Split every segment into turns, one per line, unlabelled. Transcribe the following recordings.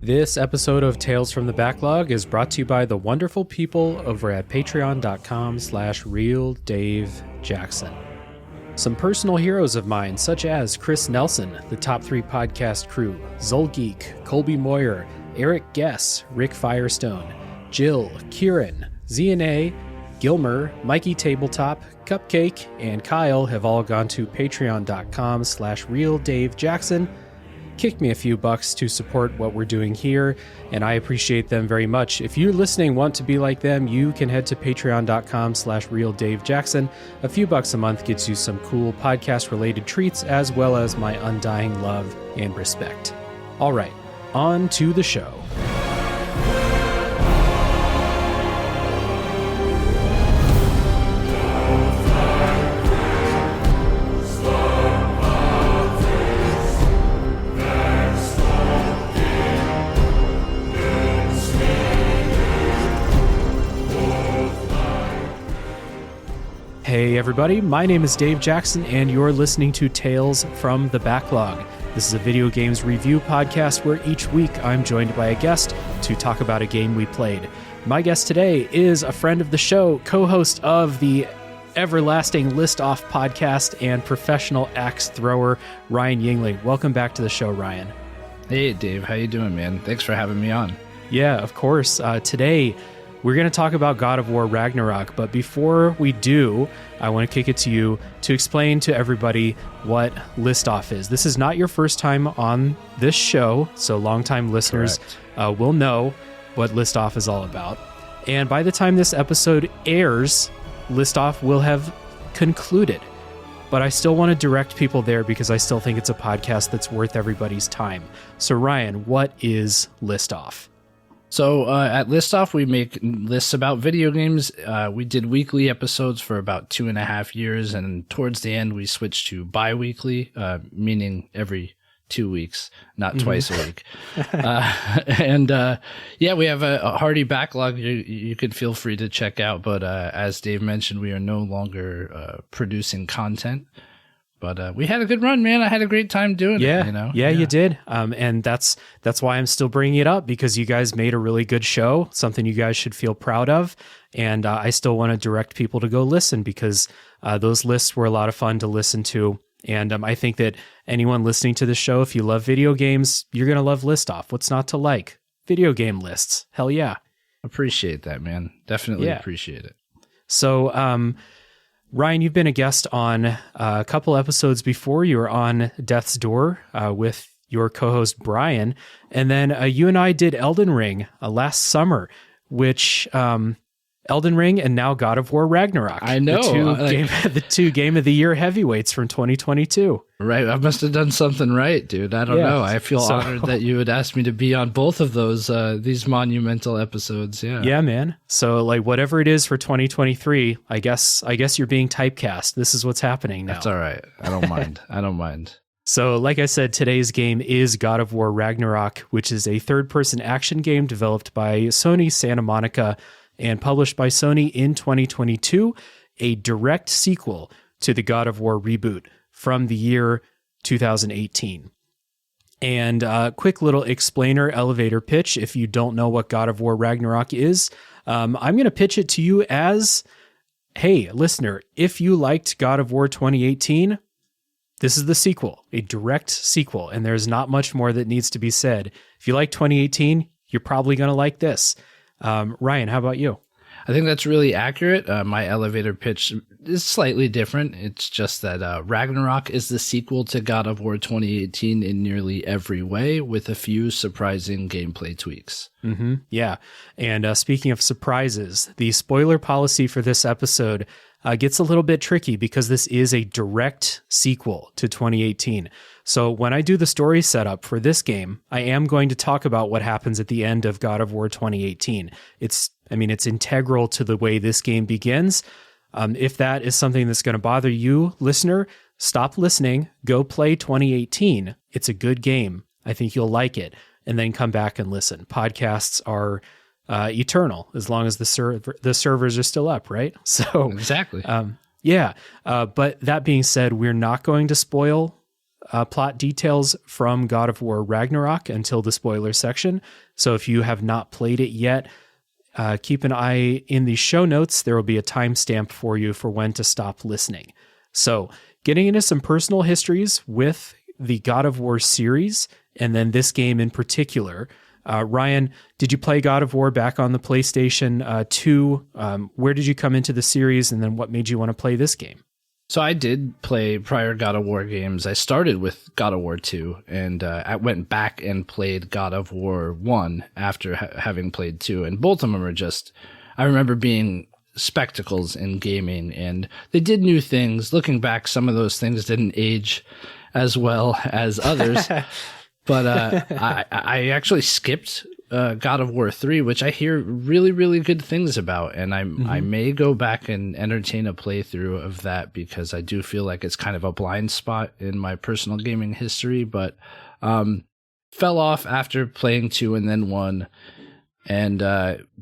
This episode of Tales from the Backlog is brought to you by the wonderful people over at patreon.com/RealDaveJackson. Some personal heroes of mine, such as Chris Nelson, the Top 3 Podcast crew, Zolgeek, Colby Moyer, Eric Guess, Rick Firestone, Jill, Kieran, ZNA, Gilmer, Mikey Tabletop, Cupcake, and Kyle have all gone to patreon.com/RealDaveJackson. Kicked me a few bucks to support what we're doing here, and I appreciate them very much. If you listening want to be like them, you can head to patreon.com/RealDaveJackson. A few bucks a month gets you some cool podcast-related treats, as well as my undying love and respect. All right, on to the show. Hey everybody, my name is Dave Jackson and you're listening to Tales from the Backlog. This is a video games review podcast where each week I'm joined by a guest to talk about a game we played. My guest today is a friend of the show, co-host of the everlasting List Off podcast and professional axe thrower, Ryan Juengling. Welcome back to the show, Ryan.
Hey Dave, how you doing, man? Thanks for having me on.
Yeah, of course. Today, we're going to talk about God of War Ragnarok, but before we do, I want to kick it to you to explain to everybody what List Off is. This is not your first time on this show, so longtime listeners will know what List Off is all about. And by the time this episode airs, List Off will have concluded. But I still want to direct people there because I still think it's a podcast that's worth everybody's time. So Ryan, what is List Off?
So at List Off, we make lists about video games. We did weekly episodes for about 2.5 years, and towards the end, we switched to bi-weekly, meaning every 2 weeks, not twice a week. We have a hearty backlog you could feel free to check out. But as Dave mentioned, we are no longer producing content. But we had a good run, man. I had a great time doing it. You know?
Yeah, you did. And that's why I'm still bringing it up, because you guys made a really good show, something you guys should feel proud of. And I still want to direct people to go listen, because those lists were a lot of fun to listen to. And I think that anyone listening to the show, if you love video games, you're going to love List Off. What's not to like? Video game lists. Hell yeah.
Appreciate that, man. Definitely appreciate it.
So, Ryan, you've been a guest on a couple episodes before. You were on Death's Door with your co-host Brian, and then you and I did Elden Ring last summer, which Elden Ring and now God of War Ragnarok.
I know.
The two Game of the Year heavyweights from 2022.
Right. I must have done something right, dude. I don't know. I feel honored that you would ask me to be on both of those, these monumental episodes. Yeah.
Yeah, man. So like whatever it is for 2023, I guess you're being typecast. This is what's happening now.
That's all right. I don't mind. I don't mind.
So like I said, today's game is God of War Ragnarok, which is a third-person action game developed by Sony Santa Monica and published by Sony in 2022, a direct sequel to the God of War reboot from the year 2018. And quick little explainer elevator pitch, if you don't know what God of War Ragnarok is, I'm going to pitch it to you as, hey, listener, if you liked God of War 2018, this is the sequel, a direct sequel, and there's not much more that needs to be said. If you like 2018, you're probably going to like this. Ryan, how about you?
I think that's really accurate. My elevator pitch is slightly different. It's just that Ragnarok is the sequel to God of War 2018 in nearly every way, with a few surprising gameplay tweaks.
Mm-hmm. Yeah. And speaking of surprises, the spoiler policy for this episode gets a little bit tricky because this is a direct sequel to 2018. So when I do the story setup for this game, I am going to talk about what happens at the end of God of War 2018. It's integral to the way this game begins. If that is something that's going to bother you, listener, stop listening, go play 2018. It's a good game. I think you'll like it. And then come back and listen. Podcasts are eternal as long as the servers are still up, right? So
exactly.
But that being said, we're not going to spoil plot details from God of War Ragnarok until the spoiler section. So if you have not played it yet, keep an eye in the show notes. There will be a timestamp for you for when to stop listening. So getting into some personal histories with the God of War series, and then this game in particular. Ryan, did you play God of War back on the PlayStation 2? Where did you come into the series, and then what made you want to play this game?
So I did play prior God of War games. I started with God of War 2, and I went back and played God of War 1 after having played 2. And both of them are just, I remember being spectacles in gaming, and they did new things. Looking back, some of those things didn't age as well as others. But I actually skipped God of War 3, which I hear really, really good things about. And I may go back and entertain a playthrough of that, because I do feel like it's kind of a blind spot in my personal gaming history. But fell off after playing 2 and then 1, and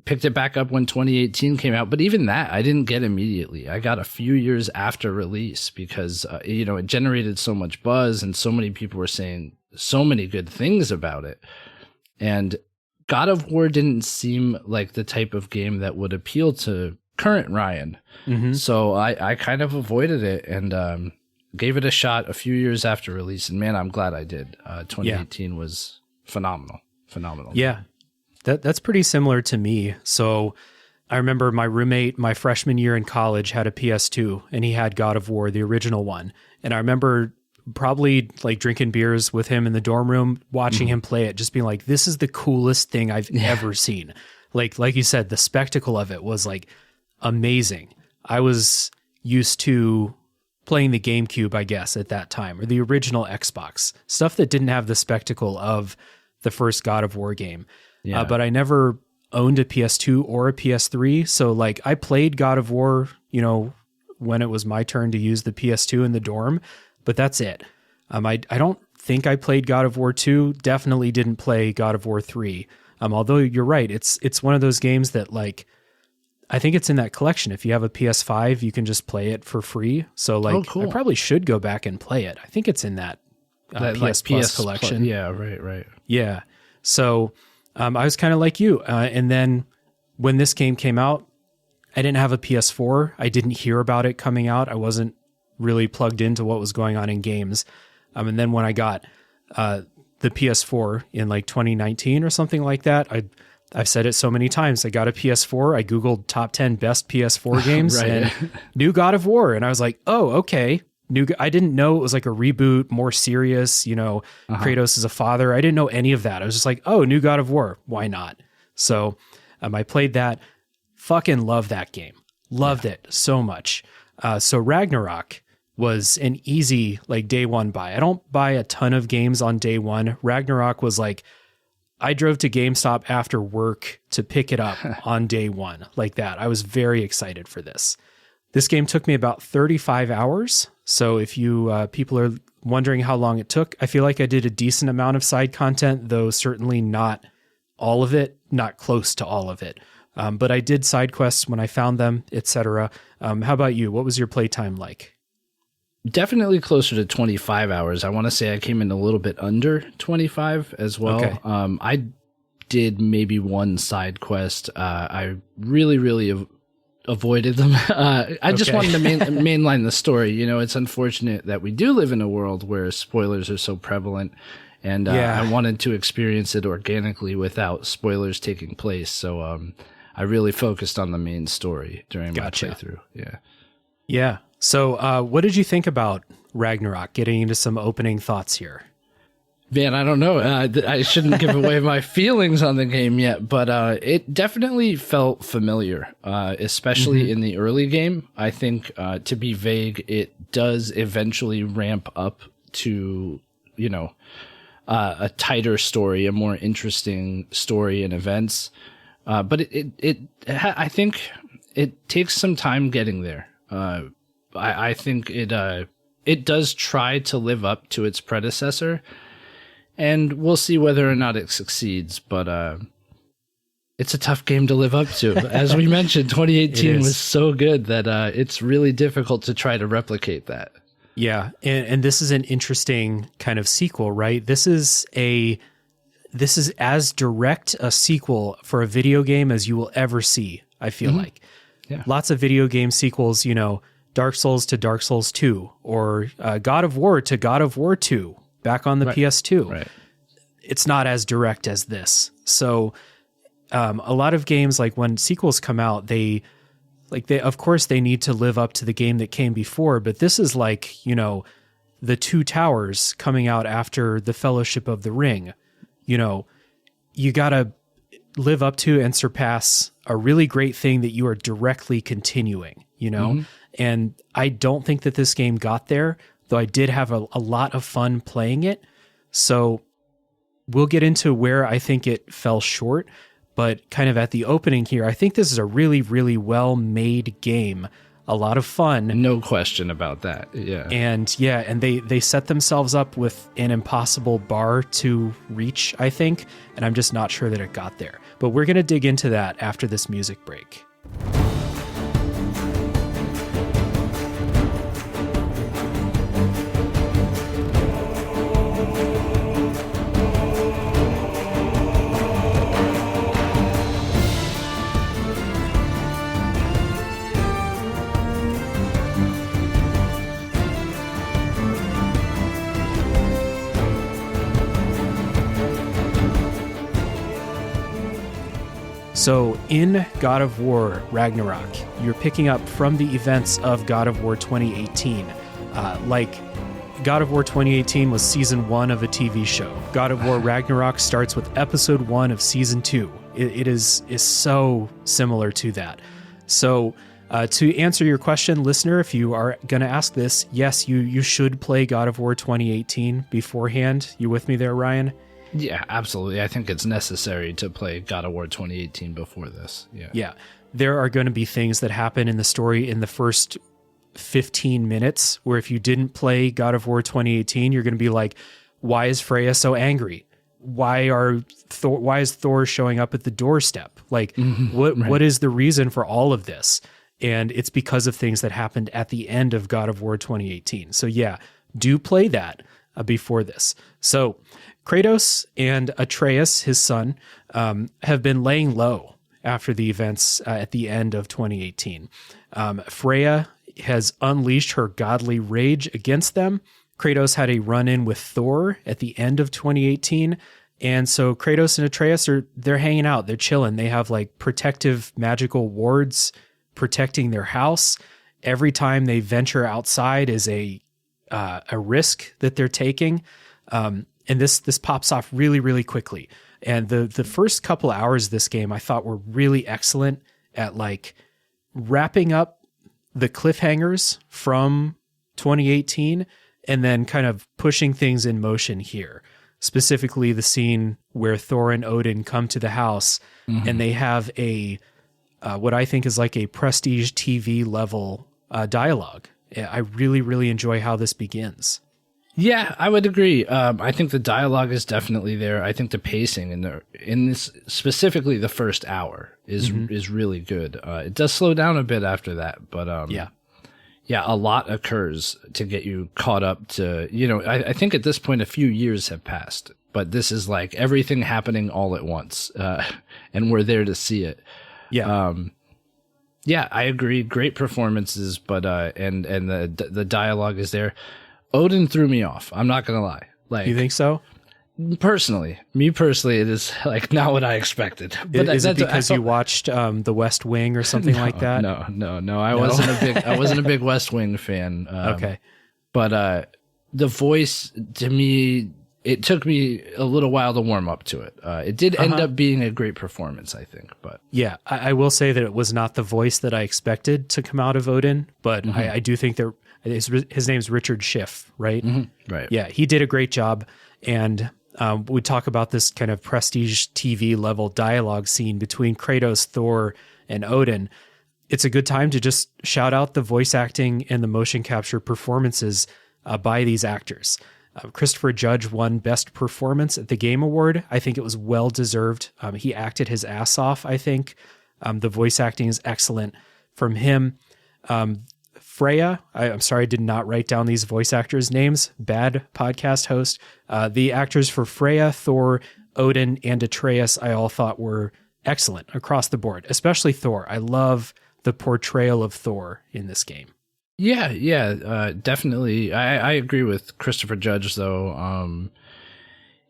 picked it back up when 2018 came out. But even that, I didn't get immediately. I got a few years after release, because it generated so much buzz, and so many people were saying so many good things about it. And God of War didn't seem like the type of game that would appeal to current Ryan. So I kind of avoided it, and gave it a shot a few years after release. And man, I'm glad I did. 2018 was phenomenal.
Yeah, that's pretty similar to me. So I remember my roommate, my freshman year in college, had a PS2, and he had God of War, the original one. And I remember probably like drinking beers with him in the dorm room, watching him play it, just being like, this is the coolest thing I've ever seen. Like you said, the spectacle of it was like amazing. I was used to playing the GameCube, I guess, at that time, or the original Xbox, stuff that didn't have the spectacle of the first God of War game. But I never owned a PS2 or a PS3. So like I played God of War, when it was my turn to use the PS2 in the dorm, but that's it. I don't think I played God of War 2, definitely didn't play God of War 3. Although you're right, it's one of those games that like, I think it's in that collection. If you have a PS5, you can just play it for free. So like,
cool.
I probably should go back and play it. I think it's in that PS Plus collection.
Yeah, right.
Yeah. So I was kind of like you. And then when this game came out, I didn't have a PS4. I didn't hear about it coming out. I wasn't really plugged into what was going on in games. And then when I got the PS4 in like 2019 or something like that, I've said it so many times. I got a PS4. I Googled top 10 best PS4 games and new God of War. And I was like, oh, okay. I didn't know it was like a reboot, more serious, Kratos is a father. I didn't know any of that. I was just like, oh, new God of War. Why not? So I played that. Fucking love that game. Loved it so much. So Ragnarok was an easy like day one buy. I don't buy a ton of games on day one. Ragnarok was like, I drove to GameStop after work to pick it up on day one like that. I was very excited for this. This game took me about 35 hours. So if you people are wondering how long it took, I feel like I did a decent amount of side content, though certainly not all of it, not close to all of it. But I did side quests when I found them, etc. How about you? What was your playtime like?
Definitely closer to 25 hours. I want to say I came in a little bit under 25 as well. Okay. I did maybe one side quest. I really avoided them. I just wanted to mainline the story. It's unfortunate that we do live in a world where spoilers are so prevalent, and I wanted to experience it organically without spoilers taking place. So I really focused on the main story during my playthrough. Yeah. So
what did you think about Ragnarok? Getting into some opening thoughts here.
Man, I don't know. I shouldn't give away my feelings on the game yet, but it definitely felt familiar, especially in the early game. I think, to be vague, it does eventually ramp up to, a tighter story, a more interesting story and events. But I think it takes some time getting there. I think it does try to live up to its predecessor, and we'll see whether or not it succeeds. But it's a tough game to live up to. As we mentioned, 2018 was so good that it's really difficult to try to replicate that.
Yeah, and this is an interesting kind of sequel, right? This is as direct a sequel for a video game as you will ever see, I feel like.
Yeah.
Lots of video game sequels, Dark Souls to Dark Souls 2, or God of War to God of War 2, back on the PS2.
Right.
It's not as direct as this. So a lot of games, like when sequels come out, they of course they need to live up to the game that came before, but this is like, the Two Towers coming out after the Fellowship of the Ring. You got to live up to and surpass a really great thing that you are directly continuing, And I don't think that this game got there, though I did have a lot of fun playing it. So we'll get into where I think it fell short. But kind of at the opening here, I think this is a really, really well-made game. A lot of fun.
No question about that. Yeah.
And they set themselves up with an impossible bar to reach, I think. And I'm just not sure that it got there. But we're going to dig into that after this music break. So in God of War Ragnarok, you're picking up from the events of God of War 2018. Like God of War 2018 was season 1 of a TV show. God of War Ragnarok starts with episode 1 of season 2. It is so similar to that. So to answer your question, listener, if you are going to ask this, yes, you should play God of War 2018 beforehand. You with me there, Ryan?
Yeah, absolutely. I think it's necessary to play God of War 2018 before this.
Yeah. There are going to be things that happen in the story in the first 15 minutes where if you didn't play God of War 2018, you're going to be like, why is Freya so angry? Why is Thor showing up at the doorstep? Like, what is the reason for all of this? And it's because of things that happened at the end of God of War 2018. So yeah, do play that before this. So Kratos and Atreus, his son, have been laying low after the events at the end of 2018. Freya has unleashed her godly rage against them. Kratos had a run-in with Thor at the end of 2018. And so Kratos and Atreus they're hanging out, they're chilling. They have like protective magical wards protecting their house. Every time they venture outside is a risk that they're taking. And this pops off really, really quickly. And the first couple hours of this game I thought were really excellent at like wrapping up the cliffhangers from 2018 and then kind of pushing things in motion here. Specifically the scene where Thor and Odin come to the house and they have a what I think is like a prestige TV level dialogue. I really, really enjoy how this begins.
Yeah, I would agree. I think the dialogue is definitely there. I think the pacing in this, specifically the first hour, is really good. It does slow down a bit after that, but a lot occurs to get you caught up to, I think at this point a few years have passed, but this is like everything happening all at once, and we're there to see it. Yeah. Yeah, I agree. Great performances, but and the dialogue is there. Odin threw me off. I'm not gonna lie. Like,
you think so?
Me personally, it is like not what I expected.
But is it because you watched The West Wing or something like that?
No. I wasn't a big West Wing fan.
Okay,
but the voice, to me, it took me a little while to warm up to it. It did end up being a great performance, I think. But
yeah, I will say that it was not the voice that I expected to come out of Odin, but I do think that his name's Richard Schiff, right?
Right.
Yeah, he did a great job. And we talk about this kind of prestige TV level dialogue scene between Kratos, Thor, and Odin. It's a good time to just shout out the voice acting and the motion capture performances by these actors. Christopher Judge won Best Performance at the Game Award. I think it was well deserved. He acted his ass off, I think. The voice acting is excellent from him. Freya. I'm sorry, I did not write down these voice actors' names. Bad podcast host. The actors for Freya, Thor, Odin, and Atreus, I all thought were excellent across the board, especially Thor. I love the portrayal of Thor in this game.
Yeah, definitely. I agree with Christopher Judge, though.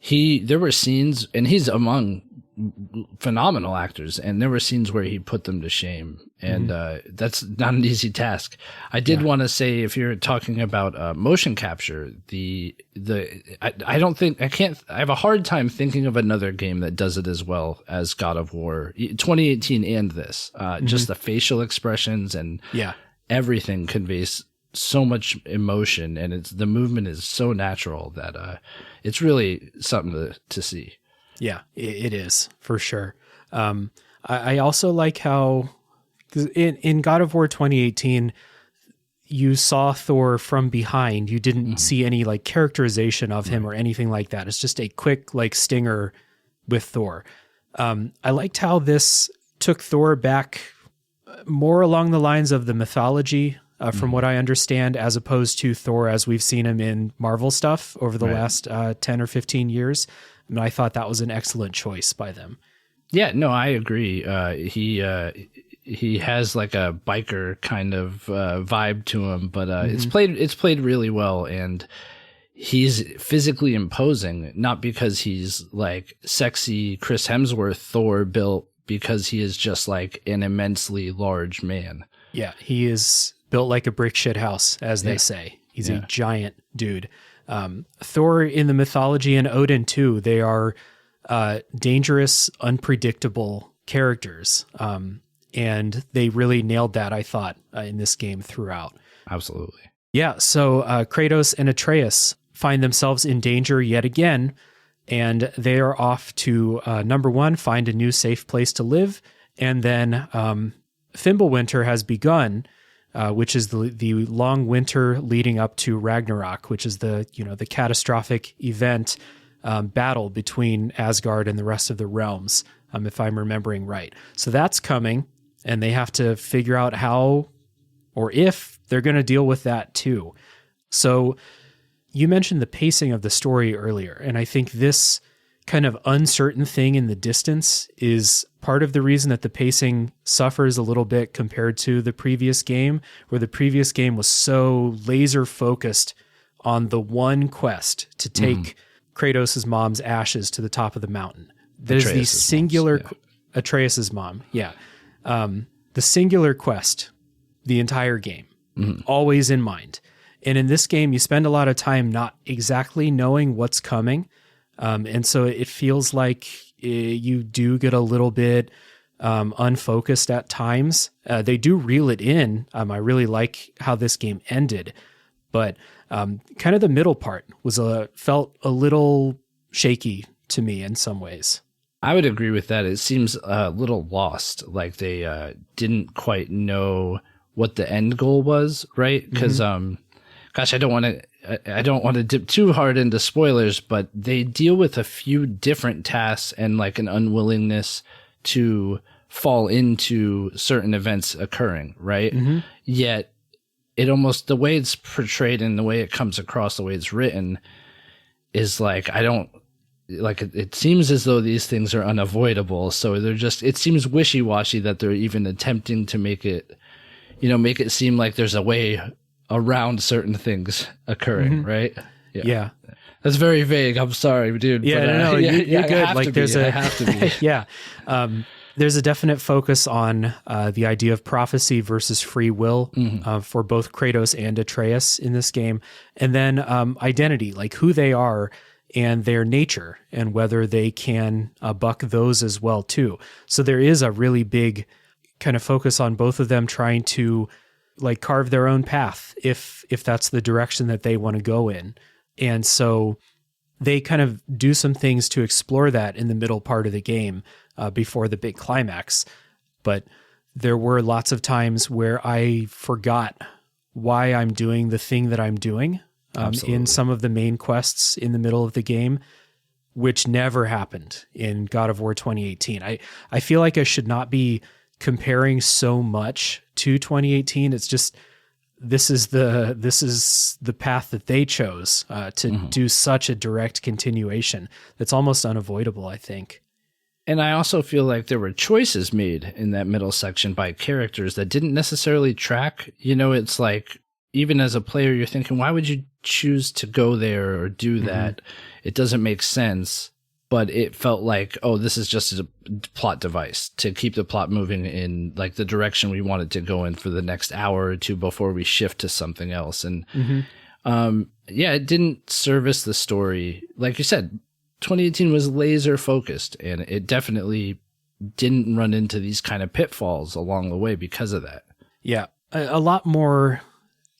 There were scenes, and he's among phenomenal actors, and there were scenes where he put them to shame, and that's not an easy task. I did want to say, if you're talking about motion capture, I have a hard time thinking of another game that does it as well as God of War 2018 and this. Just the facial expressions and everything conveys so much emotion, and the movement is so natural that it's really something to see.
Yeah, it is for sure. I also like how in God of War 2018, you saw Thor from behind. You didn't see any like characterization of him or anything like that. It's just a quick like stinger with Thor. I liked how this took Thor back more along the lines of the mythology, from what I understand, as opposed to Thor as we've seen him in Marvel stuff over the last 10 or 15 years. I mean, I thought that was an excellent choice by them.
Yeah, no, I agree. He has like a biker kind of vibe to him, but it's played really well, and he's physically imposing, not because he's like sexy Chris Hemsworth Thor built, because he is just like an immensely large man. Yeah,
he is built like a brick shit house, as they say. He's a giant dude. Thor in the mythology and Odin too, they are dangerous, unpredictable characters. And they really nailed that, I thought, in this game throughout.
Absolutely.
Yeah, so Kratos and Atreus find themselves in danger yet again, and they are off to, number one, find a new safe place to live, and then Fimbulwinter has begun, which is the long winter leading up to Ragnarök, which is the catastrophic event, battle between Asgard and the rest of the realms, if I'm remembering right. So that's coming, and they have to figure out how or if they're going to deal with that too. So you mentioned the pacing of the story earlier, and I think this kind of uncertain thing in the distance is part of the reason that the pacing suffers a little bit compared to the previous game, where the previous game was so laser focused on the one quest to take Kratos' mom's ashes to the top of the mountain. There's the singular Atreus' mom. Yeah. The singular quest, the entire game, always in mind. And in this game, you spend a lot of time not exactly knowing what's coming. And so it feels like you do get a little bit unfocused at times. They do reel it in. I really like how this game ended, but kind of the middle part felt a little shaky to me in some ways.
I would agree with that. It seems a little lost, like they didn't quite know what the end goal was, right? Because, gosh, I don't want to dip too hard into spoilers, but they deal with a few different tasks and like an unwillingness to fall into certain events occurring, right? Yet it almost, the way it's portrayed and the way it comes across, the way it's written is like, it seems as though these things are unavoidable. So it seems wishy-washy that they're even attempting to make it seem like there's a way around certain things occurring, right?
Yeah.
That's very vague. I'm sorry, dude.
Yeah,
but,
you're good.
I have to be.
Yeah. There's a definite focus on the idea of prophecy versus free will for both Kratos and Atreus in this game. And then identity, like who they are and their nature, and whether they can buck those as well too. So there is a really big kind of focus on both of them trying to like carve their own path if that's the direction that they want to go in. And so they kind of do some things to explore that in the middle part of the game before the big climax. But there were lots of times where I forgot why I'm doing the thing that I'm doing in some of the main quests in the middle of the game, which never happened in God of War 2018. I feel like I should not be comparing so much to 2018. It's just this is the path that they chose to do such a direct continuation. That's almost unavoidable, I think.
And I also feel like there were choices made in that middle section by characters that didn't necessarily track. You know, it's like, even as a player, you're thinking, why would you choose to go there or do that? It doesn't make sense. But it felt like, oh, this is just a plot device to keep the plot moving in like the direction we wanted to go in for the next hour or two before we shift to something else. And it didn't service the story. Like you said, 2018 was laser focused, and it definitely didn't run into these kind of pitfalls along the way because of that.
Yeah, a lot more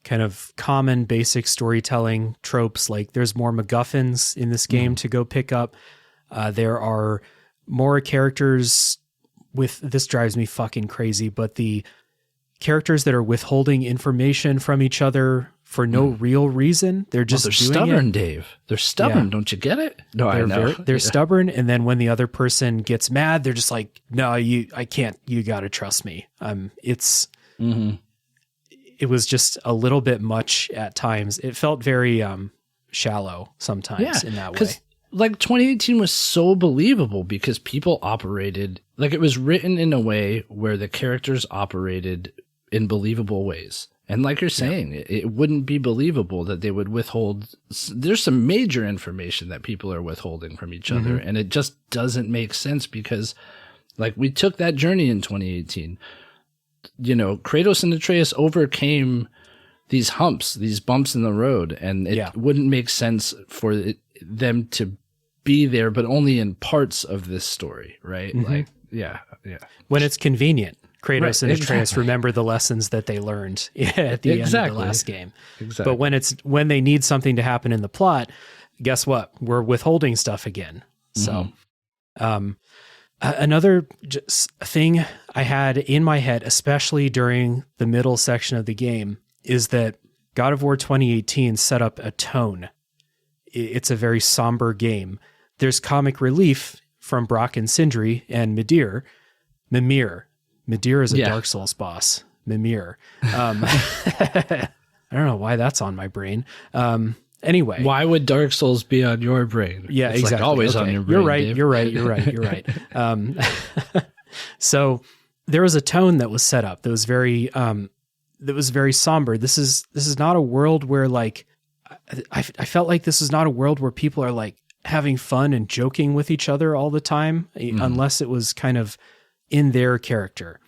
kind of common basic storytelling tropes. Like there's more MacGuffins in this game to go pick up. There are more characters with, this drives me fucking crazy, but the characters that are withholding information from each other for no real reason. They're just
they're
doing
stubborn,
it.
Dave. They're stubborn. Don't you get it? No, I know.
They're stubborn. And then when the other person gets mad, they're just like, no, I can't, you got to trust me. It was just a little bit much at times. It felt very shallow sometimes in that way.
Like 2018 was so believable because people operated, like it was written in a way where the characters operated in believable ways. And like you're saying, it wouldn't be believable that they would withhold. There's some major information that people are withholding from each other. And it just doesn't make sense because like we took that journey in 2018. You know, Kratos and Atreus overcame these humps, these bumps in the road. And it wouldn't make sense for them to be there, but only in parts of this story, right? Like, when
it's convenient, Kratos and Atreus remember the lessons that they learned at the end of the last game. But when they need something to happen in the plot, guess what? We're withholding stuff again. So, another thing I had in my head, especially during the middle section of the game, is that God of War 2018 set up a tone. It's a very somber game. There's comic relief from Brock and Sindri and Mimir. Mimir is a Dark Souls boss. Mimir. I don't know why that's on my brain. Anyway.
Why would Dark Souls be on your brain?
Yeah,
it's
exactly.
Like always on your brain.
You're right. So there was a tone that was set up that was very somber. This is not a world where like, I felt like this is not a world where people are like having fun and joking with each other all the time, unless it was kind of in their character.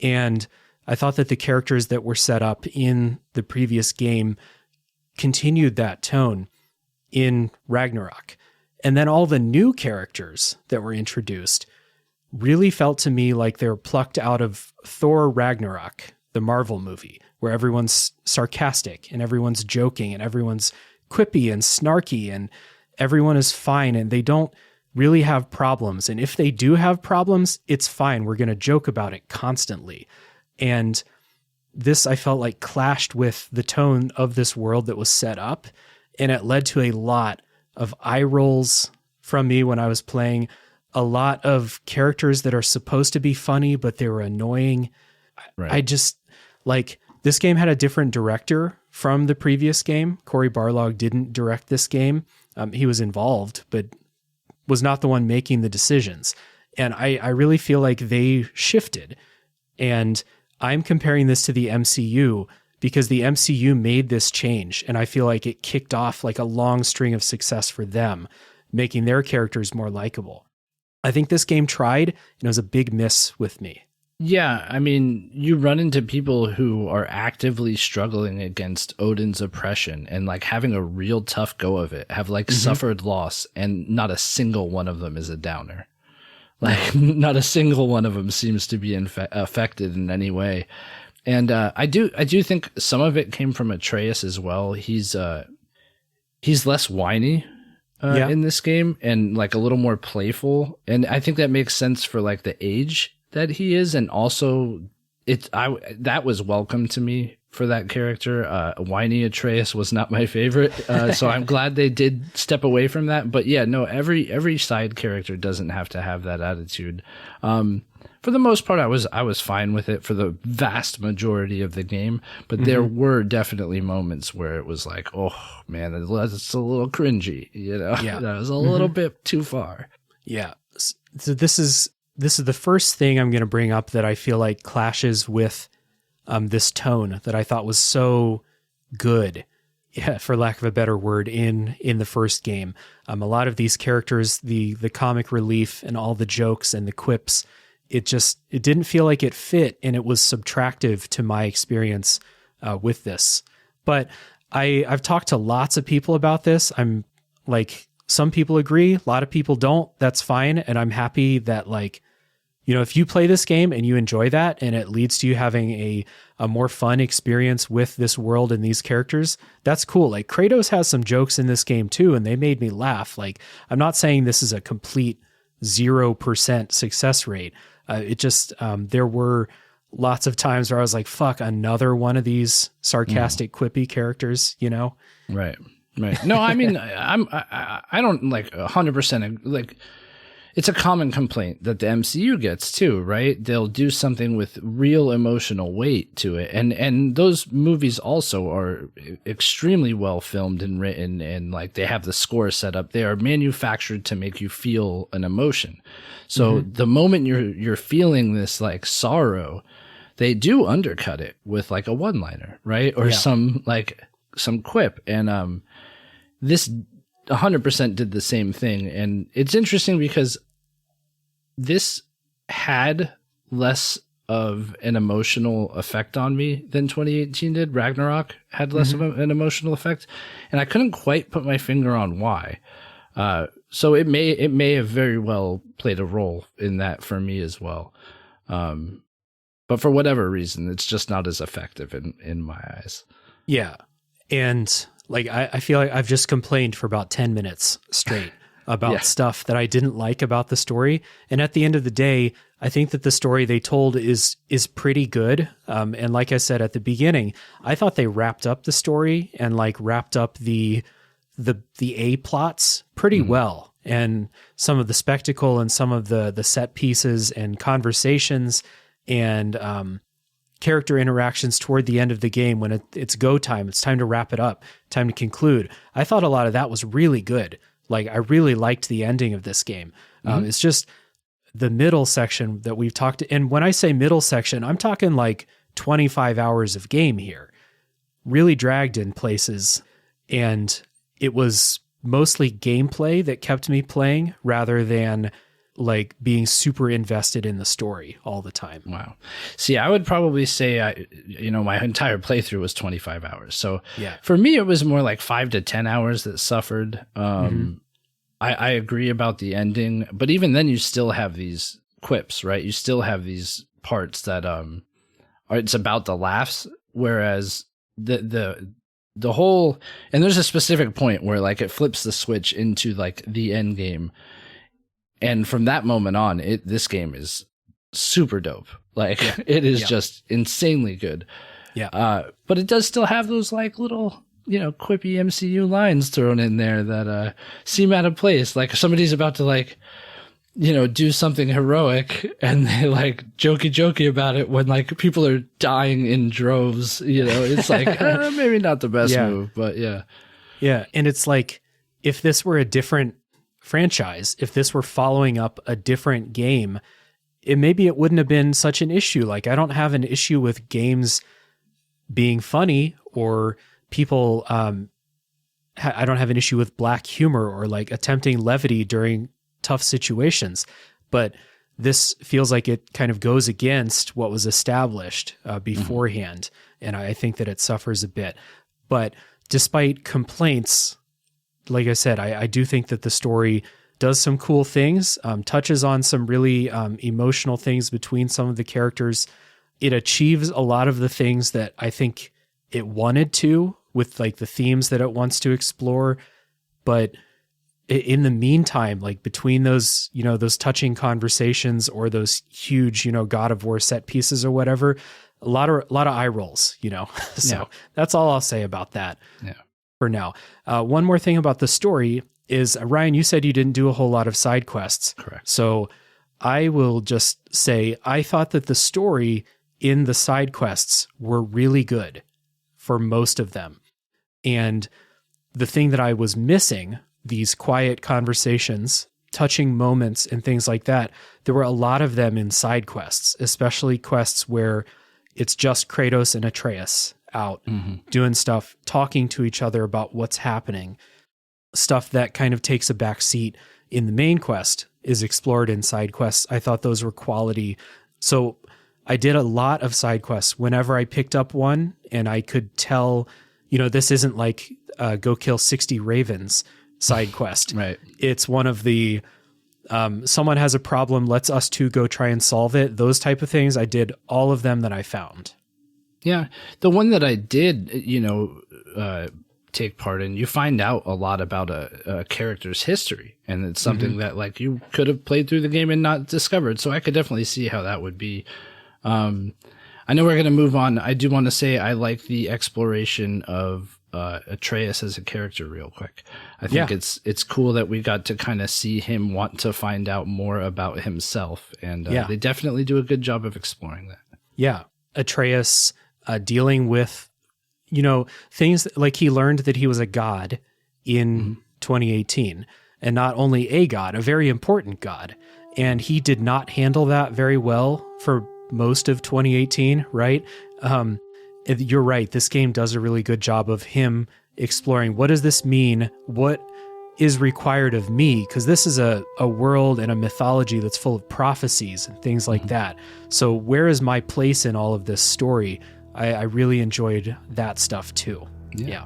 And I thought that the characters that were set up in the previous game continued that tone in Ragnarok. And then all the new characters that were introduced really felt to me like they were plucked out of Thor Ragnarok, the Marvel movie, where everyone's sarcastic and everyone's joking and everyone's quippy and snarky and everyone is fine and they don't really have problems. And if they do have problems, it's fine. We're going to joke about it constantly. And this, I felt like, clashed with the tone of this world that was set up. And it led to a lot of eye rolls from me when I was playing, a lot of characters that are supposed to be funny, but they were annoying. Right. I just, like, this game had a different director from the previous game. Cory Barlog didn't direct this game. He was involved, but was not the one making the decisions. And I really feel like they shifted. And I'm comparing this to the MCU because the MCU made this change. And I feel like it kicked off like a long string of success for them, making their characters more likable. I think this game tried, and it was a big miss with me.
Yeah, I mean, you run into people who are actively struggling against Odin's oppression and like having a real tough go of it, have like suffered loss, and not a single one of them is a downer. Like not a single one of them seems to be affected in any way. And I do think some of it came from Atreus as well. He's less whiny in this game and like a little more playful, and I think that makes sense for like the age that he is, and also that was welcome to me for that character. Whiny Atreus was not my favorite, so I'm glad they did step away from that. But yeah, no, every side character doesn't have to have that attitude. For the most part, I was fine with it for the vast majority of the game, but there were definitely moments where it was like, oh man, it's a little cringy, you know?
Yeah.
That was a little bit too far.
Yeah. So this is the first thing I'm going to bring up that I feel like clashes with this tone that I thought was so good, for lack of a better word, in the first game. A lot of these characters, the comic relief and all the jokes and the quips, it didn't feel like it fit, and it was subtractive to my experience with this. But I've talked to lots of people about this. I'm like, some people agree, a lot of people don't. That's fine, and I'm happy that, like, you know, if you play this game and you enjoy that and it leads to you having a more fun experience with this world and these characters, that's cool. Like, Kratos has some jokes in this game too, and they made me laugh. Like, I'm not saying this is a complete 0% success rate. It just, there were lots of times where I was like, fuck, another one of these sarcastic, quippy characters, you know?
Right. No, I mean, I don't like 100% like, it's a common complaint that the MCU gets too, right? They'll do something with real emotional weight to it. And those movies also are extremely well filmed and written, and like they have the score set up. They are manufactured to make you feel an emotion. So the moment you're feeling this like sorrow, they do undercut it with like a one-liner, right? Or some quip. And this 100% did the same thing. And it's interesting because this had less of an emotional effect on me than 2018 did. Ragnarok had less of an emotional effect, and I couldn't quite put my finger on why. So it may have very well played a role in that for me as well. But for whatever reason, it's just not as effective in my eyes.
Yeah. And like, I feel like I've just complained for about 10 minutes straight about stuff that I didn't like about the story. And at the end of the day, I think that the story they told is pretty good. And like I said at the beginning, I thought they wrapped up the story and like wrapped up the A plots pretty well. And some of the spectacle and some of the set pieces and conversations and character interactions toward the end of the game when it's go time, it's time to wrap it up, time to conclude. I thought a lot of that was really good. Like, I really liked the ending of this game. It's just the middle section that we've talked, and when I say middle section, I'm talking like 25 hours of game here, really dragged in places. And it was mostly gameplay that kept me playing rather than like being super invested in the story all the time. Wow.
See, I would probably say my entire playthrough was 25 hours. So for me, it was more like 5 to 10 hours that suffered. I agree about the ending, but even then you still have these quips, right? You still have these parts that it's about the laughs, whereas the whole, and there's a specific point where like it flips the switch into like the end game. And from that moment on, this game is super dope. Like it is just insanely good. Yeah. But it does still have those like little, quippy MCU lines thrown in there that seem out of place. Like somebody's about to like, do something heroic and they like jokey about it when like people are dying in droves. It's like maybe not the best move, but yeah.
Yeah. And it's like, if this were a different franchise, if this were following up a different game, maybe it wouldn't have been such an issue. Like, I don't have an issue with games being funny or people, I don't have an issue with black humor or like attempting levity during tough situations, but this feels like it kind of goes against what was established beforehand. And I think that it suffers a bit, but despite complaints, like I said, I do think that the story does some cool things, touches on some really emotional things between some of the characters. It achieves a lot of the things that I think it wanted to with like the themes that it wants to explore. But in the meantime, like between those, those touching conversations or those huge, God of War set pieces or whatever, a lot of eye rolls, So that's all I'll say about that for now. One more thing about the story is, Ryan, you said you didn't do a whole lot of side quests.
Correct.
So I will just say I thought that the story in the side quests were really good for most of them. And the thing that I was missing, these quiet conversations, touching moments and things like that, there were a lot of them in side quests, especially quests where it's just Kratos and Atreus out doing stuff, talking to each other about what's happening. Stuff that kind of takes a back seat in the main quest is explored in side quests. I thought those were quality. So I did a lot of side quests whenever I picked up one, and I could tell, this isn't like go kill 60 ravens side quest.
Right.
It's one of the someone has a problem, let's us two go try and solve it. Those type of things. I did all of them that I found.
Yeah. The one that I did, take part in, you find out a lot about a character's history, and it's something that like you could have played through the game and not discovered. So I could definitely see how that would be. I know we're going to move on. I do want to say I like the exploration of Atreus as a character real quick. I think it's cool that we got to kind of see him want to find out more about himself, and they definitely do a good job of exploring that. Yeah.
Atreus dealing with things like he learned that he was a god in 2018, and not only a god, a very important god. And he did not handle that very well for most of 2018, right? You're right. This game does a really good job of him exploring, what does this mean? What is required of me? Because this is a world and a mythology that's full of prophecies and things like that. So where is my place in all of this story? I really enjoyed that stuff too. Yeah.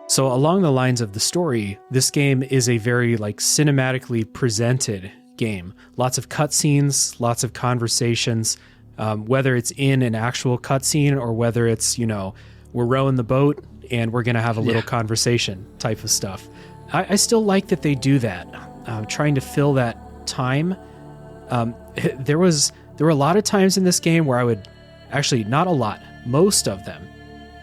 So along the lines of the story, this game is a very cinematically presented game. Lots of cutscenes, lots of conversations, whether it's in an actual cutscene or whether it's, we're rowing the boat and we're going to have a little conversation type of stuff. I still like that they do that, trying to fill that time. There were a lot of times in this game where I would, actually not a lot, most of them,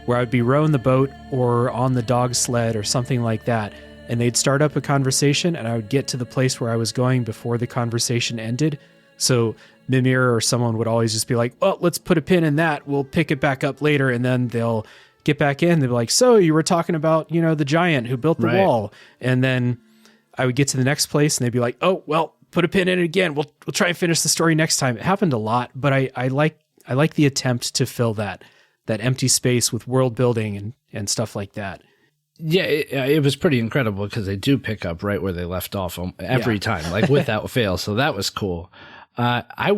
where I'd be rowing the boat or on the dog sled or something like that, and they'd start up a conversation and I would get to the place where I was going before the conversation ended. So Mimir or someone would always just be like, well, let's put a pin in that. We'll pick it back up later. And then they'll get back in. They'll be like, so you were talking about, the giant who built the wall. And then I would get to the next place and they'd be like, oh, well, put a pin in it again. We'll try and finish the story next time. It happened a lot, but I like the attempt to fill that empty space with world building and stuff like that.
Yeah, it was pretty incredible because they do pick up right where they left off every time, without fail. So that was cool. So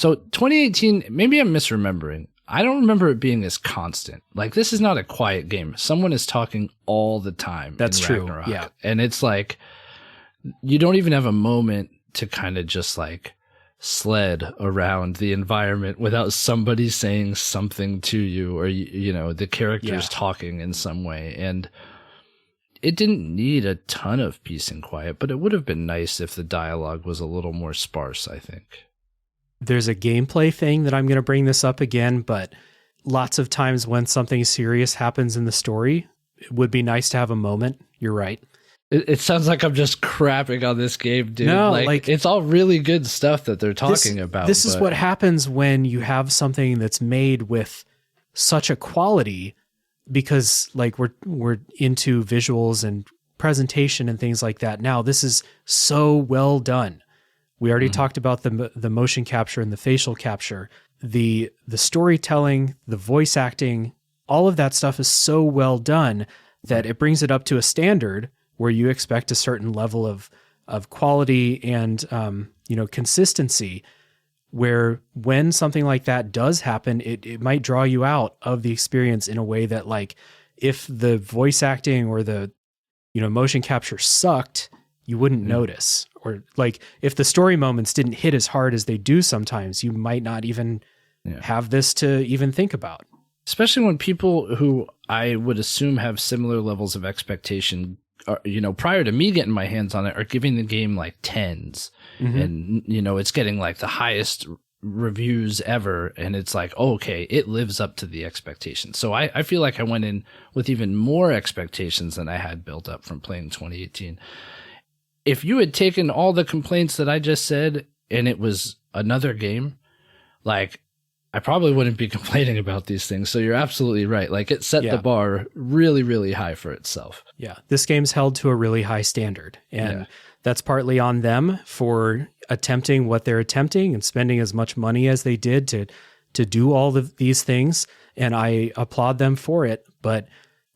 2018, maybe I'm misremembering. I don't remember it being as constant. This is not a quiet game. Someone is talking all the time.
That's
in
true.
Ragnarok.
Yeah.
And it's you don't even have a moment to kind of just sled around the environment without somebody saying something to you, or the characters talking in some way. And it didn't need a ton of peace and quiet, but it would have been nice if the dialogue was a little more sparse, I think.
There's a gameplay thing that I'm going to bring this up again, but lots of times when something serious happens in the story, it would be nice to have a moment. You're right.
It sounds like I'm just crapping on this game, dude.
No,
it's all really good stuff that they're talking about.
This is what happens when you have something that's made with such a quality because like we're into visuals and presentation and things like that. Now this is so well done. We already talked about the motion capture and the facial capture, the storytelling, the voice acting, all of that stuff is so well done that it brings it up to a standard where you expect a certain level of quality and consistency, where when something like that does happen, it might draw you out of the experience in a way that, like, if the voice acting or the motion capture sucked, you wouldn't notice. Or like if the story moments didn't hit as hard as they do sometimes, you might not even have this to even think about.
Especially when people who I would assume have similar levels of expectation, prior to me getting my hands on it, are giving the game like 10s. And, it's getting like the highest reviews ever. And it's like, okay, it lives up to the expectations. So I feel like I went in with even more expectations than I had built up from playing 2018. If you had taken all the complaints that I just said and it was another game, like, I probably wouldn't be complaining about these things. So you're absolutely right. Like, it set the bar really, really high for itself.
Yeah. This game's held to a really high standard, and that's partly on them for attempting what they're attempting and spending as much money as they did to do all of these things. And I applaud them for it. But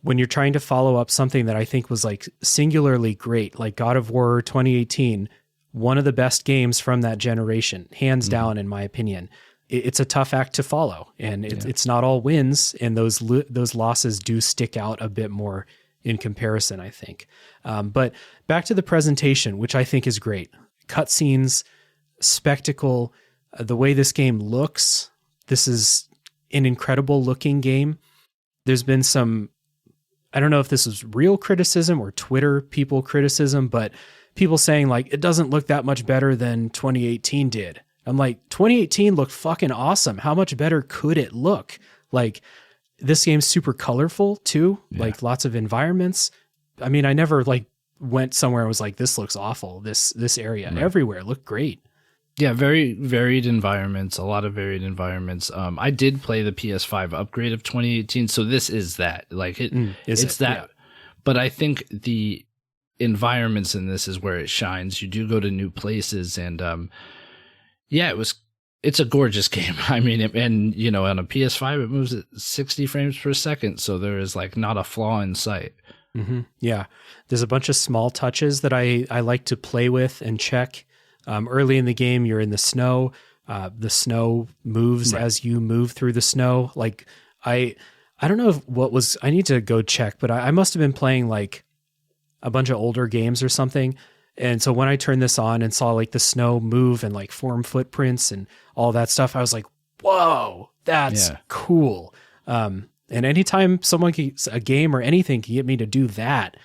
when you're trying to follow up something that I think was like singularly great, like God of War 2018, one of the best games from that generation, hands down, in my opinion, it's a tough act to follow, and it's not all wins, and those losses do stick out a bit more in comparison, I think. But back to the presentation, which I think is great. Cutscenes, spectacle, the way this game looks. This is an incredible looking game. There's been some, I don't know if this is real criticism or Twitter people criticism, but people saying like, it doesn't look that much better than 2018 did. I'm like, 2018 looked fucking awesome. How much better could it look? Like, this game's super colorful too, like lots of environments. I mean, I never like went somewhere and was like, this looks awful. This area everywhere looked great.
Yeah, very varied environments, a lot of varied environments. I did play the PS5 upgrade of 2018, so this is that. Like, it's that. Yeah. But I think the environments in this is where it shines. You do go to new places, and it's a gorgeous game. I mean, on a PS5, it moves at 60 frames per second. So there is like not a flaw in sight.
Mm-hmm. Yeah. There's a bunch of small touches that I like to play with and check. Early in the game, you're in the snow. The snow moves as you move through the snow. Like, I don't know I need to go check, but I must've been playing like a bunch of older games or something. And so when I turned this on and saw like the snow move and like form footprints and all that stuff, I was like, whoa, that's cool. And anytime a game or anything can get me to do that,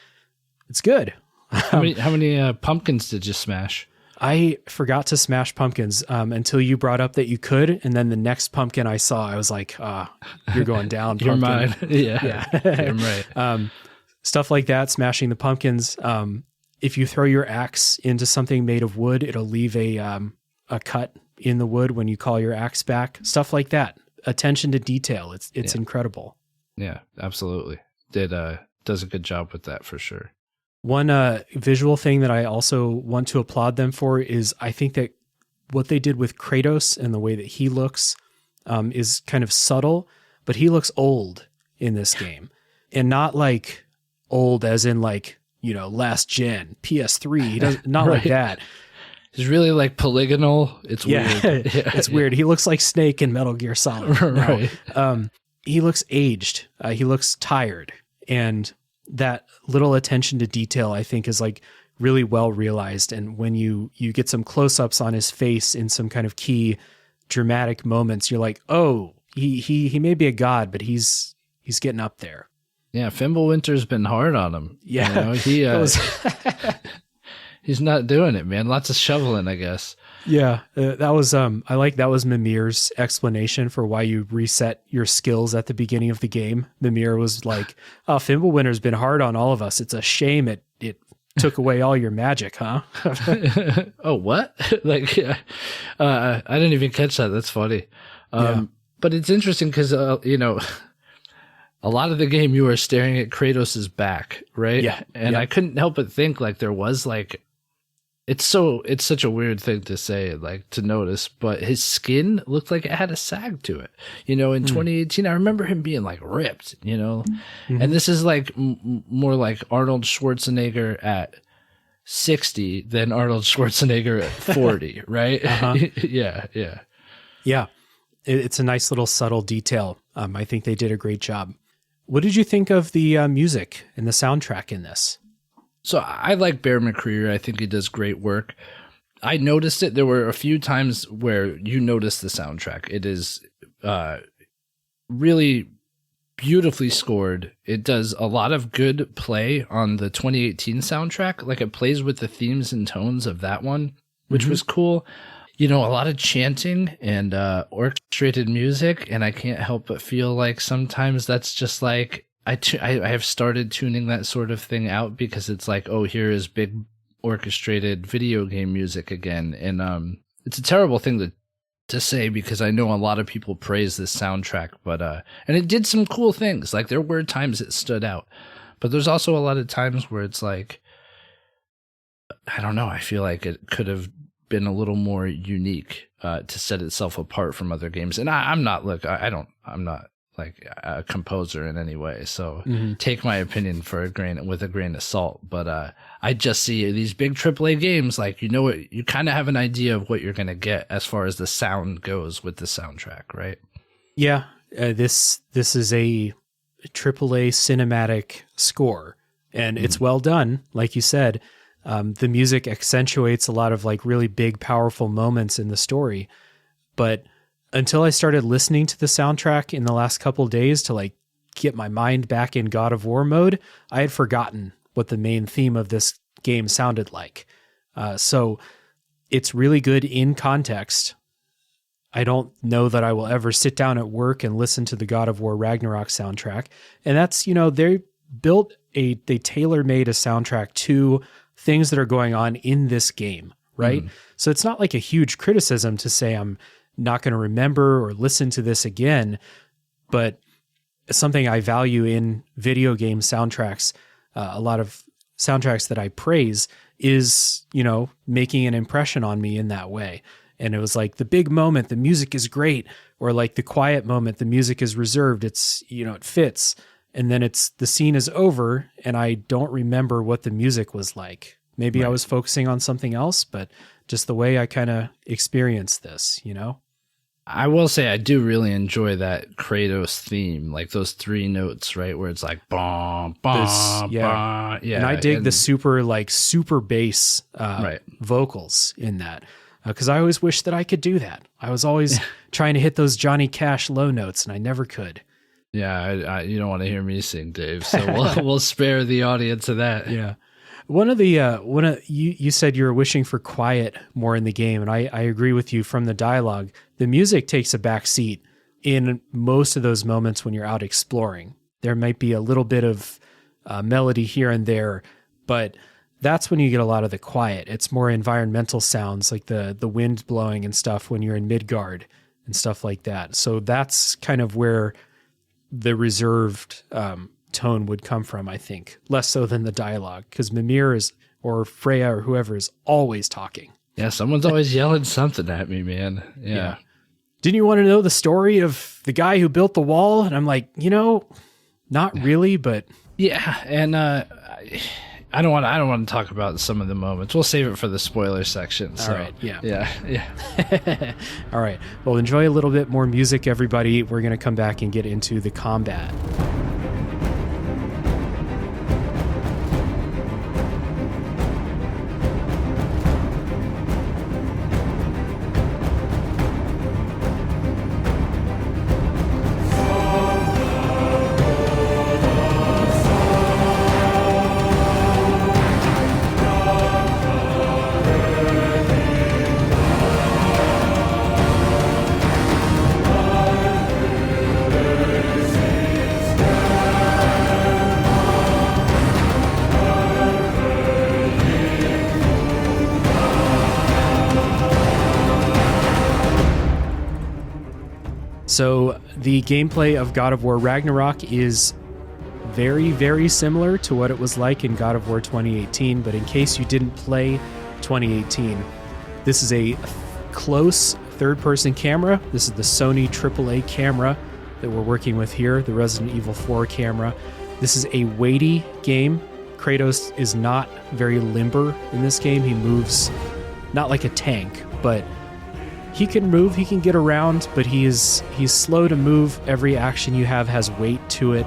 it's good.
How many pumpkins did you smash?
I forgot to smash pumpkins until you brought up that you could. And then the next pumpkin I saw, I was like, you're going down.
You're mine. Yeah. You're right.
Stuff like that, smashing the pumpkins. If you throw your axe into something made of wood, it'll leave a cut in the wood when you call your axe back. Stuff like that. Attention to detail. It's incredible.
Yeah, absolutely. Does a good job with that for sure.
One visual thing that I also want to applaud them for is I think that what they did with Kratos and the way that he looks is kind of subtle, but he looks old in this game, and not like old as in like, last gen PS3. He doesn't, not like that.
He's really like polygonal. It's weird.
It's weird. He looks like Snake in Metal Gear Solid.
Right.
He looks aged. He looks tired, and that little attention to detail, I think, is like really well realized. And when you get some close-ups on his face in some kind of key dramatic moments, you're like, oh, he may be a god, but he's getting up there.
Yeah, Fimbulwinter's been hard on him.
Yeah.
He's not doing it, man. Lots of shoveling, I guess.
Yeah, that was that was Mimir's explanation for why you reset your skills at the beginning of the game. Mimir was like, "Oh, Fimbulwinter's been hard on all of us. It's a shame it took away all your magic, huh?"
Oh, what? I didn't even catch that. That's funny. But it's interesting because a lot of the game you are staring at Kratos' back, right?
Yeah.
And I couldn't help but think like there was like, it's such a weird thing to say, like to notice, but his skin looked like it had a sag to it. You know, in 2018, I remember him being like ripped, you know, and this is like more like Arnold Schwarzenegger at 60 than Arnold Schwarzenegger at 40, right? Yeah.
Yeah. It's a nice little subtle detail. I think they did a great job. What did you think of the music and the soundtrack in this?
So I like Bear McCreary. I think he does great work. I noticed it. There were a few times where you noticed the soundtrack. It is really beautifully scored. It does a lot of good play on the 2018 soundtrack. Like it plays with the themes and tones of that one, which was cool. You know, a lot of chanting and orchestrated music. And I can't help but feel like sometimes that's just like, I have started tuning that sort of thing out because it's like, oh, here is big orchestrated video game music again. And it's a terrible thing to say because I know a lot of people praise this soundtrack, but and it did some cool things. Like there were times it stood out, but there's also a lot of times where it's like, I don't know, I feel like it could have been a little more unique to set itself apart from other games. And I'm not like a composer in any way, so take my opinion with a grain of salt. But I just see these big AAA games, like, you know what, you kind of have an idea of what you're going to get as far as the sound goes with the soundtrack, right?
Yeah, this is a AAA cinematic score, and it's well done, like you said. The music accentuates a lot of like really big, powerful moments in the story, but until I started listening to the soundtrack in the last couple of days to like get my mind back in God of War mode, I had forgotten what the main theme of this game sounded like. So it's really good in context. I don't know that I will ever sit down at work and listen to the God of War Ragnarok soundtrack. And that's, you know, they tailor-made a soundtrack to things that are going on in this game, right? So it's not like a huge criticism to say I'm not going to remember or listen to this again, but something I value in video game soundtracks, a lot of soundtracks that I praise, is, you know, making an impression on me in that way. And it was like the big moment, the music is great, or like the quiet moment, the music is reserved. It's, you know, it fits. And then the scene is over and I don't remember what the music was like. Maybe I was focusing on something else, but just the way I kind of experienced this, you know?
I will say I do really enjoy that Kratos theme, like those 3 notes, right? Where it's like, bom, bom, bom. Yeah.
And I dig the super bass vocals in that. Because I always wish that I could do that. I was always trying to hit those Johnny Cash low notes, and I never could.
Yeah, you don't want to hear me sing, Dave. So we'll spare the audience of that.
Yeah. You said you were wishing for quiet more in the game, and I agree with you. From the dialogue, the music takes a back seat in most of those moments when you're out exploring. There might be a little bit of melody here and there, but that's when you get a lot of the quiet. It's more environmental sounds like the wind blowing and stuff when you're in Midgard and stuff like that. So that's kind of where the reserved tone would come from, I think, less so than the dialogue, because Mimir or Freya or whoever is always talking.
Yeah, someone's always yelling something at me, man. Yeah.
Didn't you want to know the story of the guy who built the wall? And I'm like, not really, but
yeah. And I don't want to talk about some of the moments. We'll save it for the spoiler section. So.
All right.
Yeah.
All right. Well, enjoy a little bit more music, everybody. We're going to come back and get into the combat. So the gameplay of God of War Ragnarok is very, very similar to what it was like in God of War 2018, but in case you didn't play 2018, this is a close third-person camera. This is the Sony AAA camera that we're working with here, the Resident Evil 4 camera. This is a weighty game. Kratos is not very limber in this game. He moves not like a tank, but he can move, he can get around, but he's slow to move. Every action you have has weight to it,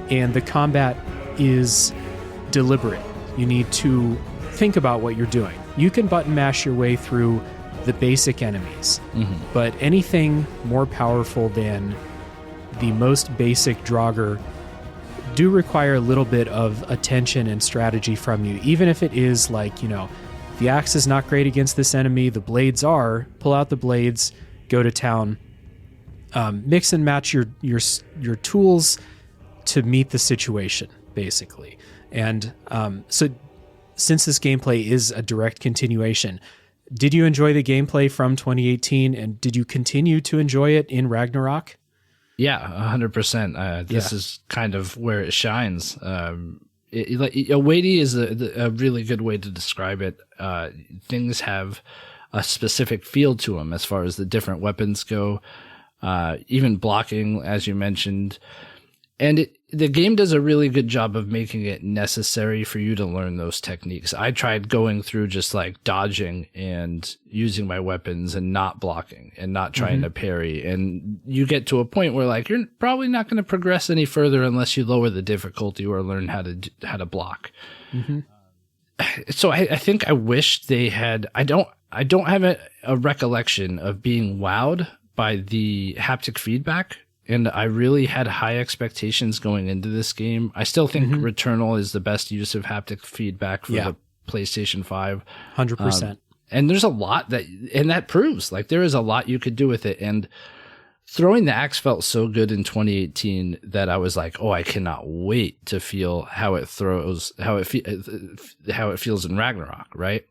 and the combat is deliberate. You need to think about what you're doing. You can button mash your way through the basic enemies, but anything more powerful than the most basic Draugr do require a little bit of attention and strategy from you, even if it is like, the axe is not great against this enemy, the blades are, pull out the blades, go to town. Mix and match your tools to meet the situation, basically. And so since this gameplay is a direct continuation, did you enjoy the gameplay from 2018, and did you continue to enjoy it in Ragnarok?
Yeah, 100%. This is kind of where it shines. Weighty is a really good way to describe it. Things have a specific feel to them as far as the different weapons go, even blocking, as you mentioned. And the game does a really good job of making it necessary for you to learn those techniques. I tried going through just like dodging and using my weapons and not blocking and not trying to parry. And you get to a point where like you're probably not going to progress any further unless you lower the difficulty or learn how to block. So I think I wish they had. I don't have a recollection of being wowed by the haptic feedback. And I really had high expectations going into this game. I still think Returnal is the best use of haptic feedback for the PlayStation 5.
100%.
And there's a lot that proves like there is a lot you could do with it. And throwing the axe felt so good in 2018 that I was like, oh, I cannot wait to feel how it feels in Ragnarok. Right.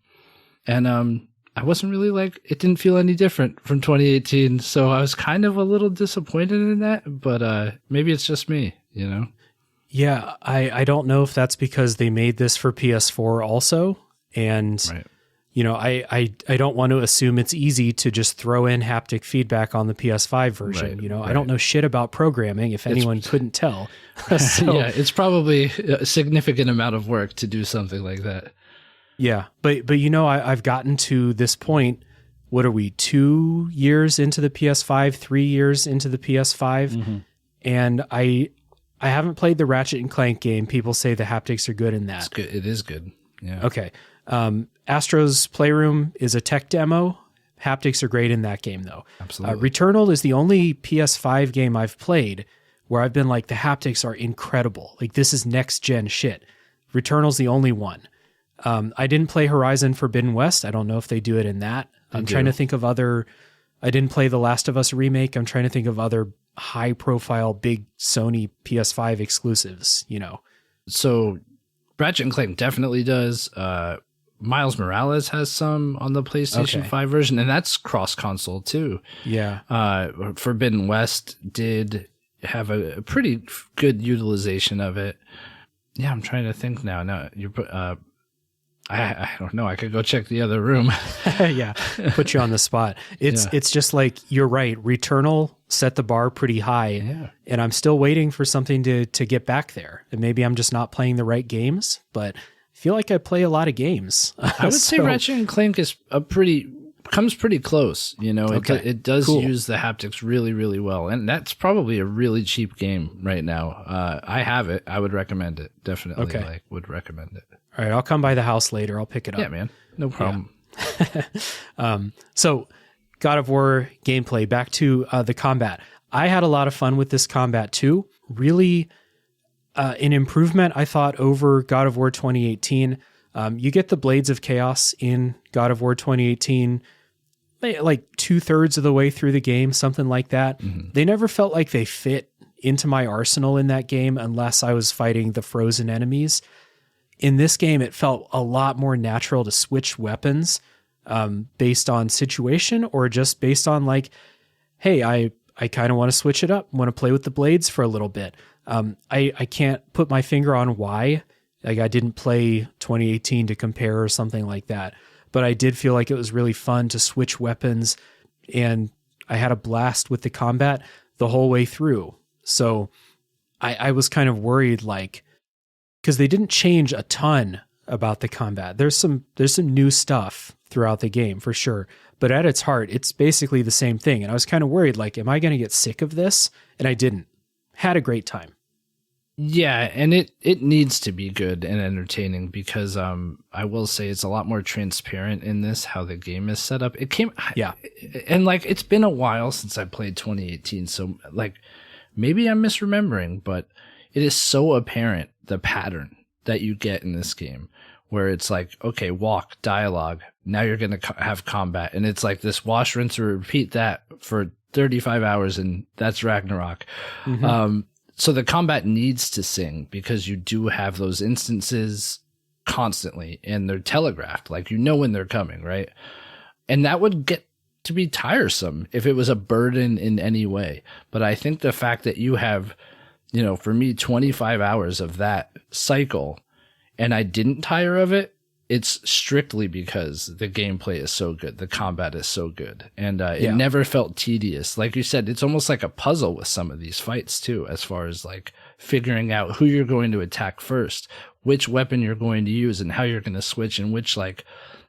And, I wasn't really like, it didn't feel any different from 2018. So I was kind of a little disappointed in that, but maybe it's just me,
Yeah, I don't know if that's because they made this for PS4 also. And, I don't want to assume it's easy to just throw in haptic feedback on the PS5 version. I don't know shit about programming, if anyone couldn't tell. So,
yeah, it's probably a significant amount of work to do something like that.
Yeah, but I've gotten to this point. What are we, 2 years into the PS5, 3 years into the PS5? And I haven't played the Ratchet and Clank game. People say the haptics are good in that.
It's good. It is good. Yeah.
Okay. Astro's Playroom is a tech demo. Haptics are great in that game, though.
Absolutely.
Returnal is the only PS5 game I've played where I've been like, the haptics are incredible. Like, this is next-gen shit. Returnal's the only one. I didn't play Horizon Forbidden West. I don't know if they do it in that. I'm trying to think of other... I didn't play The Last of Us remake. I'm trying to think of other high-profile, big Sony PS5 exclusives,
So Ratchet and Clank definitely does. Miles Morales has some on the PlayStation 5 version, and that's cross-console too.
Yeah.
Forbidden West did have a pretty good utilization of it. Yeah, I'm trying to think now. No, I don't know. I could go check the other room.
Yeah, put you on the spot. It's just like, you're right. Returnal set the bar pretty high, and I'm still waiting for something to get back there. And maybe I'm just not playing the right games, but I feel like I play a lot of games.
I would say Ratchet and Clank is comes pretty close. It does use the haptics really, really well, and that's probably a really cheap game right now. I have it. I would recommend it. Definitely, would recommend it.
All right, I'll come by the house later. I'll pick it up.
Yeah, man. No problem.
Yeah. So God of War gameplay, back to the combat. I had a lot of fun with this combat too. Really an improvement, I thought, over God of War 2018. You get the Blades of Chaos in God of War 2018, like 2/3 of the way through the game, something like that. They never felt like they fit into my arsenal in that game unless I was fighting the frozen enemies. In this game, it felt a lot more natural to switch weapons based on situation, or just based on like, hey, I kind of want to switch it up, want to play with the blades for a little bit. I can't put my finger on why. Like, I didn't play 2018 to compare or something like that, but I did feel like it was really fun to switch weapons, and I had a blast with the combat the whole way through. So I was kind of worried, like, because they didn't change a ton about the combat. There's some new stuff throughout the game for sure, but at its heart, it's basically the same thing. And I was kind of worried, like, am I going to get sick of this? And I didn't. Had a great time.
Yeah, and it needs to be good and entertaining because I will say it's a lot more transparent in this, how the game is set up. And like, it's been a while since I played 2018, so like maybe I'm misremembering, but it is so apparent the pattern that you get in this game, where it's like, okay, walk, dialogue, now you're going to have combat, and it's like this wash, rinse, or repeat that for 35 hours, and that's Ragnarok. Mm-hmm. So the combat needs to sing because you do have those instances constantly, and they're telegraphed, like, you know when they're coming, right? And that would get to be tiresome if it was a burden in any way. But I think the fact that you have, you know, for me, 25 hours of that cycle, and I didn't tire of it, it's strictly because the gameplay is so good. The combat is so good. And it never felt tedious. Like you said, it's almost like a puzzle with some of these fights too, as far as like figuring out who you're going to attack first, which weapon you're going to use, and how you're going to switch, and which, like,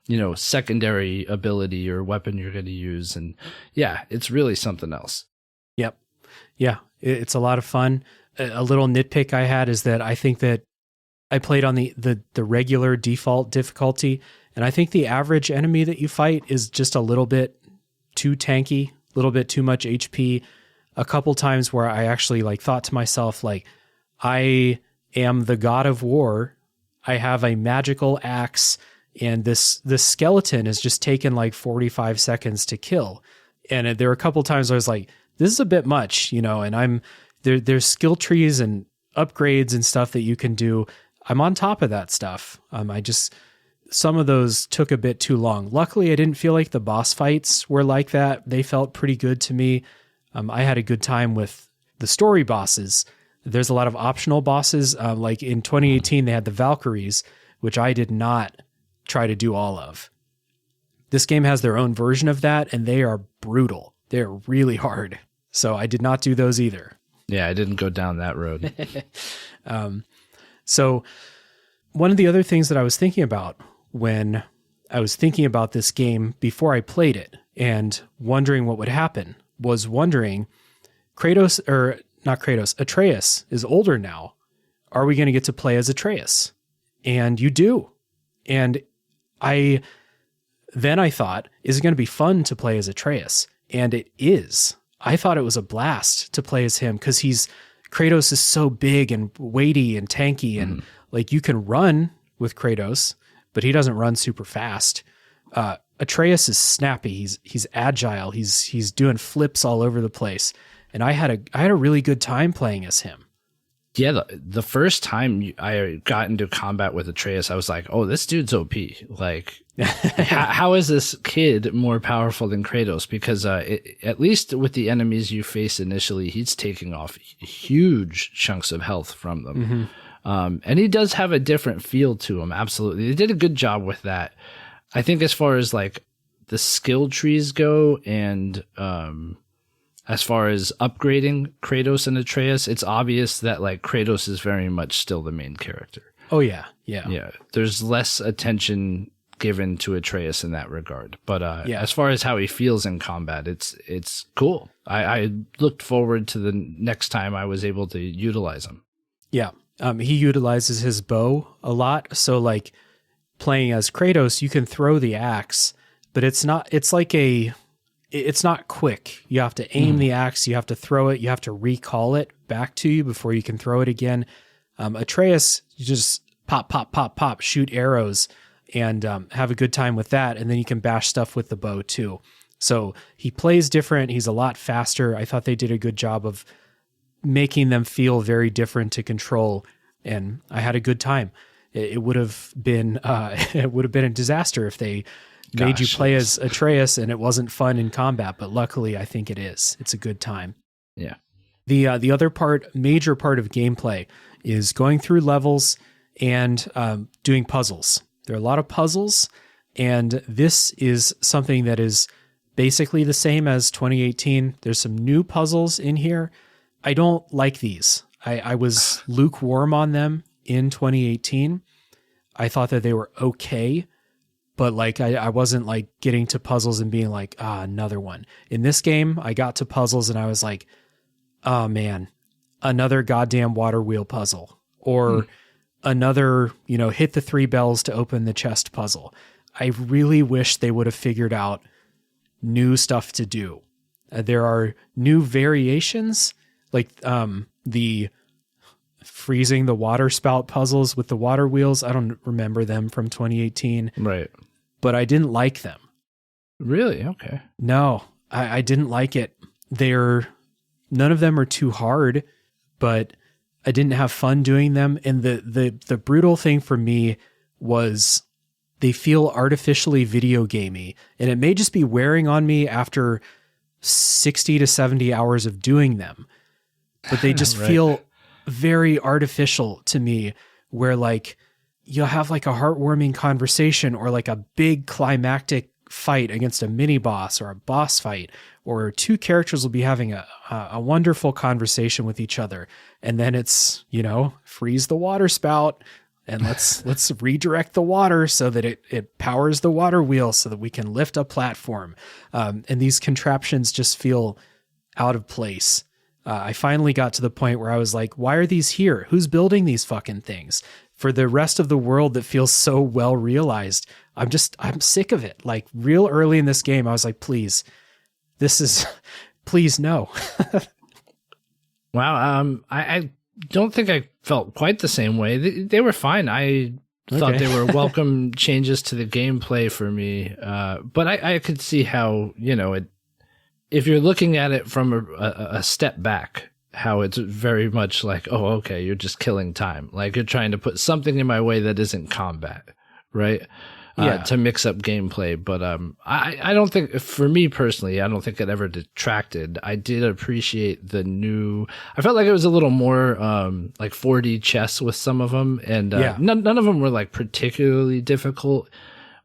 you know, secondary ability or weapon you're going to use. And yeah, it's really something else.
Yep. Yeah. It's a lot of fun. A little nitpick I had is that I think that I played on the regular default difficulty, and I think the average enemy that you fight is just a little bit too tanky, a little bit too much HP. A couple times where I actually like thought to myself, like, I am the god of war. I have a magical axe, and this skeleton has just taken like 45 seconds to kill. And there were a couple times I was like, this is a bit much, you know, and there's skill trees and upgrades and stuff that you can do. I'm on top of that stuff. Some of those took a bit too long. Luckily, I didn't feel like the boss fights were like that. They felt pretty good to me. I had a good time with the story bosses. There's a lot of optional bosses. Like in 2018, they had the Valkyries, which I did not try to do all of. This game has their own version of that, and they are brutal. They're really hard. So I did not do those either.
Yeah, I didn't go down that road.
So one of the other things that I was thinking about when I was thinking about this game before I played it and wondering what would happen was wondering, Atreus is older now. Are we going to get to play as Atreus? And you do. And I thought, is it going to be fun to play as Atreus? And it is. I thought it was a blast to play as him because Kratos is so big and weighty and tanky, and like, you can run with Kratos, but he doesn't run super fast. Atreus is snappy. He's agile. He's doing flips all over the place. And I had a really good time playing as him.
Yeah, the first time I got into combat with Atreus, I was like, oh, this dude's OP. Like, how is this kid more powerful than Kratos? Because at least with the enemies you face initially, he's taking off huge chunks of health from them. Mm-hmm. And he does have a different feel to him, absolutely. They did a good job with that. I think as far as like the skill trees go, and as far as upgrading Kratos and Atreus, it's obvious that like Kratos is very much still the main character.
Oh yeah. Yeah.
Yeah. There's less attention given to Atreus in that regard. But as far as how he feels in combat, it's cool. I looked forward to the next time I was able to utilize him. Yeah.
He utilizes his bow a lot. So like playing as Kratos, you can throw the axe, but it's not quick. You have to aim the axe, you have to throw it, you have to recall it back to you before you can throw it again. Atreus, you just pop, shoot arrows and have a good time with that. And then you can bash stuff with the bow too. So he plays different. He's a lot faster. I thought they did a good job of making them feel very different to control. And I had a good time. It would have been a disaster if they made you play as Atreus, and it wasn't fun in combat, but luckily I think it is. It's a good time.
Yeah.
The other major part of gameplay is going through levels and doing puzzles. There are a lot of puzzles, and this is something that is basically the same as 2018. There's some new puzzles in here. I don't like these. I was lukewarm on them in 2018. I thought that they were okay, but like I wasn't like getting to puzzles and being like, another one. In this game, I got to puzzles and I was like, oh man, another goddamn water wheel puzzle, or another, hit the 3 bells to open the chest puzzle. I really wish they would have figured out new stuff to do. There are new variations, like the freezing the water spout puzzles with the water wheels. I don't remember them from 2018.
Right. But
I didn't like them.
Really? Okay.
No, I didn't like it. None of them are too hard, but I didn't have fun doing them. And the brutal thing for me was they feel artificially video gamey, and it may just be wearing on me after 60 to 70 hours of doing them, but they just
right.
feel very artificial to me, where like you'll have like a heartwarming conversation or like a big climactic fight against a mini boss or a boss fight, or 2 characters will be having a wonderful conversation with each other. And then it's, freeze the water spout and let's redirect the water so that it powers the water wheel so that we can lift a platform. And these contraptions just feel out of place. I finally got to the point where I was like, why are these here? Who's building these fucking things? For the rest of the world that feels so well realized, I'm sick of it. Like real early in this game, I was like, please no.
Wow. I don't think I felt quite the same way. They were fine. I thought they were welcome changes to the gameplay for me. But I could see how, if you're looking at it from a step back, how it's very much like, oh, okay, you're just killing time. Like you're trying to put something in my way that isn't combat, right? To mix up gameplay. But I don't think, for me personally, I don't think it ever detracted. I did appreciate I felt like it was a little more like 4D chess with some of them. And none of them were like particularly difficult.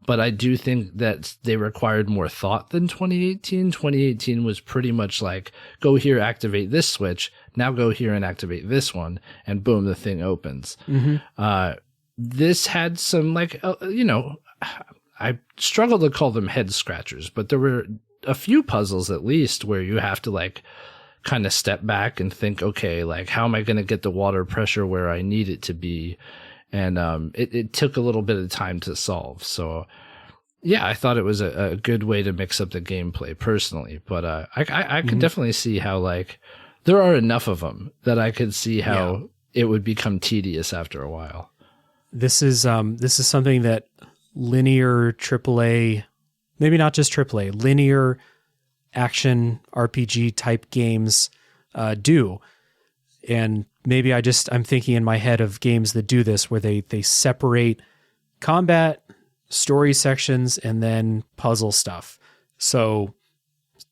But I do think that they required more thought than 2018. 2018 was pretty much like, go here, activate this switch. Now go here and activate this one. And boom, the thing opens. Mm-hmm. This had some like, I struggle to call them head scratchers, but there were a few puzzles at least where you have to like kind of step back and think, okay, like how am I going to get the water pressure where I need it to be? And it took a little bit of time to solve. So yeah, I thought it was a good way to mix up the gameplay personally. But I could definitely see how like there are enough of them that I could see how it would become tedious after a while.
This is something that linear AAA, maybe not just AAA, linear action RPG type games do. And maybe I'm thinking in my head of games that do this, where they separate combat, story sections, and then puzzle stuff. So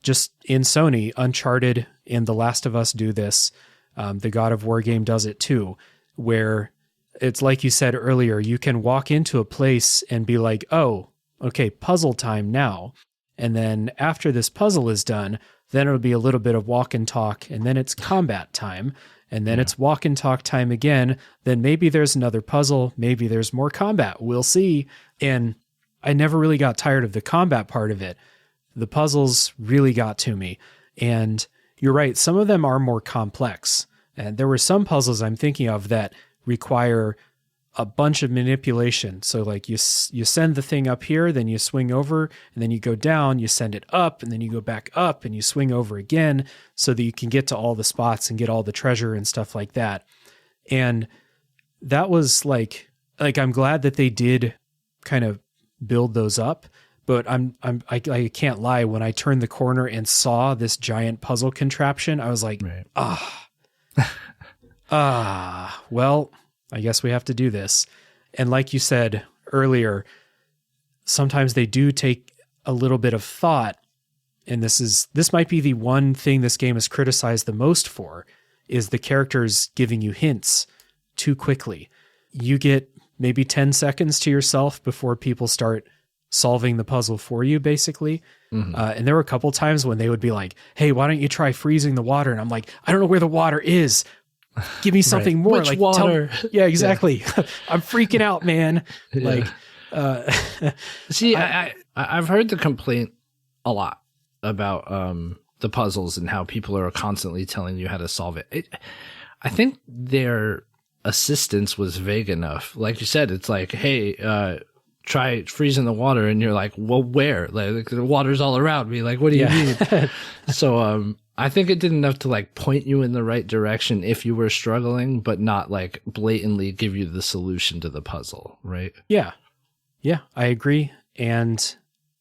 just in Sony, Uncharted and The Last of Us do this. The God of War game does it too, where it's like you said earlier, you can walk into a place and be like, oh, okay, puzzle time now. And then after this puzzle is done, then it'll be a little bit of walk and talk, and then it's combat time. And then it's walk and talk time again. Then maybe there's another puzzle. Maybe there's more combat. We'll see. And I never really got tired of the combat part of it. The puzzles really got to me. And you're right, some of them are more complex. And there were some puzzles I'm thinking of that require a bunch of manipulation. So like you send the thing up here, then you swing over, and then you go down, you send it up, and then you go back up and you swing over again so that you can get to all the spots and get all the treasure and stuff like that. And that was like I'm glad that they did kind of build those up, but I can't lie, when I turned the corner and saw this giant puzzle contraption, I was like, well, I guess we have to do this. And like you said earlier, sometimes they do take a little bit of thought. And this might be the one thing this game is criticized the most for, is the characters giving you hints too quickly. You get maybe 10 seconds to yourself before people start solving the puzzle for you, basically. And there were a couple times when they would be like, hey, why don't you try freezing the water? And I'm like, I don't know where the water is. Give me something more.
Which
like
water?
Yeah, exactly. Yeah. I'm freaking out, man.
Yeah.
Like,
see, I've heard the complaint a lot about the puzzles and how people are constantly telling you how to solve it. I think their assistance was vague enough. Like you said, it's like, hey, try freezing the water, and you're like, well, where? Like the water's all around me. Like, what do you mean? So I think it did enough to like point you in the right direction if you were struggling, but not like blatantly give you the solution to the puzzle, right?
Yeah, I agree. And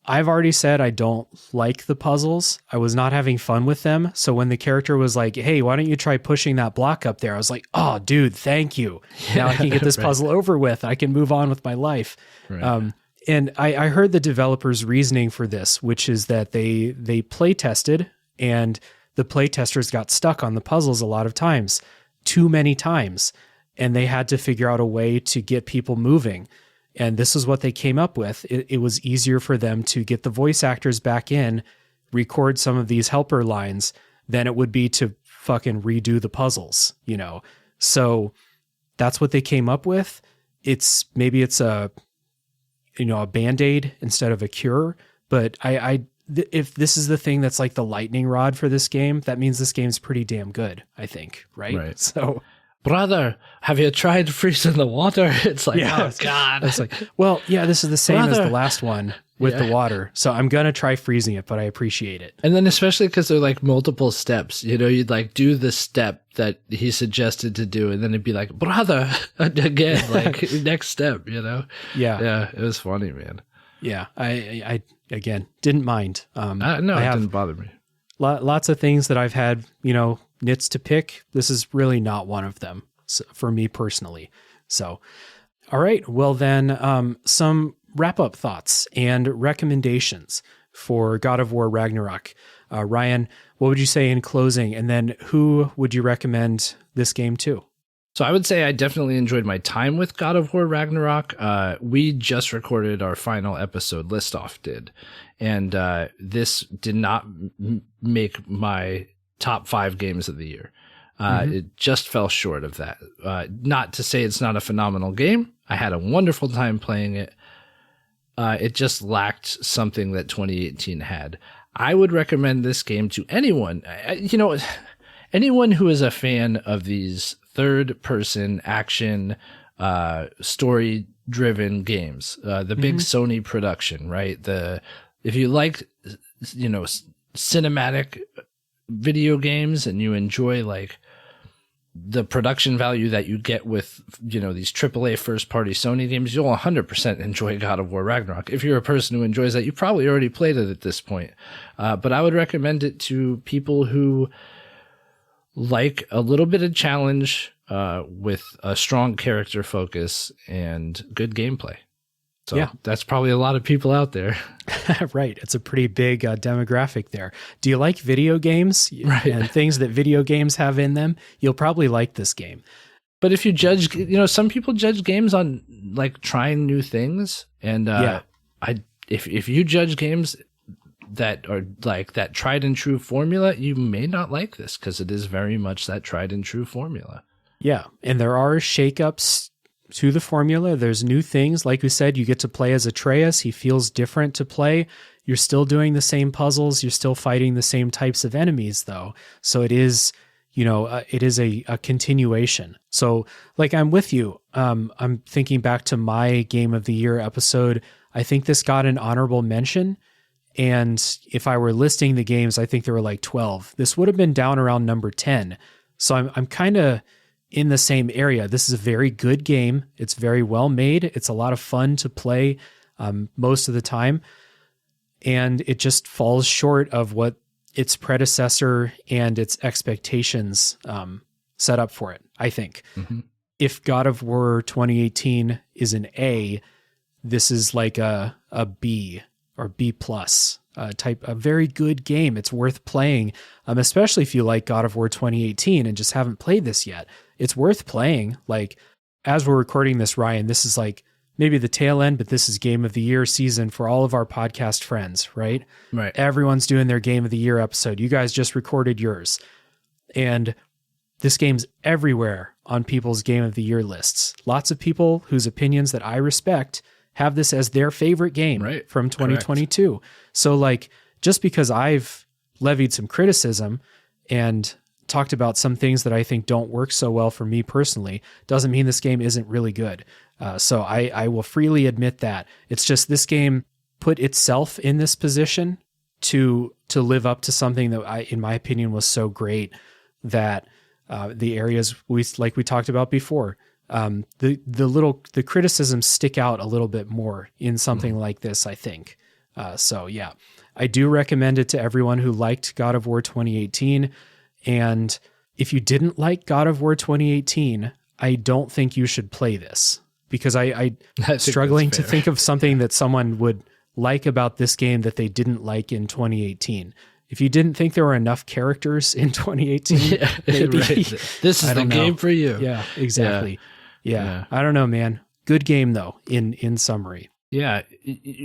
I've already said I don't like the puzzles. I was not having fun with them. So when the character was like, hey, why don't you try pushing that block up there? I was like, oh, dude, thank you. Now I can get this puzzle over with. I can move on with my life. Right. And I heard the developers' reasoning for this, which is that they play tested, and the play testers got stuck on the puzzles a lot of times, too many times. And they had to figure out a way to get people moving. And this is what they came up with. It was easier for them to get the voice actors back in, record some of these helper lines, than it would be to fucking redo the puzzles, you know? So that's what they came up with. Maybe it's a Band-Aid instead of a cure. But if this is the thing that's like the lightning rod for this game, that means this game's pretty damn good, I think. Right. So,
brother, have you tried freezing the water? It's like, oh God.
It's like, well, yeah, this is the same as the last one with the water. So I'm going to try freezing it, but I appreciate it.
And then especially because they're like multiple steps, you'd like do the step that he suggested to do. And then it'd be like, brother, again, like next step,
Yeah.
Yeah. It was funny, man.
Yeah. I again, didn't mind.
No, it didn't bother me.
Lots of things that I've had, nits to pick. This is really not one of them for me personally. So, all right. Well, then some wrap-up thoughts and recommendations for God of War Ragnarok. Ryan, what would you say in closing? And then who would you recommend this game to?
So I would say I definitely enjoyed my time with God of War Ragnarok. We just recorded our final episode, Listoff did. And this did not make my top 5 games of the year. It just fell short of that. Not to say it's not a phenomenal game. I had a wonderful time playing it. It just lacked something that 2018 had. I would recommend this game to anyone. Anyone who is a fan of these third-person action, story-driven games. The big Sony production, right? If you like, cinematic video games and you enjoy like the production value that you get with, these AAA first-party Sony games, you'll 100% enjoy God of War Ragnarok. If you're a person who enjoys that, you probably already played it at this point. But I would recommend it to people who like a little bit of challenge with a strong character focus and good gameplay. So yeah, that's probably a lot of people out there.
Right. It's a pretty big demographic there. Do you like video games and things that video games have in them? You'll probably like this game.
But if you judge, some people judge games on like trying new things. And if you judge games that are like that tried and true formula, you may not like this because it is very much that tried and true formula. Yeah.
And there are shakeups to the formula. There's new things. Like we said, you get to play as Atreus. He feels different to play. You're still doing the same puzzles. You're still fighting the same types of enemies though. So it is, it is a continuation. So like I'm with you. I'm thinking back to my Game of the Year episode. I think this got an honorable mention. And if I were listing the games, I think there were like 12. This would have been down around number 10. So I'm kind of in the same area. This is a very good game. It's very well made. It's a lot of fun to play most of the time. And it just falls short of what its predecessor and its expectations set up for it, I think. If God of War 2018 is an A, this is like a a B or B plus type, a very good game. It's worth playing, especially if you like God of War 2018 and just haven't played this yet. It's worth playing. Like, as we're recording this, Ryan, this is like maybe the tail end, but this is Game of the Year season for all of our podcast friends, right?
Right.
Everyone's doing their Game of the Year episode. You guys just recorded yours. And this game's everywhere on people's Game of the Year lists. Lots of people whose opinions that I respect have this as their favorite game from 2022. Correct. So like, just because I've levied some criticism and talked about some things that I think don't work so well for me personally, doesn't mean this game isn't really good. So I will freely admit that. It's just this game put itself in this position to live up to something that in my opinion was so great that the areas we talked about before, the criticisms stick out a little bit more in something like this, I think. So yeah, I do recommend it to everyone who liked God of War 2018. And if you didn't like God of War 2018, I don't think you should play this, because I'm struggling to think of something that someone would like about this game that they didn't like in 2018. If you didn't think there were enough characters in 2018, maybe
this is the game for you.
Yeah, exactly. Yeah. I don't know, man. Good game though, in summary.
Yeah.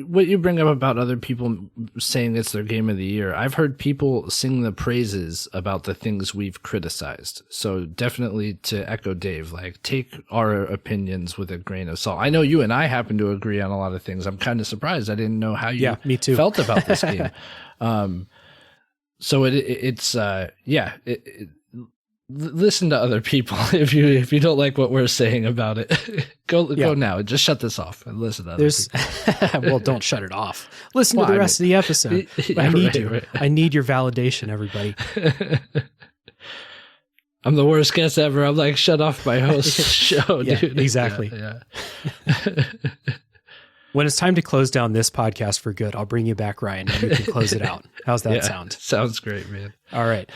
What you bring up about other people saying it's their game of the year, I've heard people sing the praises about the things we've criticized. So definitely, to echo Dave, like, take our opinions with a grain of salt. I know you and I happen to agree on a lot of things. I'm kind of surprised. I didn't know how you
me too.
felt about this game. So listen to other people. If you don't like what we're saying about it, go now. Just shut this off and listen to other people.
Well, don't shut it off. Listen to the rest of the episode. I need you. Right. I need your validation, everybody.
I'm the worst guest ever. I'm like, shut off my host show, dude.
Exactly.
Yeah.
When it's time to close down this podcast for good, I'll bring you back, Ryan, and we can close it out. How's that sound?
Sounds great, man.
All right.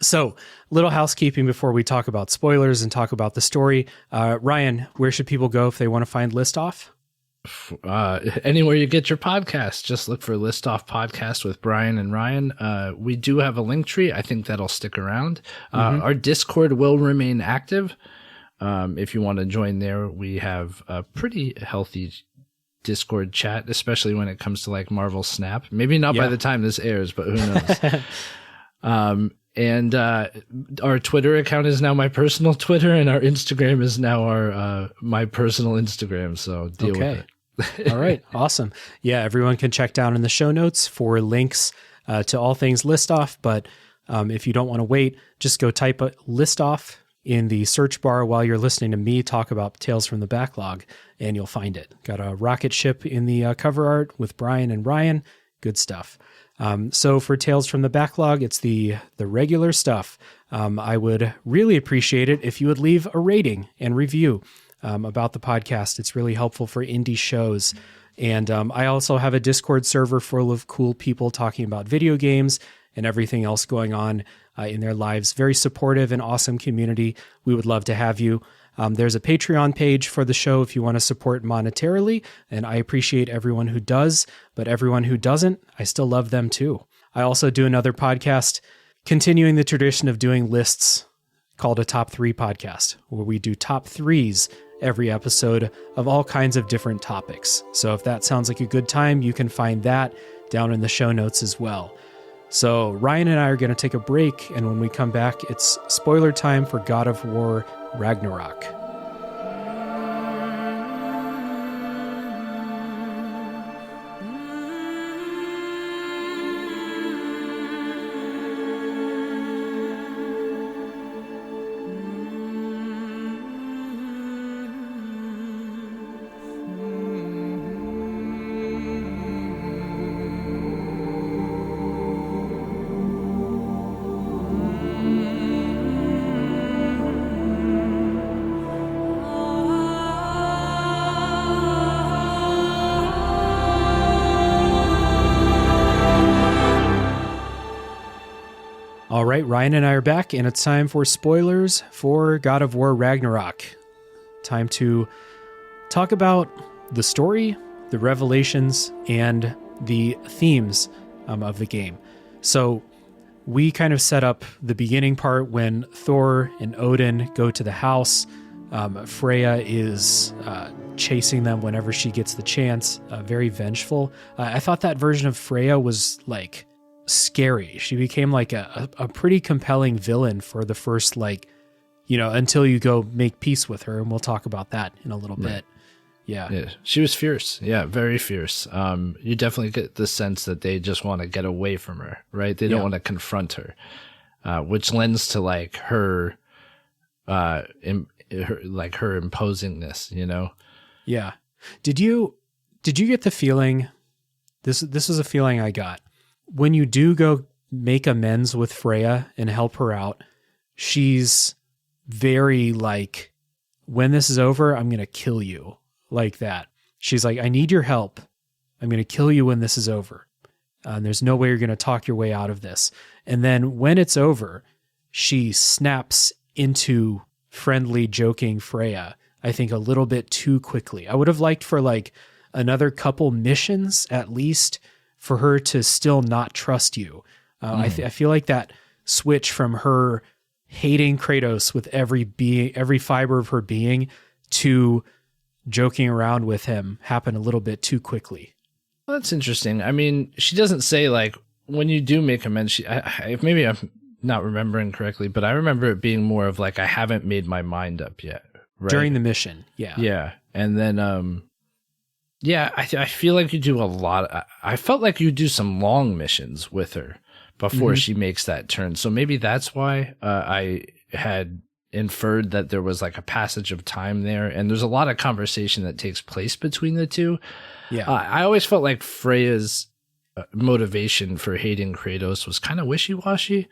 So little housekeeping before we talk about spoilers and talk about the story. Ryan, where should people go if they want to find List Off?
Anywhere you get your podcast, just look for List Off Podcast with Brian and Ryan. We do have a link tree. I think that'll stick around. Our Discord will remain active. If you want to join there, we have a pretty healthy Discord chat, especially when it comes to like Marvel Snap. Maybe not by the time this airs, but who knows? And our Twitter account is now my personal Twitter, and our Instagram is now my personal Instagram. So deal with it.
All right. Awesome. Yeah. Everyone can check down in the show notes for links to all things List Off. But if you don't want to wait, just go type List Off in the search bar while you're listening to me talk about Tales from the Backlog, and you'll find it. Got a rocket ship in the cover art with Brian and Ryan. Good stuff. So for Tales from the Backlog, it's the regular stuff. I would really appreciate it if you would leave a rating and review about the podcast. It's really helpful for indie shows. And I also have a Discord server full of cool people talking about video games and everything else going on in their lives. Very supportive and awesome community. We would love to have you. There's a Patreon page for the show if you want to support monetarily, and I appreciate everyone who does, but everyone who doesn't, I still love them too. I also do another podcast continuing the tradition of doing lists called a Top 3 podcast, where we do top 3s every episode of all kinds of different topics. So if that sounds like a good time, you can find that down in the show notes as well. So Ryan and I are going to take a break, and when we come back, it's spoiler time for God of War Ragnarok. All right, Ryan and I are back, and it's time for spoilers for God of War Ragnarok. Time to talk about the story, the revelations and the themes of the game. So we kind of set up the beginning part when Thor and Odin go to the house. Freya is chasing them whenever she gets the chance, very vengeful. I thought that version of Freya was like scary. She became like a pretty compelling villain for the first, like, until you go make peace with her, and we'll talk about that in a little bit. Yeah.
She was fierce. Yeah, very fierce. You definitely get the sense that they just want to get away from her, right? They don't want to confront her, which lends to like her imposingness,
Yeah. Did you get the feeling, this is a feeling I got, when you do go make amends with Freya and help her out, she's very like, when this is over, I'm going to kill you, like that. She's like, I need your help. I'm going to kill you when this is over. And there's no way you're going to talk your way out of this. And then when it's over, she snaps into friendly, joking Freya, I think a little bit too quickly. I would have liked for like another couple missions at least for her to still not trust you. I feel like that switch from her hating Kratos with every fiber of her being to joking around with him happened a little bit too quickly.
Well, that's interesting. I mean, she doesn't say like when you do make amends. Maybe I'm not remembering correctly, but I remember it being more of like, I haven't made my mind up yet. Right?
During the mission. Yeah.
Yeah. And then, I feel like you do a lot. I felt like you do some long missions with her before she makes that turn. So maybe that's why I had inferred that there was like a passage of time there. And there's a lot of conversation that takes place between the two. Yeah. I always felt like Freya's motivation for hating Kratos was kind of wishy-washy,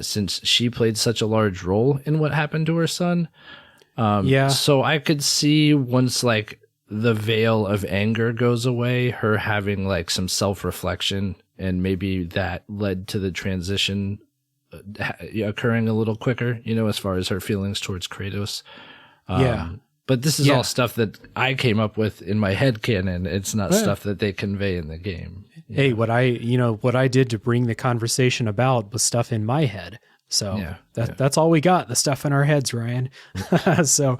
since she played such a large role in what happened to her son. So I could see once like the veil of anger goes away, her having like some self-reflection, and maybe that led to the transition occurring a little quicker, as far as her feelings towards Kratos. But this is all stuff that I came up with in my head canon. It's not stuff that they convey in the game.
Hey, what I did to bring the conversation about was stuff in my head. So that's all we got, the stuff in our heads, Ryan. So,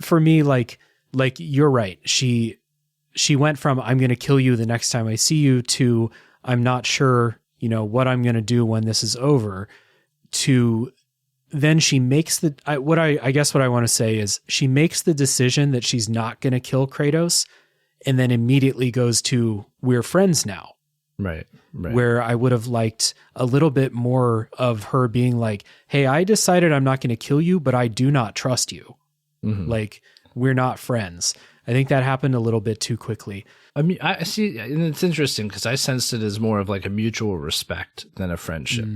for me, like you're right. She went from, I'm going to kill you the next time I see you, to I'm not sure, what I'm going to do when this is over, to then she makes what I want to say is she makes the decision that she's not going to kill Kratos, and then immediately goes to, we're friends now.
Right.
Where I would have liked a little bit more of her being like, hey, I decided I'm not going to kill you, but I do not trust you. Like, we're not friends. I think that happened a little bit too quickly.
I mean, I see, and it's interesting because I sensed it as more of like a mutual respect than a friendship.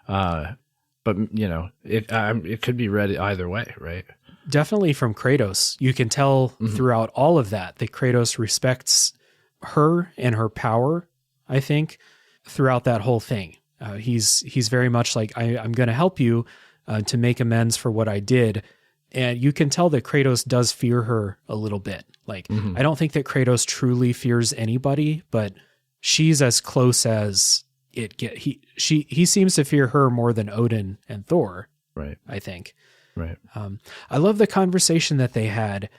But it could be read either way, right?
Definitely from Kratos. You can tell throughout all of that Kratos respects her and her power, I think, throughout that whole thing. He's very much like, I'm going to help you to make amends for what I did. And you can tell that Kratos does fear her a little bit. Like, I don't think that Kratos truly fears anybody, but she's as close as it get. He seems to fear her more than Odin and Thor.
Right.
I think.
Right.
I love the conversation that they had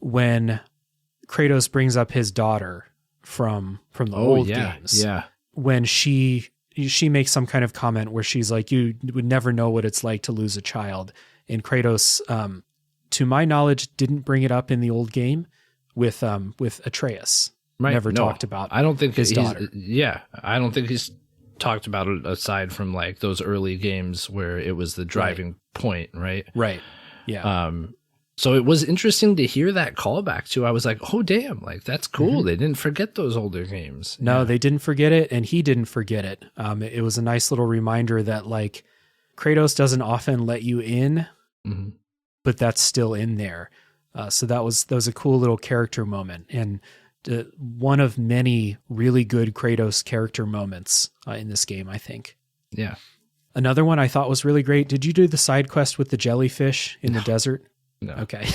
when Kratos brings up his daughter from the old games.
Yeah.
When she makes some kind of comment where she's like, you would never know what it's like to lose a child. And Kratos, to my knowledge, didn't bring it up in the old game with Atreus.
Right.
Never talked about.
I don't think
his daughter.
Yeah, I don't think he's talked about it aside from like those early games where it was the driving point, right?
Right. Yeah.
So it was interesting to hear that callback too. I was like, oh damn, like that's cool. They didn't forget those older games.
No, they didn't forget it, and he didn't forget it. It was a nice little reminder that like Kratos doesn't often let you in, but that's still in there. So that was a cool little character moment, and one of many really good Kratos character moments in this game, I think. Yeah. Another one I thought was really great. Did you do the side quest with the jellyfish in the desert?
No.
Okay.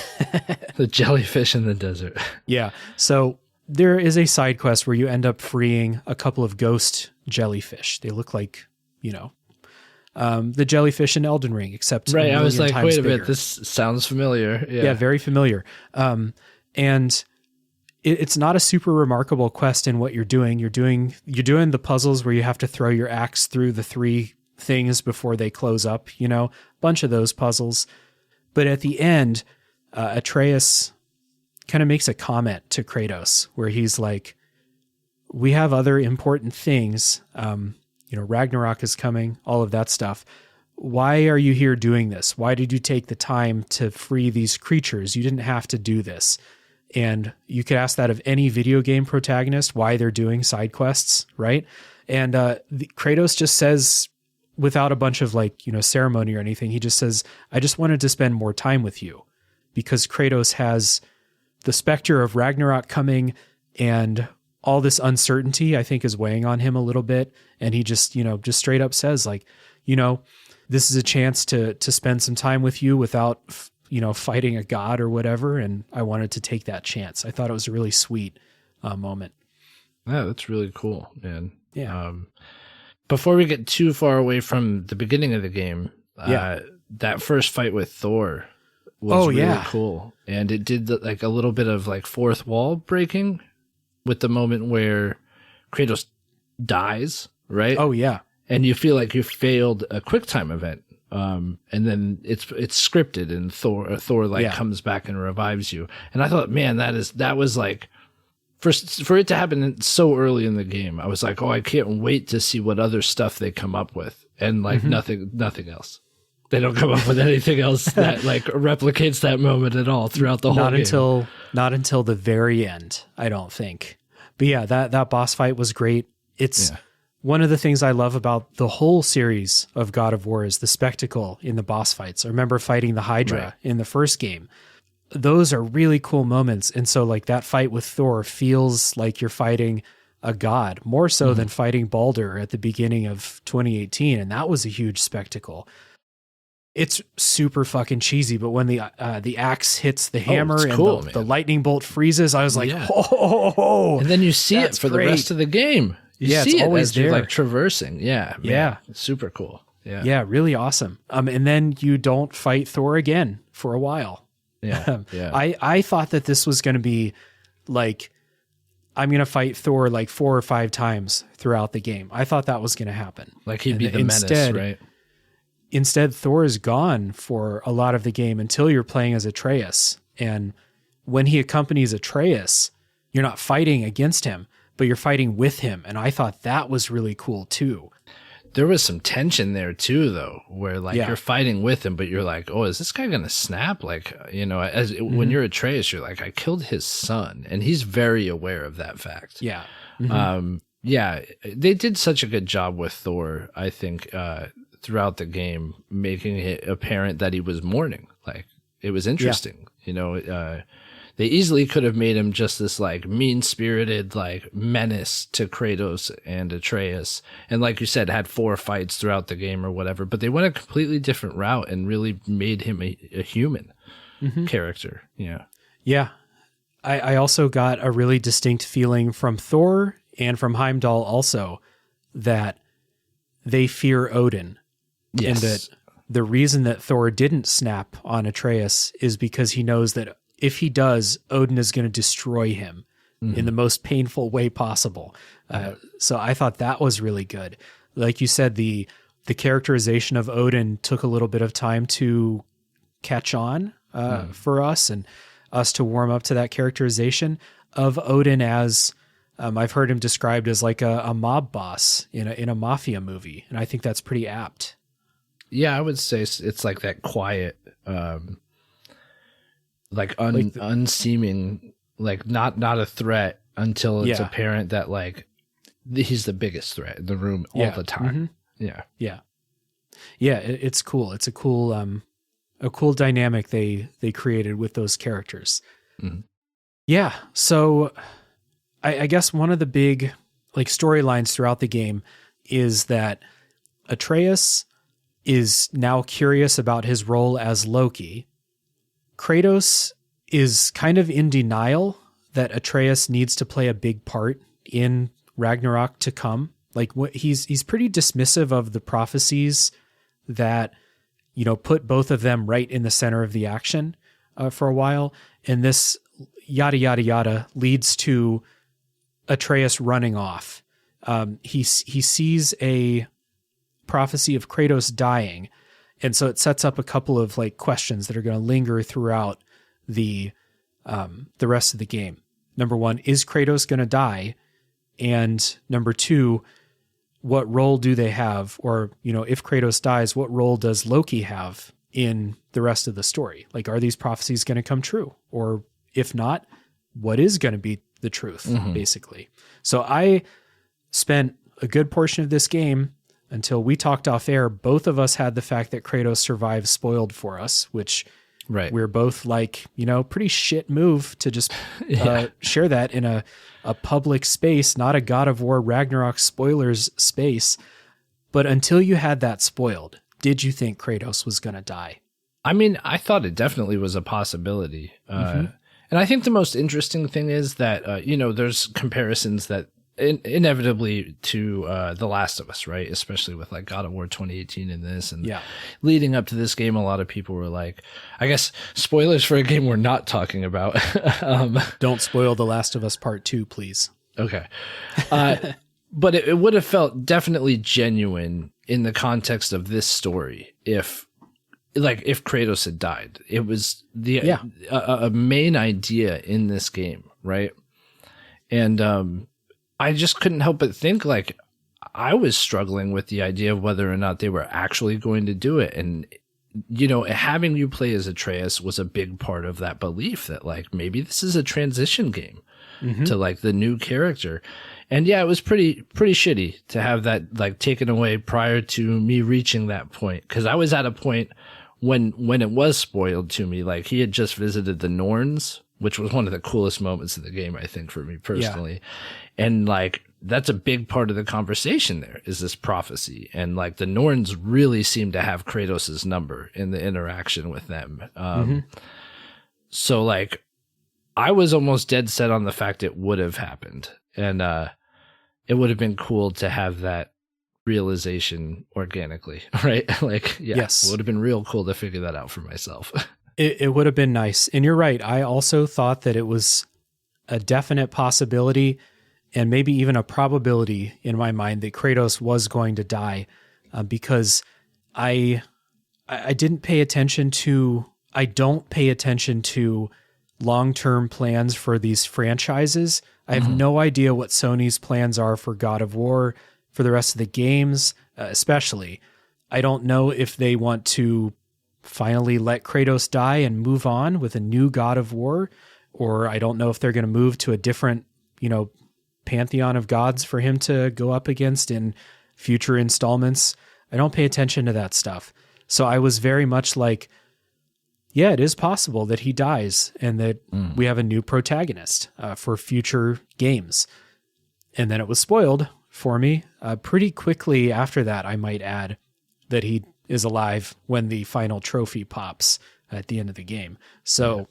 The jellyfish in the desert.
Yeah. So there is a side quest where you end up freeing a couple of ghost jellyfish. They look like, the jellyfish in Elden Ring, except
Right. I was like, wait a
bigger.
minute, this sounds familiar.
Yeah, very familiar. And it's not a super remarkable quest in what you're doing. You're doing the puzzles where you have to throw your axe through the 3 things before they close up, bunch of those puzzles. But at the end, Atreus kind of makes a comment to Kratos where he's like, we have other important things. Ragnarok is coming, all of that stuff. Why are you here doing this? Why did you take the time to free these creatures? You didn't have to do this. And you could ask that of any video game protagonist, why they're doing side quests, right? And Kratos just says, without a bunch of ceremony or anything, he just says, I just wanted to spend more time with you, because Kratos has the specter of Ragnarok coming, and all this uncertainty, I think, is weighing on him a little bit. And he just straight up says, this is a chance to spend some time with you without, fighting a god or whatever. And I wanted to take that chance. I thought it was a really sweet moment.
Yeah, that's really cool, man.
Yeah.
Before we get too far away from the beginning of the game, that first fight with Thor was really cool. And it did a little bit of fourth wall breaking with the moment where Kratos dies, right?
Oh, yeah.
And you feel like you failed a QuickTime event. And then it's scripted, and Thor comes back and revives you. And I thought, man, that was for it to happen so early in the game, I was like, oh, I can't wait to see what other stuff they come up with. And nothing else. They don't come up with anything else that replicates that moment at all throughout the whole game.
Not until the very end, I don't think. But yeah, that boss fight was great. It's one of the things I love about the whole series of God of War is the spectacle in the boss fights. I remember fighting the Hydra in the first game. Those are really cool moments. And so that fight with Thor feels like you're fighting a god, more so than fighting Baldur at the beginning of 2018. And that was a huge spectacle. It's super fucking cheesy, but when the axe hits the hammer and the lightning bolt freezes, I was like, oh,
and then you see it for the rest of the game. You see it's always there, you're traversing. Yeah, man. Yeah, it's super cool. Yeah,
really awesome. And then you don't fight Thor again for a while.
Yeah.
I thought that this was going to be I'm going to fight Thor 4 or 5 times throughout the game. I thought that was going to happen.
He'd be the menace, right?
Instead, Thor is gone for a lot of the game until you're playing as Atreus. And when he accompanies Atreus, you're not fighting against him, but you're fighting with him. And I thought that was really cool too.
There was some tension there too, though, where you're fighting with him, but you're like, oh, is this guy going to snap? When you're Atreus, you're like, I killed his son. And he's very aware of that fact.
Yeah.
They did such a good job with Thor, I think, throughout the game, making it apparent that he was mourning. It was interesting. They easily could have made him just this mean-spirited menace to Kratos and Atreus, and like you said, had 4 fights throughout the game or whatever. But they went a completely different route and really made him a human character.
Yeah. I also got a really distinct feeling from Thor and from Heimdall also that they fear Odin.
Yes.
And that the reason that Thor didn't snap on Atreus is because he knows that if he does, Odin is going to destroy him in the most painful way possible. So I thought that was really good. Like you said, the characterization of Odin took a little bit of time to catch on for us and us to warm up to that characterization of Odin as I've heard him described as a mob boss in a mafia movie. And I think that's pretty apt.
Yeah, I would say it's that quiet, unseeming, not a threat until it's apparent that he's the biggest threat in the room all the time.
Yeah. It's cool. It's a cool dynamic they created with those characters. Yeah. So I guess one of the big storylines throughout the game is that Atreus is now curious about his role as Loki, Kratos is kind of in denial that Atreus needs to play a big part in Ragnarok to come. Like he's pretty dismissive of the prophecies that, put both of them right in the center of the action for a while. And this yada, yada, yada leads to Atreus running off. He sees a prophecy of Kratos dying. And so it sets up a couple of like questions that are going to linger throughout the rest of the game. Number one, is Kratos going to die? And number two, what role do they have? Or, if Kratos dies, what role does Loki have in the rest of the story? Like, are these prophecies going to come true? Or if not, what is going to be the truth, basically? So I spent a good portion of this game until we talked off air. Both of us had the fact that Kratos survived spoiled for us, which we're both like, pretty shit move to just share that in a public space, not a God of War Ragnarok spoilers space. But until you had that spoiled, did you think Kratos was going to die?
I mean, I thought it definitely was a possibility. And I think the most interesting thing is that, there's comparisons that inevitably to The Last of Us, right? Especially with like God of War 2018 in this. And leading up to this game, a lot of people were like, I guess, spoilers for a game we're not talking about.
Don't spoil The Last of Us Part 2, please.
Okay. But it would have felt definitely genuine in the context of this story if Kratos had died. It was a main idea in this game, right? And I just couldn't help but think, like, I was struggling with the idea of whether or not they were actually going to do it. And, having you play as Atreus was a big part of that belief that, like, maybe this is a transition game to, like, the new character. And yeah, it was pretty shitty to have that, like, taken away prior to me reaching that point. Because I was at a point when it was spoiled to me, like, he had just visited the Norns, which was one of the coolest moments of the game, I think, for me personally. Yeah. And like, that's a big part of the conversation there is this prophecy. And like the Norns really seem to have Kratos' number in the interaction with them. So like, I was almost dead set on the fact it would have happened. And it would have been cool to have that realization organically, right? Like, yes, it would have been real cool to figure that out for myself.
It would have been nice. And you're right. I also thought that it was a definite possibility and maybe even a probability in my mind that Kratos was going to die because I don't pay attention to long-term plans for these franchises. I have no idea what Sony's plans are for God of War, for the rest of the games, especially. I don't know if they want to finally let Kratos die and move on with a new God of War, or I don't know if they're going to move to a different, pantheon of gods for him to go up against in future installments. I don't pay attention to that stuff. So I was very much like, yeah, it is possible that he dies and that we have a new protagonist for future games. And then it was spoiled for me pretty quickly after that, I might add, that he is alive when the final trophy pops at the end of the game. So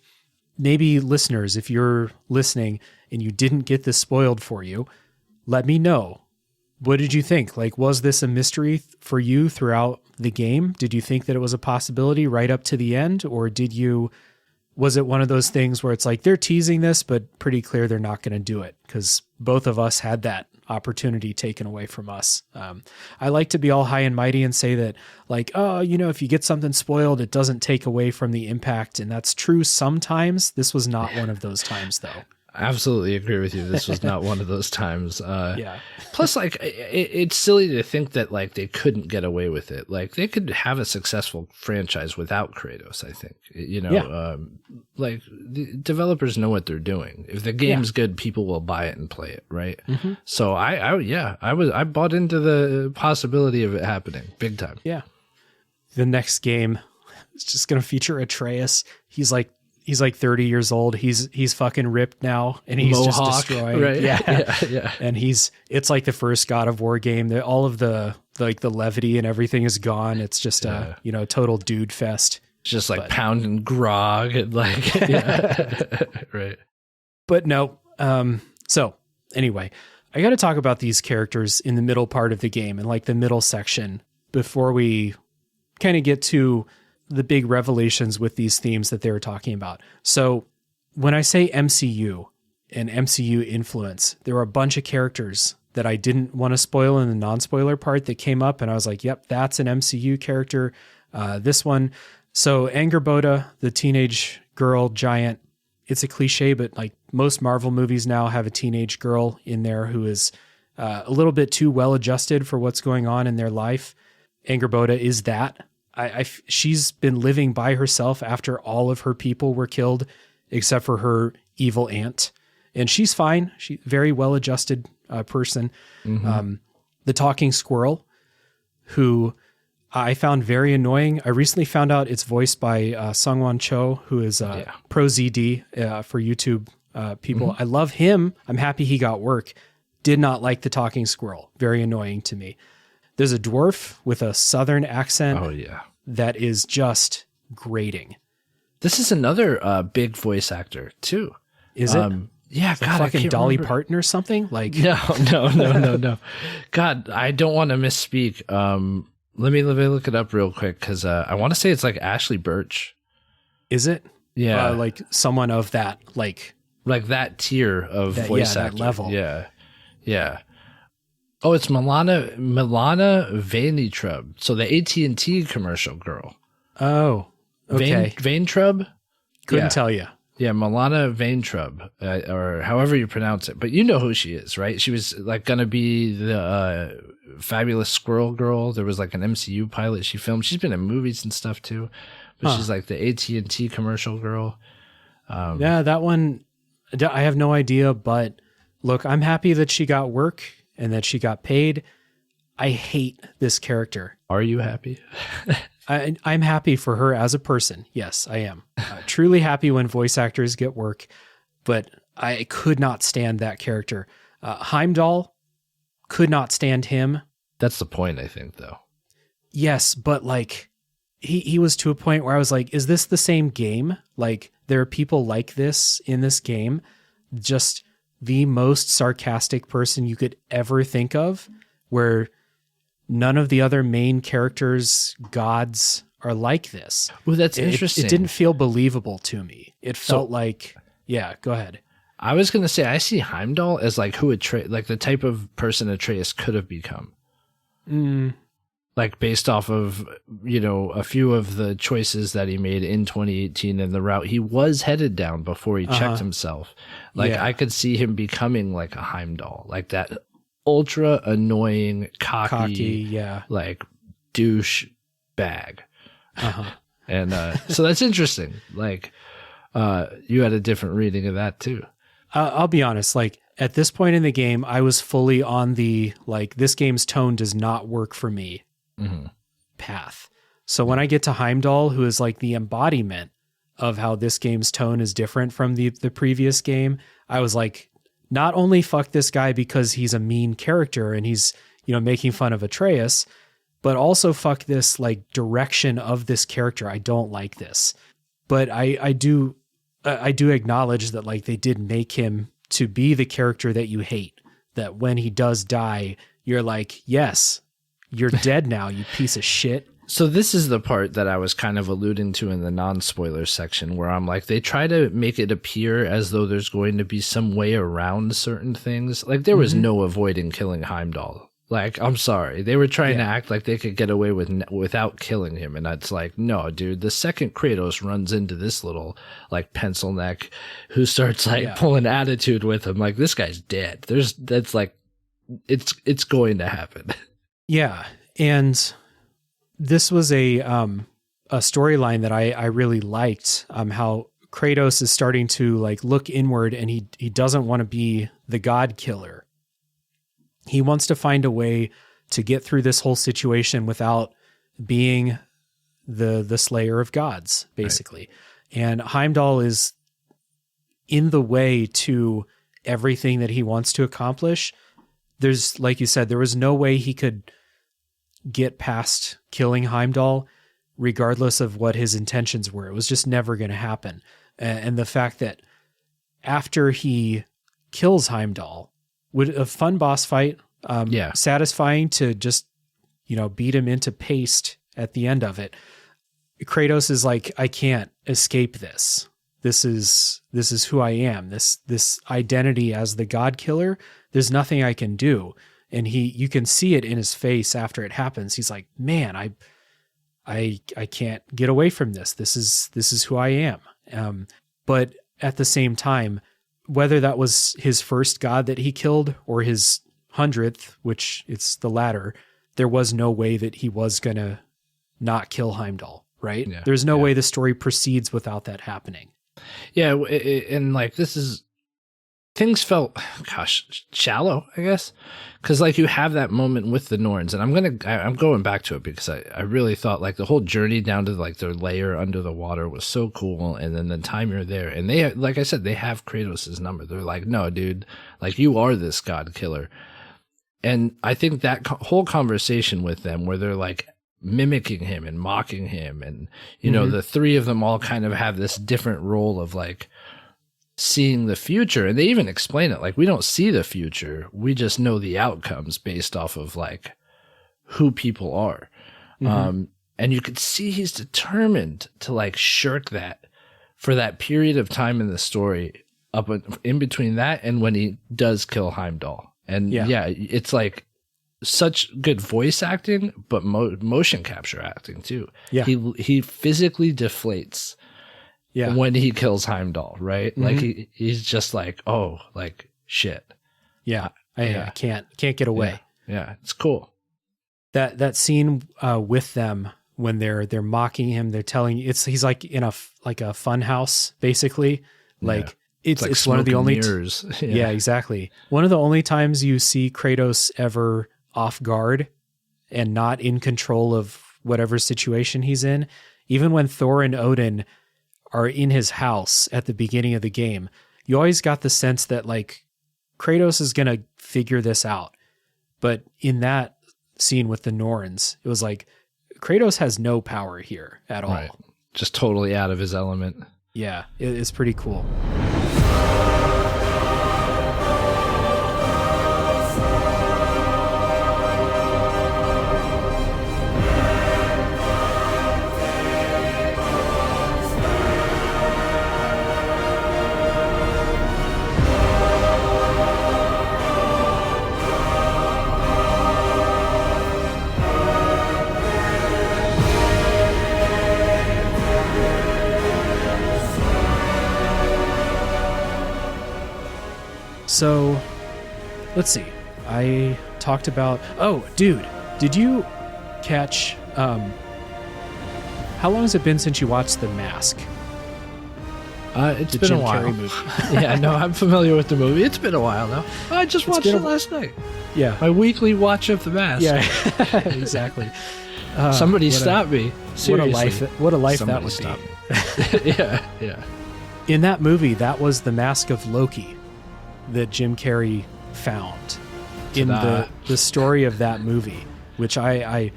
maybe listeners, if you're listening and you didn't get this spoiled for you, let me know. What did you think? Like, was this a mystery for you throughout the game? Did you think that it was a possibility right up to the end? Or was it one of those things where it's like, they're teasing this, but pretty clear they're not going to do it? Because both of us had that opportunity taken away from us. I like to be all high and mighty and say that, like, oh, if you get something spoiled, it doesn't take away from the impact. And that's true sometimes. This was not one of those times, though.
I absolutely agree with you. This was not one of those times. Plus, like, it's silly to think that, like, they couldn't get away with it. Like, they could have a successful franchise without Kratos, I think. Like, the developers know what they're doing. If the game's good, people will buy it and play it, right? So, I bought into the possibility of it happening big time.
Yeah. The next game is just going to feature Atreus. He's like 30 years old. He's fucking ripped now, and he's
Mohawk,
just destroyed.
Right?
Yeah. And it's like the first God of War game. All of the levity and everything is gone. It's just a total dude fest
Just like pounding grog and like, yeah. Right.
But no. So anyway, I got to talk about these characters in the middle part of the game and like the middle section before we kind of get to the big revelations with these themes that they were talking about. So when I say MCU and MCU influence, there were a bunch of characters that I didn't want to spoil in the non-spoiler part that came up. And I was like, yep, that's an MCU character. This one. So Angerboda, the teenage girl giant, it's a cliche, but like most Marvel movies now have a teenage girl in there who is a little bit too well adjusted for what's going on in their life. Angerboda is that. She's been living by herself after all of her people were killed, except for her evil aunt. And she's fine. She's a very well adjusted person. Mm-hmm. The talking squirrel, who I found very annoying. I recently found out it's voiced by Sungwon Cho, who is Pro ZD for YouTube people. Mm-hmm. I love him. I'm happy he got work. Did not like the talking squirrel. Very annoying to me. There's a dwarf with a southern accent.
Oh, yeah.
That is just grating.
This is another big voice actor, too.
Is it?
Yeah,
is God, fucking Dolly Parton or something? Like
No. God, I don't want to misspeak. Let me look it up real quick because I want to say it's like Ashley Birch.
Is it?
Yeah,
like someone of that, like
that tier of voice actor.
That level.
Yeah. Oh, it's Milana Vaintrub. So the AT&T commercial girl.
Oh, okay.
Vaintrub?
Couldn't tell you.
Yeah, Milana Vaintrub, or however you pronounce it. But you know who she is, right? She was like going to be the Fabulous Squirrel Girl. There was like an MCU pilot she filmed. She's been in movies and stuff too. But she's like the AT&T commercial girl.
Yeah, that one, I have no idea. But look, I'm happy that she got work and that she got paid. I hate this character.
Are you happy?
I'm happy for her as a person. Yes, I am. Truly happy when voice actors get work, but I could not stand that character. Heimdall, could not stand him.
That's the point, I think, though.
Yes, but like he was to a point where I was like, is this the same game? Like there are people like this in this game. Just the most sarcastic person you could ever think of, where none of the other main characters' gods are like this.
Well, that's interesting.
It didn't feel believable to me. It felt like, yeah, go ahead.
I was going to say, I see Heimdall as like who like the type of person Atreus could have become. Like based off of, a few of the choices that he made in 2018 and the route he was headed down before he checked himself. Like I could see him becoming like a Heimdall, like that ultra annoying, cocky like douche bag. And so that's interesting. Like you had a different reading of that too.
I'll be honest, like at this point in the game, I was fully on the, like, this game's tone does not work for me path. So when I get to Heimdall, who is like the embodiment of how this game's tone is different from the previous game, I was like, not only fuck this guy because he's a mean character and he's, making fun of Atreus, but also fuck this like direction of this character. I don't like this. But I do acknowledge that like they did make him to be the character that you hate, that when he does die, you're like, yes, you're dead now, you piece of shit.
So this is the part that I was kind of alluding to in the non-spoiler section, where I'm like, they try to make it appear as though there's going to be some way around certain things. Like there was no avoiding killing Heimdall. Like, I'm sorry. They were trying to act like they could get away without killing him. And it's like, no, dude, the second Kratos runs into this little like pencil neck who starts like pulling attitude with him, like this guy's dead. That's like, it's going to happen.
Yeah. And this was a storyline that I really liked, how Kratos is starting to like look inward and he doesn't want to be the god killer. He wants to find a way to get through this whole situation without being the slayer of gods, basically. Right. And Heimdall is in the way to everything that he wants to accomplish. There's, like you said, there was no way he could get past killing Heimdall regardless of what his intentions were. It was just never going to happen. And the fact that after he kills Heimdall, would a fun boss fight, satisfying to just, beat him into paste at the end of it. Kratos is like, I can't escape this. This is who I am. This identity as the god killer. There's nothing I can do. And you can see it in his face after it happens. He's like, man, I can't get away from this. This is who I am. But at the same time, whether that was his first god that he killed or his 100th, which it's the latter, there was no way that he was going to not kill Heimdall, right? Yeah, there's no way the story proceeds without that happening.
Yeah. And like, things felt, shallow, I guess. Cause like you have that moment with the Norns, and I'm going back to it because I really thought like the whole journey down to like their lair under the water was so cool. And then the time you're there, and they, like I said, they have Kratos' number. They're like, no, dude, like you are this god killer. And I think that whole conversation with them where they're like mimicking him and mocking him, and, the three of them all kind of have this different role of like seeing the future. And they even explain it like, we don't see the future. We just know the outcomes based off of like who people are. And you could see he's determined to like shirk that for that period of time in the story up in between that and when he does kill Heimdall. And it's like such good voice acting, but motion capture acting too. Yeah. He physically deflates when he kills Heimdall, right? Like he's just like, oh, like shit.
Yeah. I can't get away.
Yeah. It's cool.
That scene with them when they're mocking him, they're telling he's like in a fun house, basically. Like it's one of the only
mirrors.
Yeah, exactly. One of the only times you see Kratos ever off guard and not in control of whatever situation he's in. Even when Thor and Odin are in his house at the beginning of the game, you always got the sense that like Kratos is going to figure this out. But in that scene with the Norns, it was like Kratos has no power here at all. Right.
Just totally out of his element.
Yeah, it's pretty cool. So, let's see. I talked about... Oh, dude, did you catch... how long has it been since you watched The Mask?
It's been a while. Yeah, no, I'm familiar with the movie. It's been a while now. I just watched it last night.
Yeah.
My weekly watch of The Mask.
Yeah, exactly.
Somebody stop me. Seriously.
What a life that would be.
Yeah.
In that movie, that was the mask of Loki that Jim Carrey found in the story of that movie, which I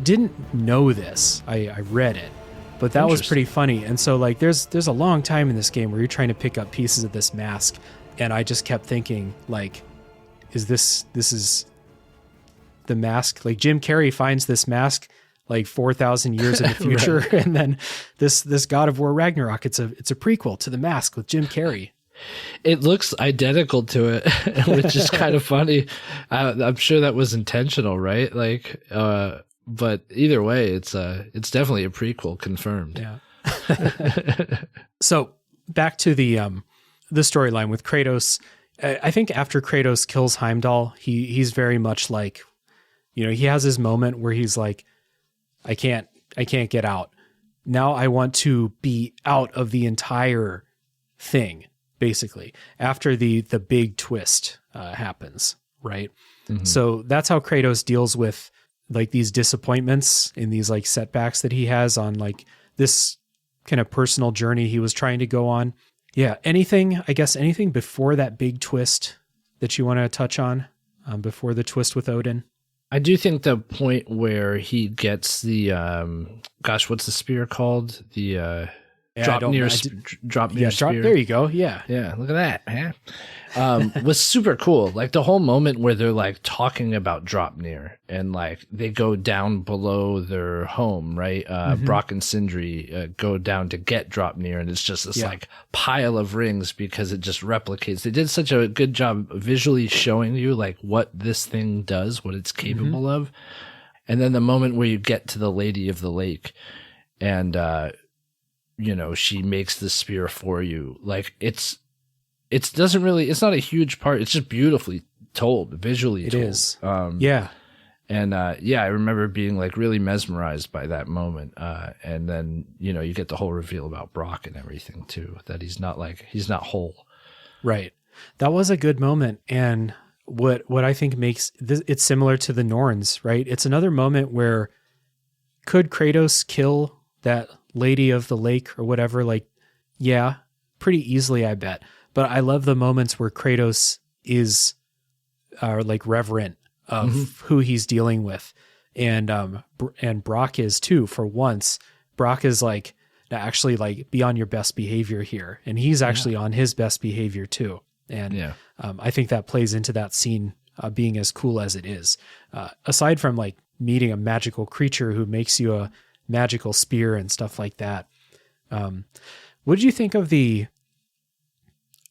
didn't know this. I read it, but that was pretty funny. And so like there's a long time in this game where you're trying to pick up pieces of this mask, and I just kept thinking like, this is the mask? Like Jim Carrey finds this mask like 4,000 years in the future, right. And then this God of War Ragnarok, it's a prequel to The Mask with Jim Carrey.
It looks identical to it, which is kind of funny. I'm sure that was intentional, right? Like, but either way, it's definitely a prequel, confirmed.
Yeah. So back to the storyline with Kratos. I think after Kratos kills Heimdall, he's very much like, he has his moment where he's like, I can't get out. Now I want to be out of the entire thing. Basically, after the big twist happens, right? Mm-hmm. So that's how Kratos deals with like these disappointments and these like setbacks that he has on like this kind of personal journey he was trying to go on. Yeah. Anything before that big twist that you want to touch on before the twist with Odin?
I do think the point where he gets the what's the spear called? The drop near spear.
There you go. Yeah.
Yeah, look at that, huh? Was super cool. Like the whole moment where they're like talking about Dropnir and like they go down below their home, right? Brock and Sindri go down to get Dropnir, and it's just this like pile of rings because it just replicates. They did such a good job visually showing you like what this thing does, what it's capable of. And then the moment where you get to the Lady of the Lake and she makes the spear for you. Like it's not a huge part. It's just beautifully told, visually told. It is.
Yeah.
And I remember being like really mesmerized by that moment. And then, you get the whole reveal about Brock and everything too, that he's not whole.
Right. That was a good moment. And what I think makes this, it's similar to the Norns, right? It's another moment where could Kratos kill that Lady of the Lake or whatever? Like, yeah, pretty easily, I bet. But I love the moments where Kratos is like reverent of who he's dealing with. And Brock is too, for once. Brock is like, actually like be on your best behavior here. And he's actually on his best behavior too. And I think that plays into that scene being as cool as it is. Aside from like meeting a magical creature who makes you a magical spear and stuff like that. What did you think of the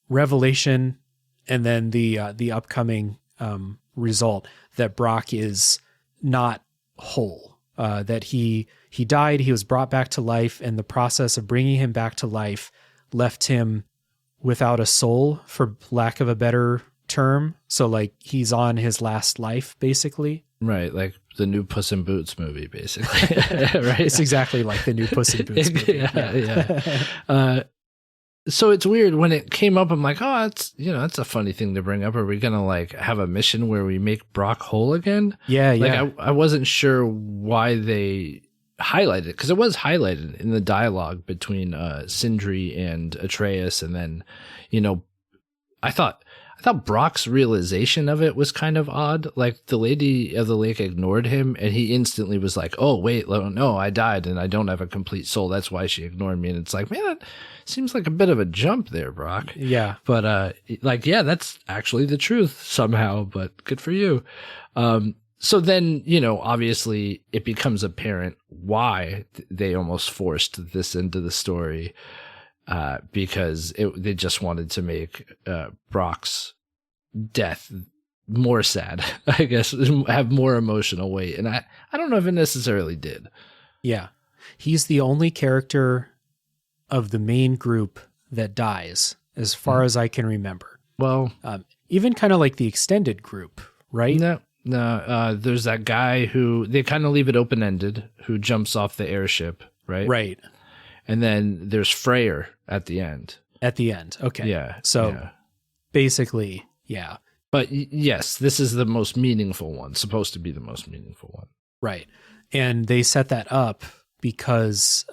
revelation and then the upcoming result that Brock is not whole, that he died, he was brought back to life, and the process of bringing him back to life left him without a soul, for lack of a better term. So like he's on his last life, basically.
Right, like the new Puss in Boots movie, basically.
Right, it's exactly like the new Puss in Boots movie.
Yeah. So it's weird when it came up. I'm like, oh, that's a funny thing to bring up. Are we gonna like have a mission where we make Brock whole again?
Yeah,
like, I wasn't sure why they highlighted it, because it was highlighted in the dialogue between Sindri and Atreus, and then I thought Brock's realization of it was kind of odd. Like the Lady of the Lake ignored him, and he instantly was like, "Oh wait, no, I died, and I don't have a complete soul. That's why she ignored me." And it's like, man, that seems like a bit of a jump there, Brock.
Yeah,
but that's actually the truth somehow. But good for you. So then, obviously it becomes apparent why they almost forced this into the story. Because they just wanted to make Brock's death more sad, I guess, have more emotional weight. And I don't know if it necessarily did.
Yeah. He's the only character of the main group that dies, as far as I can remember.
Well,
even kind of like the extended group, right?
No, there's that guy who they kind of leave it open-ended, who jumps off the airship, right?
Right.
And then there's Freyr at the end.
At the end. Okay.
Yeah.
So basically, yeah.
But yes, this is the most meaningful one, supposed to be the most meaningful one.
Right. And they set that up because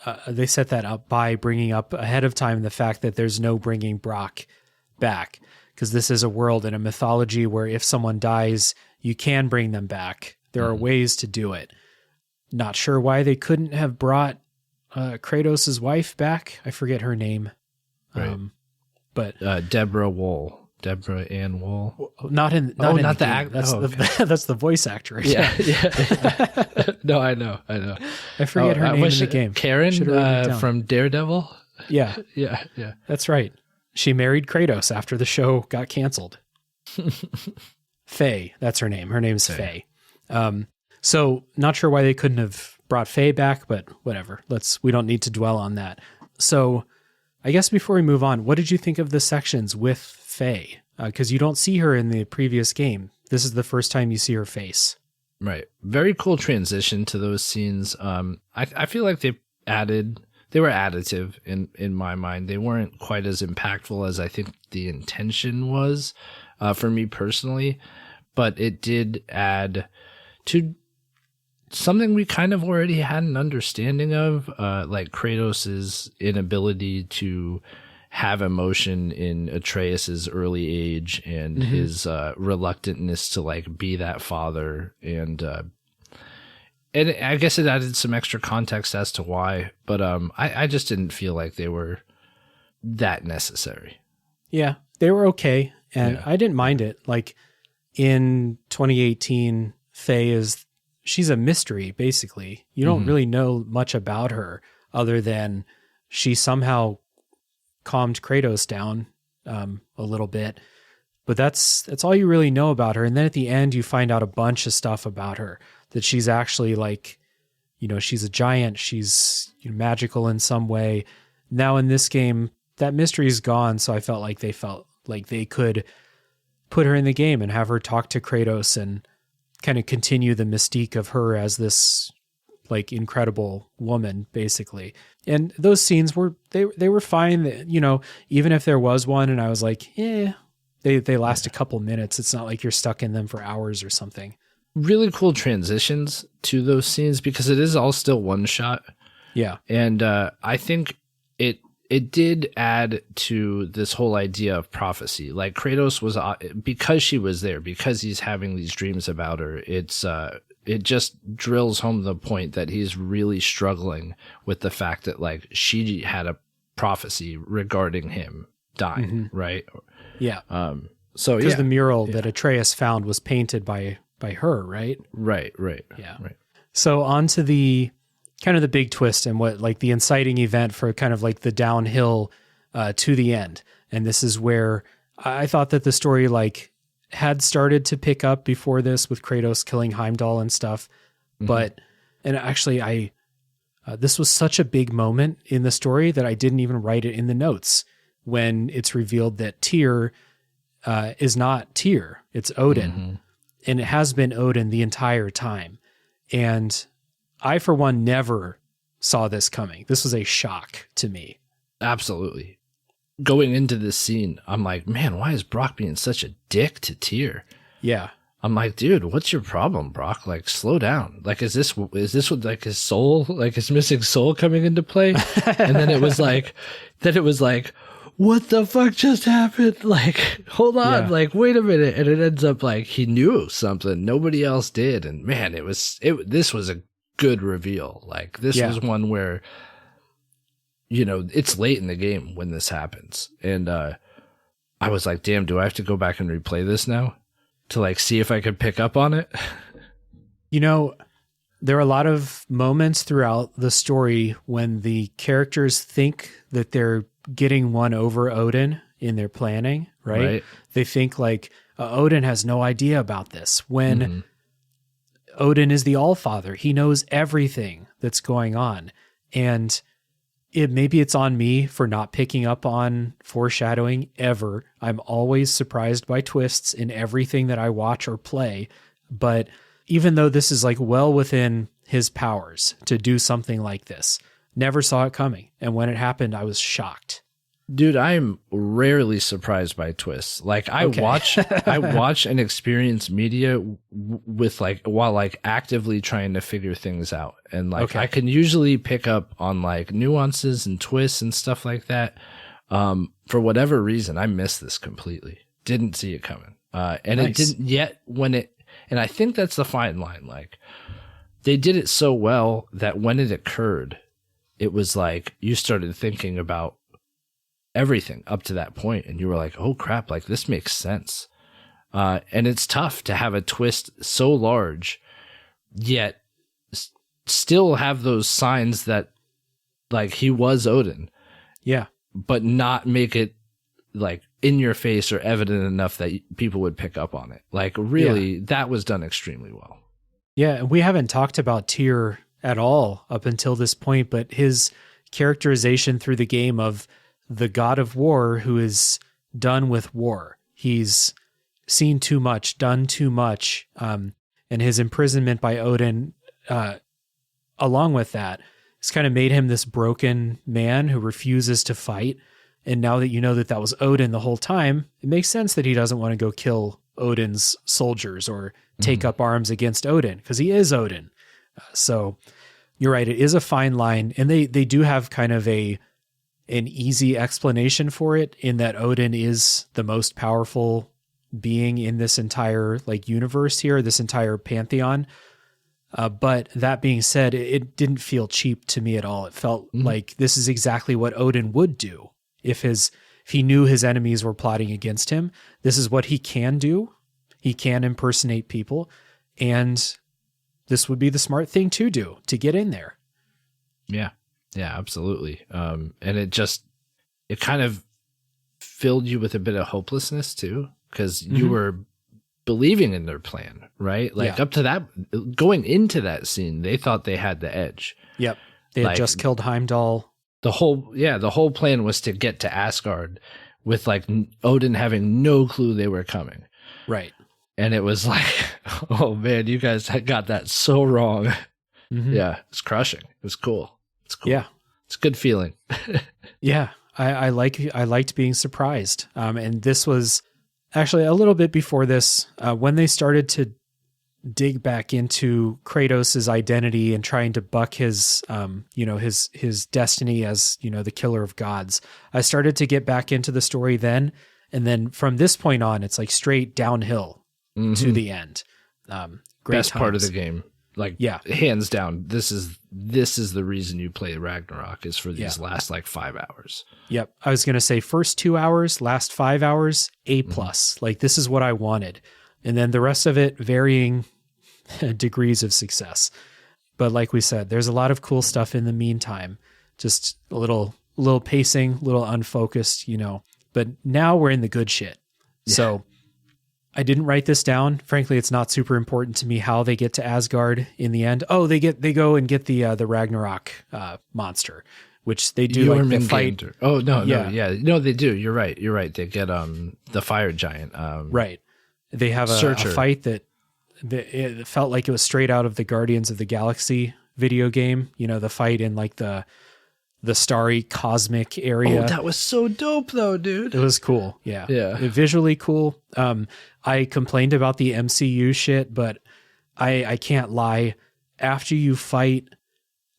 by bringing up ahead of time the fact that there's no bringing Brock back, because this is a world and a mythology where if someone dies, you can bring them back. There are ways to do it. Not sure why they couldn't have brought Kratos' wife back. I forget her name.
Right.
But
Deborah Ann Woll.
Not the act. That's the voice actor.
Yeah. No, I know.
I forget her name in the game.
Karen from Daredevil.
Yeah.
Yeah.
That's right. She married Kratos after the show got canceled. Faye, that's her name. Her name's Faye. So not sure why they couldn't have brought Faye back, but whatever. We don't need to dwell on that. So I guess before we move on, what did you think of the sections with Faye? Because you don't see her in the previous game. This is the first time you see her face.
Right. Very cool transition to those scenes. I feel like they were additive in my mind. They weren't quite as impactful as I think the intention was for me personally, but it did add to something we kind of already had an understanding of, like Kratos' inability to have emotion in Atreus's early age and his reluctantness to like be that father, and I guess it added some extra context as to why, but I just didn't feel like they were that necessary.
Yeah, they were okay, and I didn't mind it. Like in 2018, Faye she's a mystery, basically. You don't really know much about her other than she somehow calmed Kratos down a little bit. But that's all you really know about her. And then at the end, you find out a bunch of stuff about her, that she's actually like, she's a giant. She's magical in some way. Now in this game, that mystery is gone. So I felt like they could put her in the game and have her talk to Kratos and kind of continue the mystique of her as this like incredible woman, basically. And those scenes were fine. Even if there was one and I was like, they last a couple minutes. It's not like you're stuck in them for hours or something.
Really cool transitions to those scenes because it is all still one shot.
Yeah.
And I think it did add to this whole idea of prophecy. Like Kratos was, because she was there, because he's having these dreams about her, it just drills home the point that he's really struggling with the fact that like she had a prophecy regarding him dying, right?
Yeah.
So
because the mural that Atreus found was painted by her, right?
Right.
Yeah.
Right.
So on to the kind of the big twist and what like the inciting event for kind of like the downhill to the end. And this is where I thought that the story like had started to pick up before this with Kratos killing Heimdall and stuff. But, and actually this was such a big moment in the story that I didn't even write it in the notes when it's revealed that Tyr is not Tyr, it's Odin. And it has been Odin the entire time. And I, for one, never saw this coming. This was a shock to me.
Absolutely. Going into this scene, I'm like, man, why is Brock being such a dick to Tyr?
Yeah.
I'm like, dude, what's your problem, Brock? Like, slow down. Like, is this what, like his soul, like his missing soul coming into play? And then it was like, what the fuck just happened? Like, hold on, like, wait a minute. And it ends up like he knew something nobody else did. And man, this was a good reveal. Like, this was one where, it's late in the game when this happens. And I was like, damn, do I have to go back and replay this now to like see if I could pick up on it?
There are a lot of moments throughout the story when the characters think that they're getting one over Odin in their planning, right? They think like Odin has no idea about this when Odin is the Allfather. He knows everything that's going on. And maybe it's on me for not picking up on foreshadowing ever. I'm always surprised by twists in everything that I watch or play. But even though this is like well within his powers to do something like this, never saw it coming. And when it happened, I was shocked.
Dude, I'm rarely surprised by twists. Like I watch and experience media with like, while like actively trying to figure things out. And like, I can usually pick up on like nuances and twists and stuff like that. For whatever reason, I missed this completely. Didn't see it coming. And it didn't yet and I think that's the fine line. Like they did it so well that when it occurred, it was like, you started thinking about everything up to that point and you were like, oh crap, like this makes sense. And it's tough to have a twist so large yet still have those signs that like he was Odin, but not make it like in your face or evident enough that people would pick up on it. Like really that was done extremely well.
And we haven't talked about Tyr at all up until this point, but his characterization through the game of the god of war who is done with war. He's seen too much, done too much. And his imprisonment by Odin, along with that, has kind of made him this broken man who refuses to fight. And now that you know that that was Odin the whole time, it makes sense that he doesn't want to go kill Odin's soldiers or take up arms against Odin because he is Odin. So you're right. It is a fine line. And they do have kind of a an easy explanation for it, in that Odin is the most powerful being in this entire like universe here, this entire pantheon. But that being said, it didn't feel cheap to me at all. It felt like this is exactly what Odin would do if he knew his enemies were plotting against him. This is what he can do. He can impersonate people, and this would be the smart thing to do, to get in there.
Yeah, absolutely. And it kind of filled you with a bit of hopelessness too, because you were believing in their plan, right? Like up to that, going into that scene, they thought they had the edge.
Yep. They had just killed Heimdall. The
whole plan was to get to Asgard with like Odin having no clue they were coming.
Right.
And it was like, oh man, you guys got that so wrong. Yeah, it's crushing. It was cool. It's cool.
Yeah.
It's a good feeling.
Yeah. I liked being surprised. And this was actually a little bit before this, when they started to dig back into Kratos' identity and trying to buck his, his destiny as, the killer of gods. I started to get back into the story then. And then from this point on, it's like straight downhill to the end. Great
Best
times.
part of the game. Like, hands down, this is the reason you play Ragnarok, is for these last like 5 hours.
Yep. I was going to say first 2 hours, last 5 hours, A+. Like, this is what I wanted. And then the rest of it, varying degrees of success. But like we said, there's a lot of cool stuff in the meantime. Just a little pacing, little unfocused, But now we're in the good shit. Yeah. So I didn't write this down. Frankly, it's not super important to me how they get to Asgard in the end. Oh, they go and get the Ragnarok monster, which they do like the fight.
Oh no, they do. You're right. They get the fire giant.
Right. They have a fight that it felt like it was straight out of the Guardians of the Galaxy video game. The fight in like the starry cosmic area.
Oh, that was so dope though, dude.
It was cool. Yeah.
Yeah.
Visually cool. I complained about the MCU shit, but I can't lie. After you fight,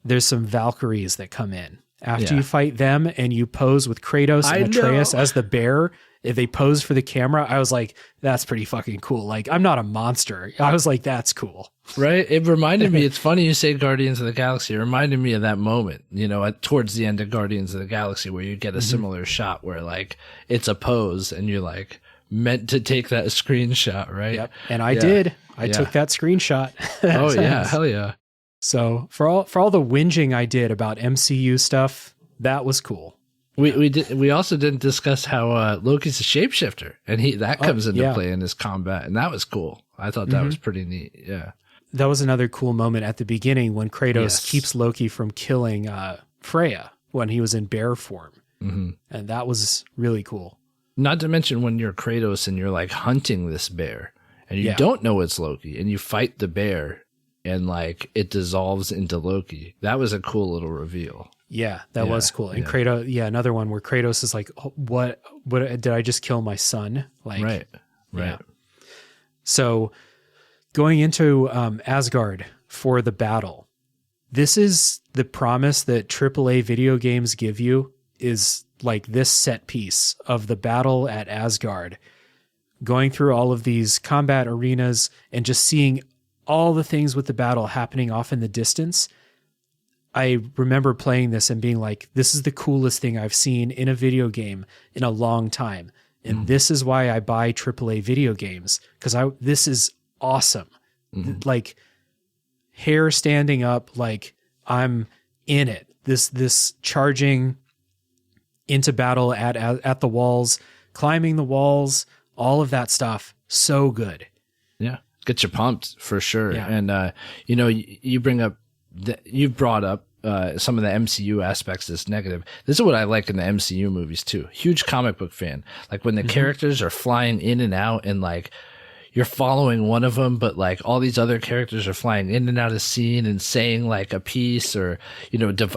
there's some Valkyries that come in. After you fight them and you pose with Kratos and Atreus as the bear, if they pose for the camera, I was like, that's pretty fucking cool. Like, I'm not a monster. I was like, that's cool.
Right? It reminded me, it's funny you say Guardians of the Galaxy. It reminded me of that moment, towards the end of Guardians of the Galaxy, where you get a similar shot where like it's a pose and you're like meant to take that screenshot, right?
Yep. And I did. I took that screenshot.
Oh yeah, hell yeah.
So for all the whinging I did about MCU stuff, that was cool.
We also didn't discuss how Loki's a shapeshifter, and that comes into play in his combat, and that was cool. I thought that was pretty neat. Yeah,
that was another cool moment at the beginning when Kratos keeps Loki from killing Freya when he was in bear form, and that was really cool.
Not to mention when you're Kratos and you're like hunting this bear, and you don't know it's Loki, and you fight the bear, and like it dissolves into Loki. That was a cool little reveal.
Yeah, that was cool. And Kratos, another one where Kratos is like, what did I just kill my son? Like,
right.
Yeah. So going into Asgard for the battle, this is the promise that AAA video games give you, is like this set piece of the battle at Asgard, going through all of these combat arenas and just seeing all the things with the battle happening off in the distance. I remember playing this and being like, this is the coolest thing I've seen in a video game in a long time. And this is why I buy AAA video games, because this is awesome. Like, hair standing up, like I'm in it. This charging into battle at the walls, climbing the walls, all of that stuff. So good.
Yeah. Get you pumped for sure.
Yeah.
And, you've brought up some of the MCU aspects that's negative. This is what I like in the MCU movies too. Huge comic book fan. Like when the characters are flying in and out, and like you're following one of them, but like all these other characters are flying in and out of scene and saying like a piece, or,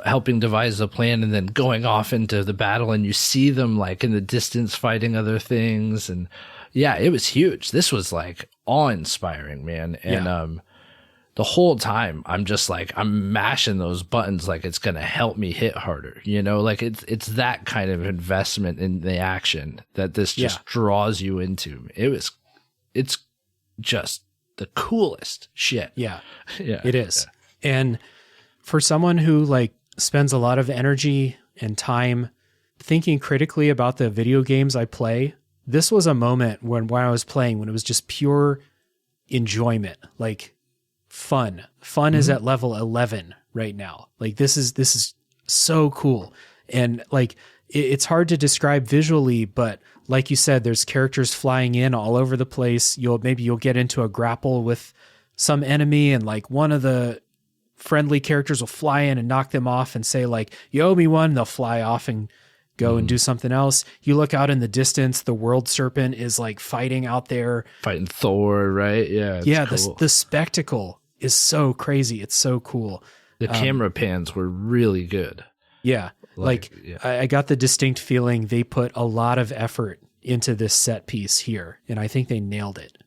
helping devise a plan, and then going off into the battle, and you see them like in the distance fighting other things. And yeah, it was huge. This was like awe-inspiring, man. And, the whole time I'm just like, I'm mashing those buttons like it's going to help me hit harder, you know, like it's that kind of investment in the action that this just draws you into. It's just the coolest shit.
Yeah, it is. Yeah. And for someone who like spends a lot of energy and time thinking critically about the video games I play, this was a moment when I was playing, when it was just pure enjoyment, like fun is at level 11 right now. Like this is so cool. And like, it's hard to describe visually, but like you said, there's characters flying in all over the place. You'll get into a grapple with some enemy, and like one of the friendly characters will fly in and knock them off and say like, you owe me one. They'll fly off and go and do something else. You look out in the distance, the world serpent is like fighting out there.
Fighting Thor, right? Yeah.
Yeah.
Cool.
The spectacle is so crazy. It's so cool.
The camera pans were really good.
Yeah. I got the distinct feeling they put a lot of effort into this set piece here, and I think they nailed it.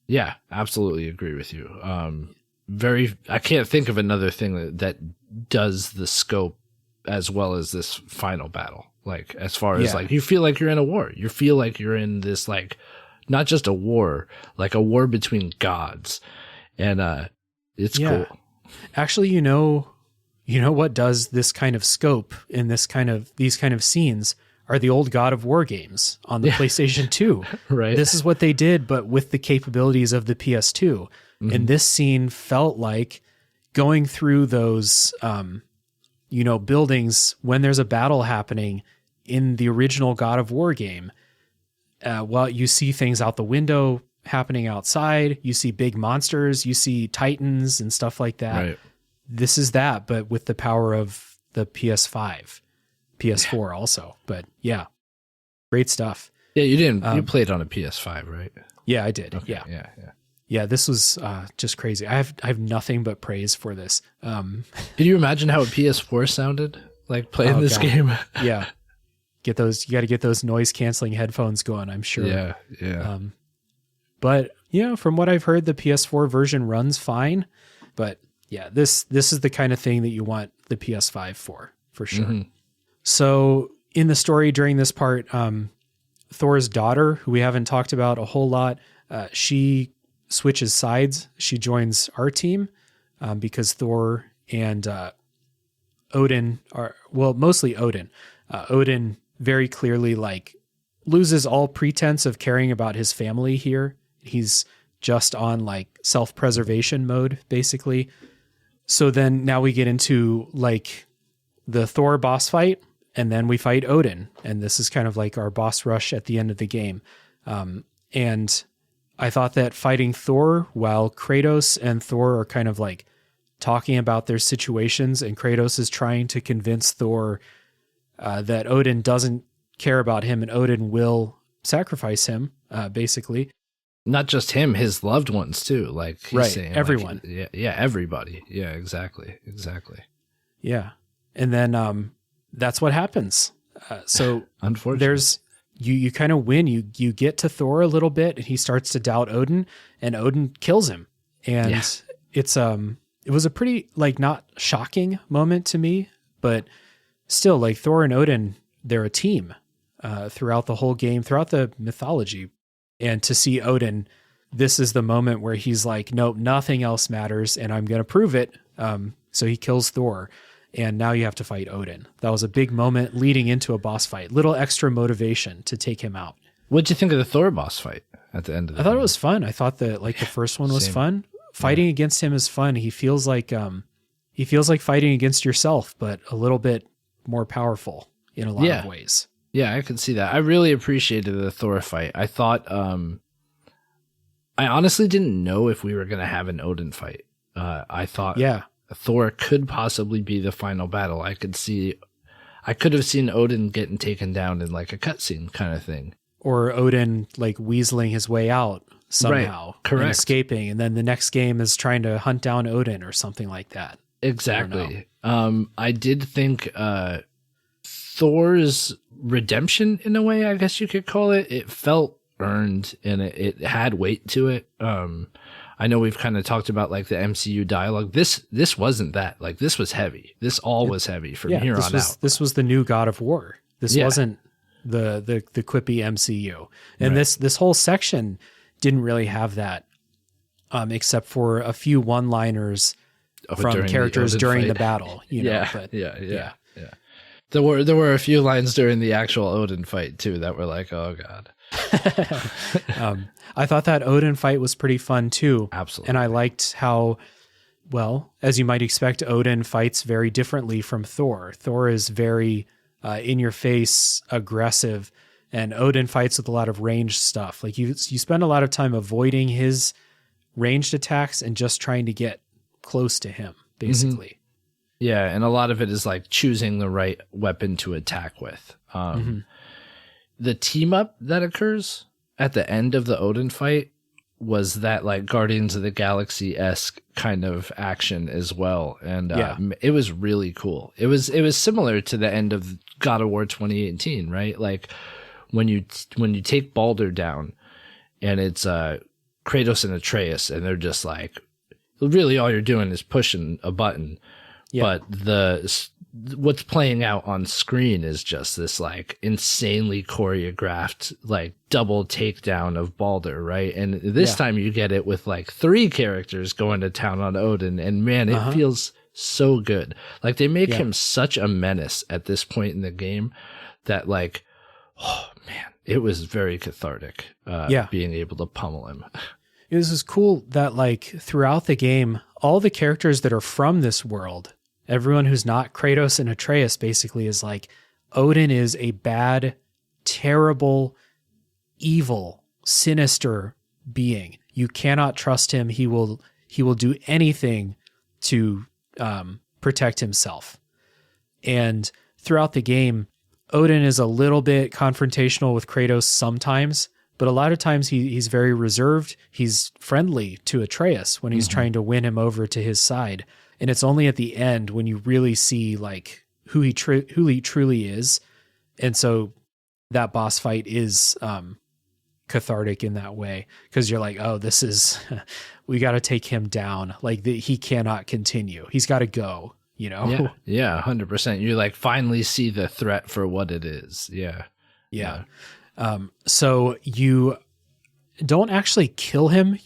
Yeah, absolutely agree with you. I can't think of another thing that does the scope as well as this final battle. Like, as far as like, you feel like you're in a war. You feel like you're in this, like, not just a war, like a war between gods. And it's cool.
Actually, you know what does this kind of scope in these kind of scenes are the old God of War games on the PlayStation 2.
Right.
This is what they did, but with the capabilities of the PS2. And this scene felt like going through those, buildings when there's a battle happening in the original God of War game. Well, you see things out the window happening outside. You see big monsters. You see titans and stuff like that.
Right.
This is that, but with the power of the PS5, PS4 also. But yeah, great stuff.
Yeah, you didn't. You played on a PS5, right?
Yeah, I did.
Okay.
Yeah. Yeah, this was just crazy. I have nothing but praise for this.
Can you imagine how a PS4 sounded like playing this game?
Yeah. You got to get those noise canceling headphones going, I'm sure.
Yeah.
But from what I've heard, the PS4 version runs fine. But yeah, this is the kind of thing that you want the PS5 for sure. So in the story during this part, Thor's daughter, who we haven't talked about a whole lot, she switches sides. She joins our team because Thor and Odin are, well, mostly Odin. Odin very clearly like loses all pretense of caring about his family here. He's just on like self-preservation mode, basically. So then now we get into like the Thor boss fight, and then we fight Odin. And this is kind of like our boss rush at the end of the game. And I thought that fighting Thor while Kratos and Thor are kind of like talking about their situations, and Kratos is trying to convince Thor that Odin doesn't care about him and Odin will sacrifice him, basically.
Not just him, his loved ones too. Like he's
right,
saying,
everyone.
Like, everybody. Yeah, exactly.
Yeah, and then that's what happens. So
unfortunately,
there's you kind of win. You get to Thor a little bit, and he starts to doubt Odin, and Odin kills him. And it was a pretty like not shocking moment to me, but still like Thor and Odin, they're a team throughout the whole game, throughout the mythology. And to see Odin, this is the moment where he's like, nope, nothing else matters, and I'm going to prove it. So he kills Thor, and now you have to fight Odin. That was a big moment leading into a boss fight. Little extra motivation to take him out.
What'd you think of the Thor boss fight at the end of the
I thought
game?
it was fun. I thought that like the first one was fun. Fighting against him is fun. He feels like fighting against yourself, but a little bit more powerful in a lot of ways.
Yeah, I can see that. I really appreciated the Thor fight. I thought, I honestly didn't know if we were going to have an Odin fight. I thought Thor could possibly be the final battle. I could have seen Odin getting taken down in like a cutscene kind of thing.
Or Odin like weaseling his way out somehow.
Correct.
And escaping. And then the next game is trying to hunt down Odin or something like that.
Exactly. I did think, Thor's redemption, in a way, I guess you could call it. It felt earned, and it had weight to it. I know we've kind of talked about like the MCU dialogue. This wasn't that. Like this was heavy. This all was heavy from here on out.
This was the new God of War. This wasn't the quippy MCU. And this whole section didn't really have that, except for a few one-liners from characters during the battle.
Yeah. There were a few lines during the actual Odin fight too that were like, oh god.
I thought that Odin fight was pretty fun too.
Absolutely.
And I liked how, well, as you might expect, Odin fights very differently from Thor. Thor is very in your face, aggressive, and Odin fights with a lot of ranged stuff. Like you spend a lot of time avoiding his ranged attacks and just trying to get close to him, basically.
Mm-hmm. Yeah, and a lot of it is like choosing the right weapon to attack with. The team up that occurs at the end of the Odin fight was that like Guardians of the Galaxy-esque kind of action as well. And it was really cool. It was similar to the end of God of War 2018, right? Like when you take Baldur down and it's Kratos and Atreus and they're just like, really all you're doing is pushing a button. Yeah. But what's playing out on screen is just this like insanely choreographed like double takedown of Baldur, right? And this time you get it with like 3 characters going to town on Odin, and man, it feels so good. Like they make him such a menace at this point in the game that like, oh man, it was very cathartic being able to pummel him.
This is cool that like throughout the game, all the characters that are from this world, everyone who's not Kratos and Atreus basically is like, Odin is a bad, terrible, evil, sinister being. You cannot trust him. He will do anything to protect himself. And throughout the game, Odin is a little bit confrontational with Kratos sometimes, but a lot of times he's very reserved. He's friendly to Atreus when he's trying to win him over to his side. And it's only at the end when you really see like who he truly is. And so that boss fight is cathartic in that way, because you're like, oh, this is, we got to take him down. Like he cannot continue. He's got to go, you know?
Yeah, 100%. You like finally see the threat for what it is. Yeah.
So you don't actually kill him.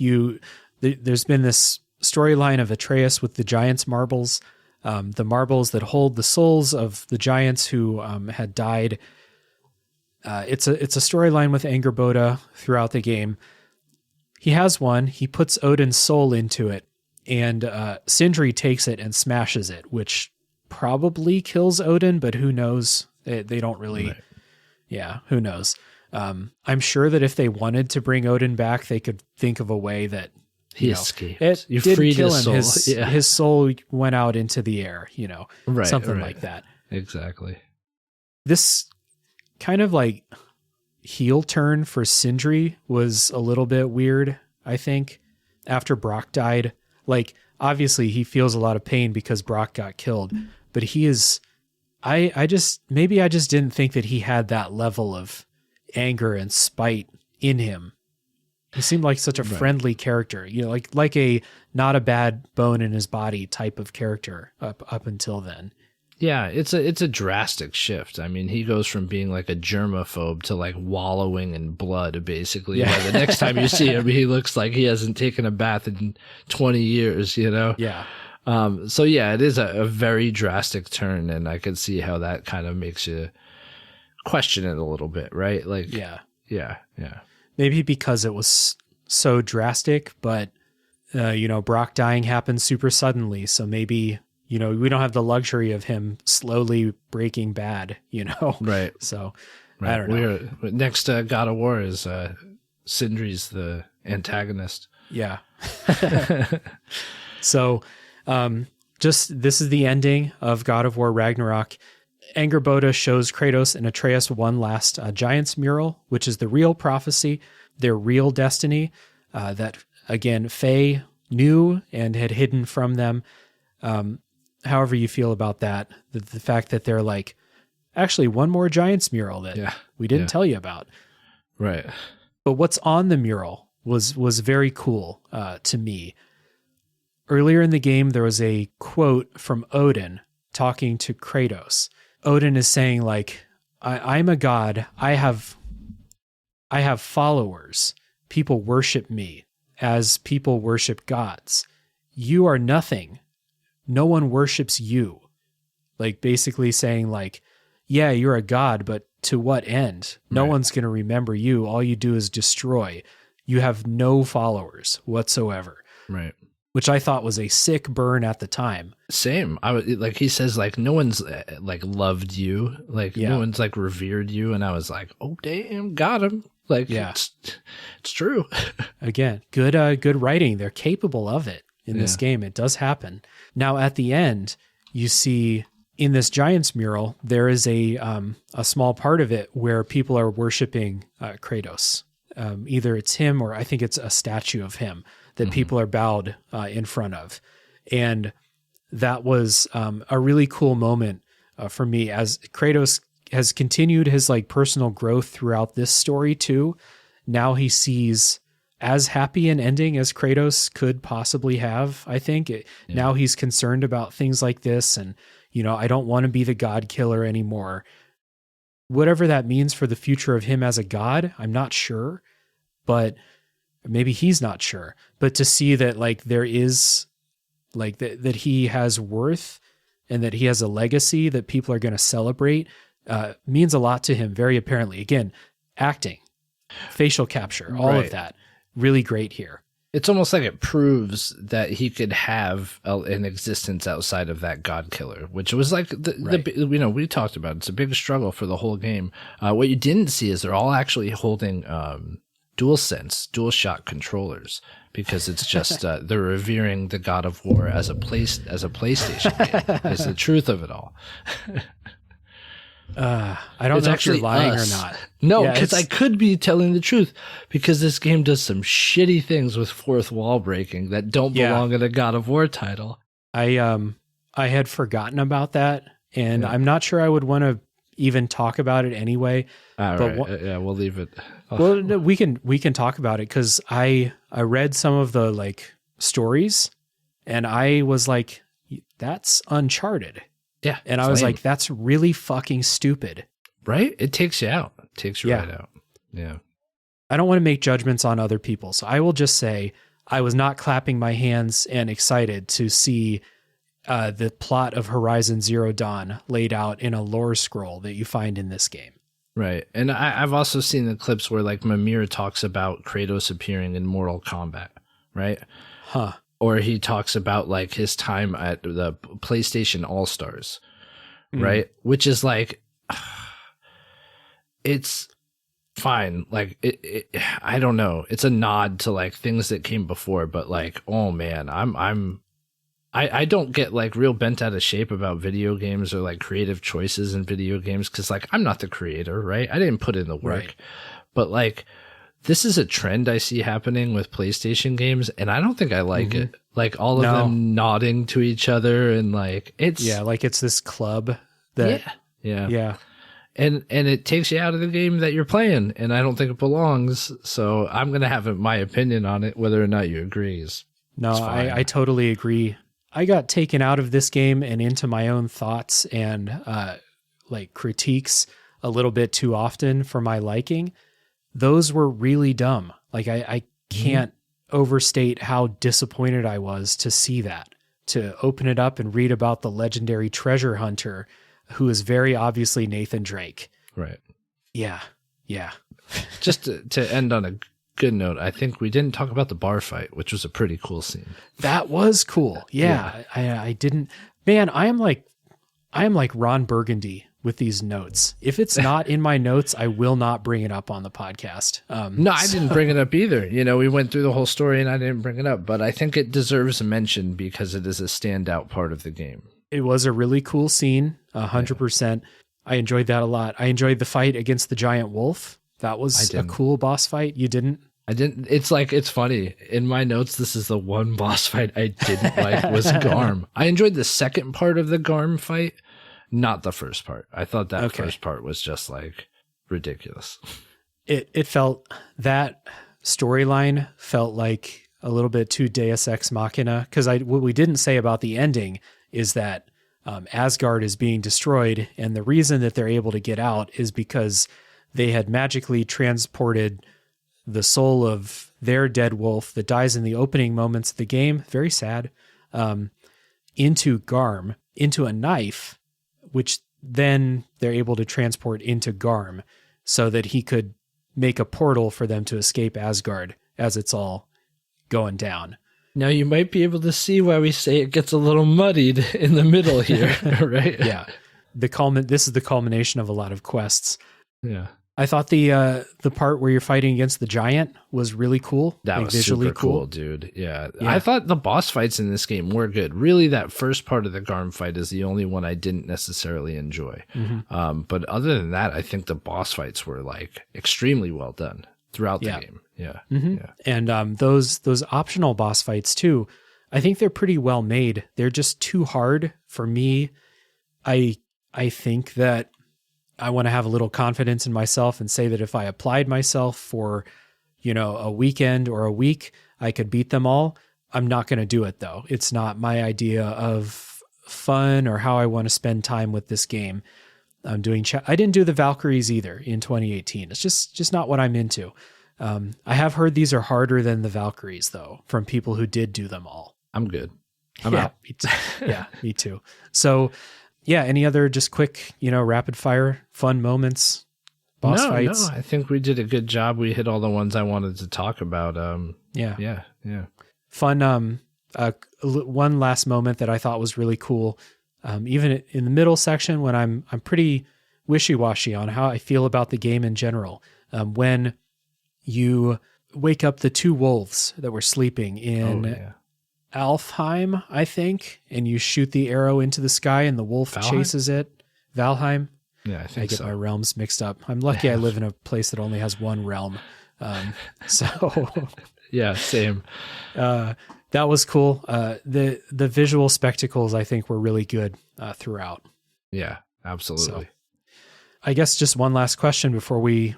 There's been this storyline of Atreus with the giants' marbles, the marbles that hold the souls of the giants who had died. It's a storyline with Angerboda throughout the game. He has one. He puts Odin's soul into it, and Sindri takes it and smashes it, which probably kills Odin, but who knows? They don't really. Right. Yeah, who knows? I'm sure that if they wanted to bring Odin back, they could think of a way that
he escaped.
You didn't kill him. His soul went out into the air, something like that.
Exactly.
This kind of like heel turn for Sindri was a little bit weird, I think, after Brock died. Like, obviously he feels a lot of pain because Brock got killed, but he is, I just didn't think that he had that level of anger and spite in him. He seemed like such a friendly character, like a not a bad bone in his body type of character up until then.
Yeah, it's a drastic shift. I mean, he goes from being like a germaphobe to like wallowing in blood, basically. Yeah. The next time you see him, he looks like he hasn't taken a bath in 20 years,
Yeah.
So yeah, it is a very drastic turn, and I could see how that kind of makes you question it a little bit, right? Like, yeah.
Maybe because it was so drastic, but Brock dying happened super suddenly, so maybe we don't have the luxury of him slowly breaking bad,
Right.
So
right.
I don't know.
Next God of War is Sindri's the antagonist.
Yeah. So this is the ending of God of War Ragnarok. Angerboda shows Kratos and Atreus one last Giants mural, which is the real prophecy, their real destiny, that, again, Faye knew and had hidden from them. However you feel about that, the fact that they're like, actually, one more Giants mural that we didn't tell you about.
Right.
But what's on the mural? was very cool to me. Earlier in the game, there was a quote from Odin talking to Kratos. Odin is saying, like, I'm a god. I have followers. People worship me as people worship gods. You are nothing. No one worships you. Like, basically saying, like, yeah, you're a god, but to what end? No one's going to remember you. All you do is destroy. You have no followers whatsoever.
Right.
Which I thought was a sick burn at the time.
Same. I was like, he says, like, no one's like loved you, like no one's like revered you, and I was like, oh damn, got him. Like, it's true.
Again, good writing. They're capable of it in this game. It does happen. Now at the end, you see in this Giants mural, there is a small part of it where people are worshiping Kratos. Either it's him or I think it's a statue of him that people are bowed in front of. And that was a really cool moment for me as Kratos has continued his like personal growth throughout this story too. Now he sees as happy an ending as Kratos could possibly have, I think. Now he's concerned about things like this and, you know, I don't want to be the god killer anymore. Whatever that means for the future of him as a god, I'm not sure, but maybe he's not sure, but to see that like there is like that he has worth and that he has a legacy that people are going to celebrate means a lot to him. Very apparently, again, acting, facial capture, all of that really great here.
It's almost like it proves that he could have an existence outside of that god killer, which was like you know, we talked about it's a big struggle for the whole game. What you didn't see is they're all actually holding DualShock controllers, because it's just they're revering the God of War as a PlayStation game. Is the truth of it all.
I don't know if you're lying or not.
No, because I could be telling the truth, because this game does some shitty things with fourth wall breaking that don't belong in a God of War title.
I had forgotten about that, and I'm not sure I would want to even talk about it anyway.
We'll leave it.
Well, no, we can talk about it, because I read some of the like stories, and I was like, that's Uncharted.
Yeah.
And I was like, that's really fucking stupid.
Right? It takes you out. It takes you right out. Yeah.
I don't want to make judgments on other people, so I will just say I was not clapping my hands and excited to see the plot of Horizon Zero Dawn laid out in a lore scroll that you find in this game.
Right. And I've also seen the clips where like Mimir talks about Kratos appearing in Mortal Kombat, right?
Huh.
Or he talks about like his time at the PlayStation All-Stars, right? Which is like, it's fine. Like I don't know. It's a nod to like things that came before, but like, oh man, I don't get like real bent out of shape about video games or like creative choices in video games, because like I'm not the creator, right? I didn't put in the work, but like this is a trend I see happening with PlayStation games, and I don't think I like it. Like all of them nodding to each other, and like it's
like it's this club that
and it takes you out of the game that you're playing, and I don't think it belongs. So I'm gonna have my opinion on it, whether or not you agree.
I totally agree. I got taken out of this game and into my own thoughts and like critiques a little bit too often for my liking. Those were really dumb. Like I can't overstate how disappointed I was to see that, to open it up and read about the legendary treasure hunter who is very obviously Nathan Drake.
Right.
Yeah. Yeah.
Just to end on a good note, I think we didn't talk about the bar fight, which was a pretty cool scene.
That was cool. Yeah. I didn't, man, I am like Ron Burgundy with these notes. If it's not in my notes, I will not bring it up on the podcast.
No, I didn't bring it up either. You know, we went through the whole story and I didn't bring it up, but I think it deserves a mention because it is a standout part of the game.
It was a really cool scene, 100%. I enjoyed that a lot. I enjoyed the fight against the giant wolf. That was a cool boss fight. You didn't?
I didn't. It's like, it's funny. In my notes, this is the one boss fight I didn't like was Garm. I enjoyed the second part of the Garm fight, not the first part. I thought that first part was just like ridiculous.
It felt that storyline felt like a little bit too Deus Ex Machina. Because what we didn't say about the ending is that Asgard is being destroyed, and the reason that they're able to get out is because they had magically transported the soul of their dead wolf that dies in the opening moments of the game, very sad, into Garm, into a knife, which then they're able to transport into Garm so that he could make a portal for them to escape Asgard as it's all going down.
Now you might be able to see why we say it gets a little muddied in the middle here, right?
Yeah. This is the culmination of a lot of quests.
Yeah.
I thought the part where you're fighting against the giant was really cool.
That was visually super cool, dude. Yeah.
Yeah.
I thought the boss fights in this game were good. Really, that first part of the Garm fight is the only one I didn't necessarily enjoy. Mm-hmm. But other than that, I think the boss fights were like extremely well done throughout the game. Yeah.
Mm-hmm.
Yeah.
And those optional boss fights too, I think they're pretty well made. They're just too hard for me. I think that I want to have a little confidence in myself and say that if I applied myself for, a weekend or a week, I could beat them all. I'm not going to do it though. It's not my idea of fun or how I want to spend time with this game. I didn't do the Valkyries either in 2018. It's just not what I'm into. I have heard these are harder than the Valkyries though, from people who did do them all.
I'm good. I'm out.
Me too. Yeah, me too. So, yeah, any other just quick, rapid fire, fun moments, boss fights?
No, I think we did a good job. We hit all the ones I wanted to talk about. Yeah.
Fun. One last moment that I thought was really cool. Even in the middle section, when I'm pretty wishy-washy on how I feel about the game in general. When you wake up the two wolves that were sleeping in Alfheim, I think, and you shoot the arrow into the sky and the wolf chases it. Valheim?
Yeah, I
get my realms mixed up. I'm lucky I live in a place that only has one realm.
Yeah, same.
That was cool. The visual spectacles, I think, were really good throughout.
Yeah, absolutely.
So, I guess just one last question before we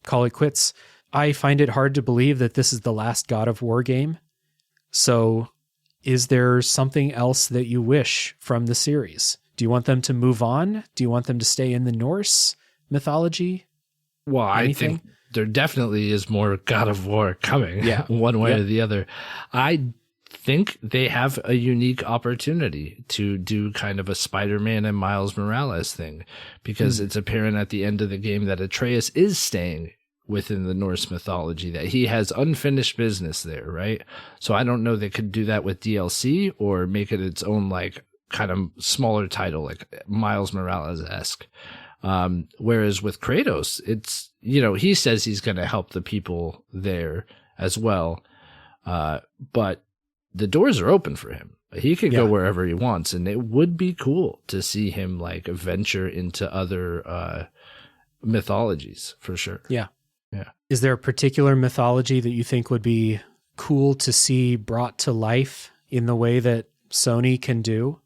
call it quits. I find it hard to believe that this is the last God of War game. So is there something else that you wish from the series? Do you want them to move on? Do you want them to stay in the Norse mythology?
Well,
Anything?
I think there definitely is more God of War coming, one way or the other. I think they have a unique opportunity to do kind of a Spider-Man and Miles Morales thing, because it's apparent at the end of the game that Atreus is staying within the Norse mythology, that he has unfinished business there, right? So I don't know, they could do that with DLC or make it its own like kind of smaller title, like Miles Morales-esque. Whereas with Kratos, it's, he says he's going to help the people there as well. But the doors are open for him. He could go wherever he wants, and it would be cool to see him like venture into other mythologies for sure.
Yeah. Is there a particular mythology that you think would be cool to see brought to life in the way that Sony can do?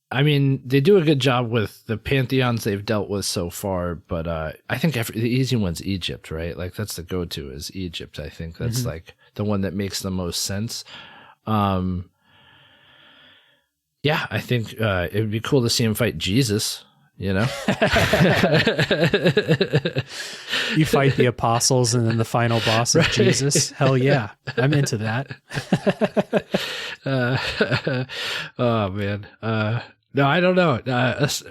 I mean, they do a good job with the pantheons they've dealt with so far, but I think the easy one's Egypt, right? Like that's the go-to is Egypt. I think that's like the one that makes the most sense. I think it would be cool to see him fight Jesus. You
fight the apostles and then the final boss is Jesus. Hell yeah. I'm into that.
Oh man. No, I don't know.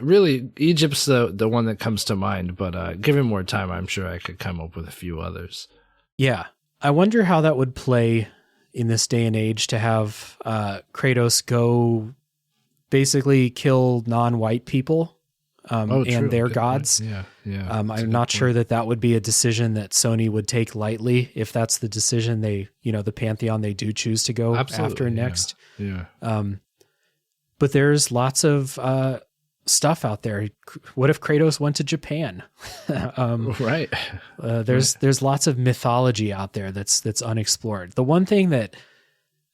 Really, Egypt's the one that comes to mind, but given more time, I'm sure I could come up with a few others.
Yeah. I wonder how that would play in this day and age to have Kratos go basically kill non-white people. And their gods.
Yeah.
I'm not sure that would be a decision that Sony would take lightly if that's the decision the pantheon they do choose to go after next.
Yeah.
But there's lots of stuff out there. What if Kratos went to Japan?
Right.
There's lots of mythology out there that's unexplored. The one thing that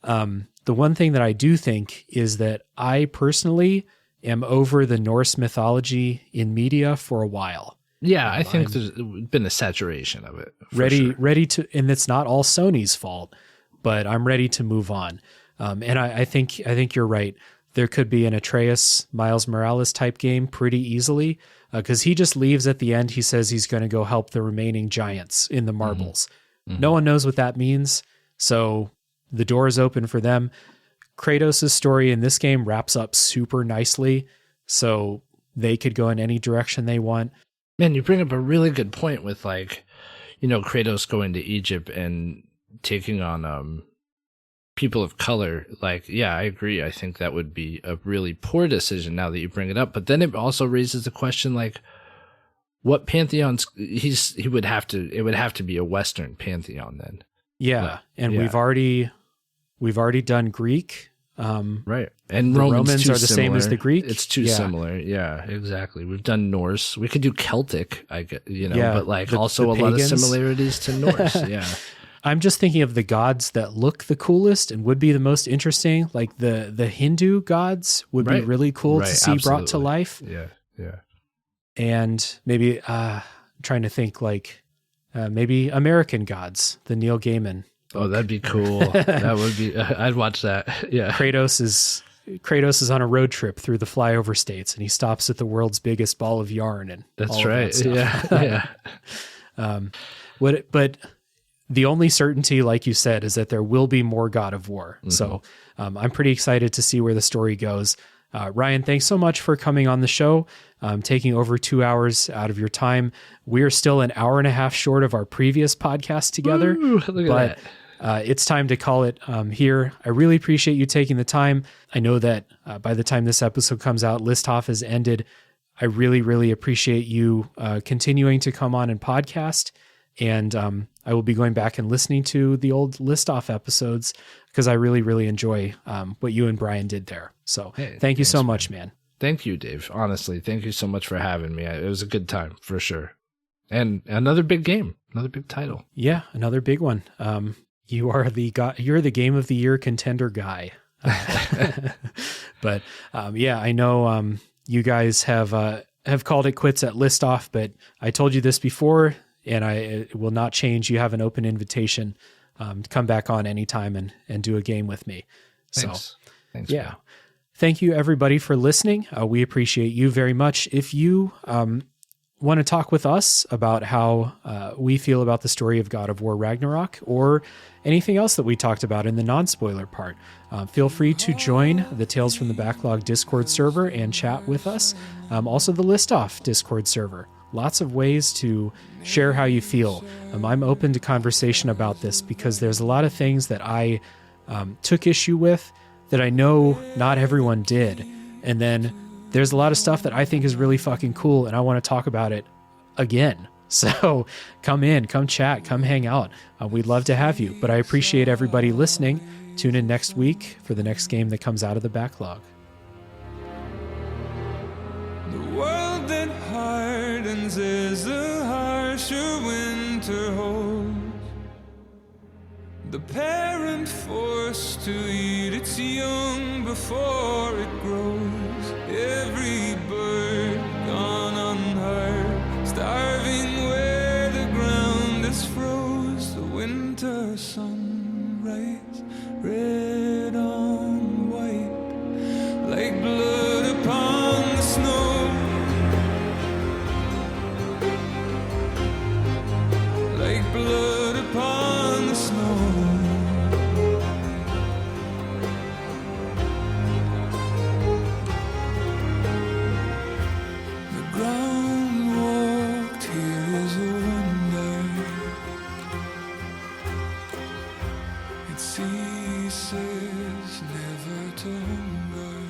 I do think is that I personally am over the Norse mythology in media for a while.
Yeah, I think there's been a saturation of it.
Ready to, and it's not all Sony's fault, but I'm ready to move on. And I think you're right. There could be an Atreus Miles Morales type game pretty easily, because he just leaves at the end. He says he's going to go help the remaining giants in the marbles. No one knows what that means, so the door is open for them. Kratos' story in this game wraps up super nicely, so they could go in any direction they want.
Man, you bring up a really good point with, like, you know, Kratos going to Egypt and taking on people of color. Like, yeah, I agree. I think that would be a really poor decision now that you bring it up. But then it also raises the question, like, what pantheons it would have to be a Western pantheon then.
Yeah, and we've already done Greek.
Right. And
the Romans are the same as the Greek.
It's too similar. Yeah, exactly. We've done Norse. We could do Celtic, but like also a lot of similarities to Norse. Yeah.
I'm just thinking of the gods that look the coolest and would be the most interesting. Like the Hindu gods would be really cool to see brought to life.
Yeah. Yeah.
And maybe trying to think like maybe American gods, the Neil Gaiman.
Oh, that'd be cool. That would be. I'd watch that. Yeah.
Kratos is on a road trip through the flyover states, and he stops at the world's biggest ball of yarn. And
that's right. That
yeah. But the only certainty, like you said, is that there will be more God of War. So I'm pretty excited to see where the story goes. Ryan, thanks so much for coming on the show, taking over 2 hours out of your time. We are still an hour and a half short of our previous podcast together.
Ooh, look at that.
It's time to call it here. I really appreciate you taking the time. I know that by the time this episode comes out, Listoff has ended. I really, really appreciate you continuing to come on and podcast. And I will be going back and listening to the old Listoff episodes because I really, really enjoy what you and Brian did there. So thank you so much, man.
Thank you, Dave. Honestly, thank you so much for having me. It was a good time for sure. And another big game, another big title.
Yeah, another big one. You're the Game of the Year contender guy. But I know you guys have called it quits at Listoff, but I told you this before, and it will not change. You have an open invitation to come back on anytime and do a game with me.
Thanks. Thanks.
Yeah.
Man.
Thank you everybody for listening. We appreciate you very much. If you want to talk with us about how we feel about the story of God of War Ragnarok or anything else that we talked about in the non-spoiler part, feel free to join the Tales from the Backlog Discord server and chat with us. Also the Listoff Discord server. Lots of ways to share how you feel. I'm open to conversation about this because there's a lot of things that I took issue with that I know not everyone did. And then there's a lot of stuff that I think is really fucking cool, and I want to talk about it again. So come in, come chat, come hang out. We'd love to have you. But I appreciate everybody listening. Tune in next week for the next game that comes out of the backlog.
The world that hardens is a harsher winter holds. The parent forced to eat its young before it grows. Every bird gone unheard, starving where the ground is froze. The winter sunrise, red on white, like blood upon the snow. Like blood upon the snow. Ceases never to hunger.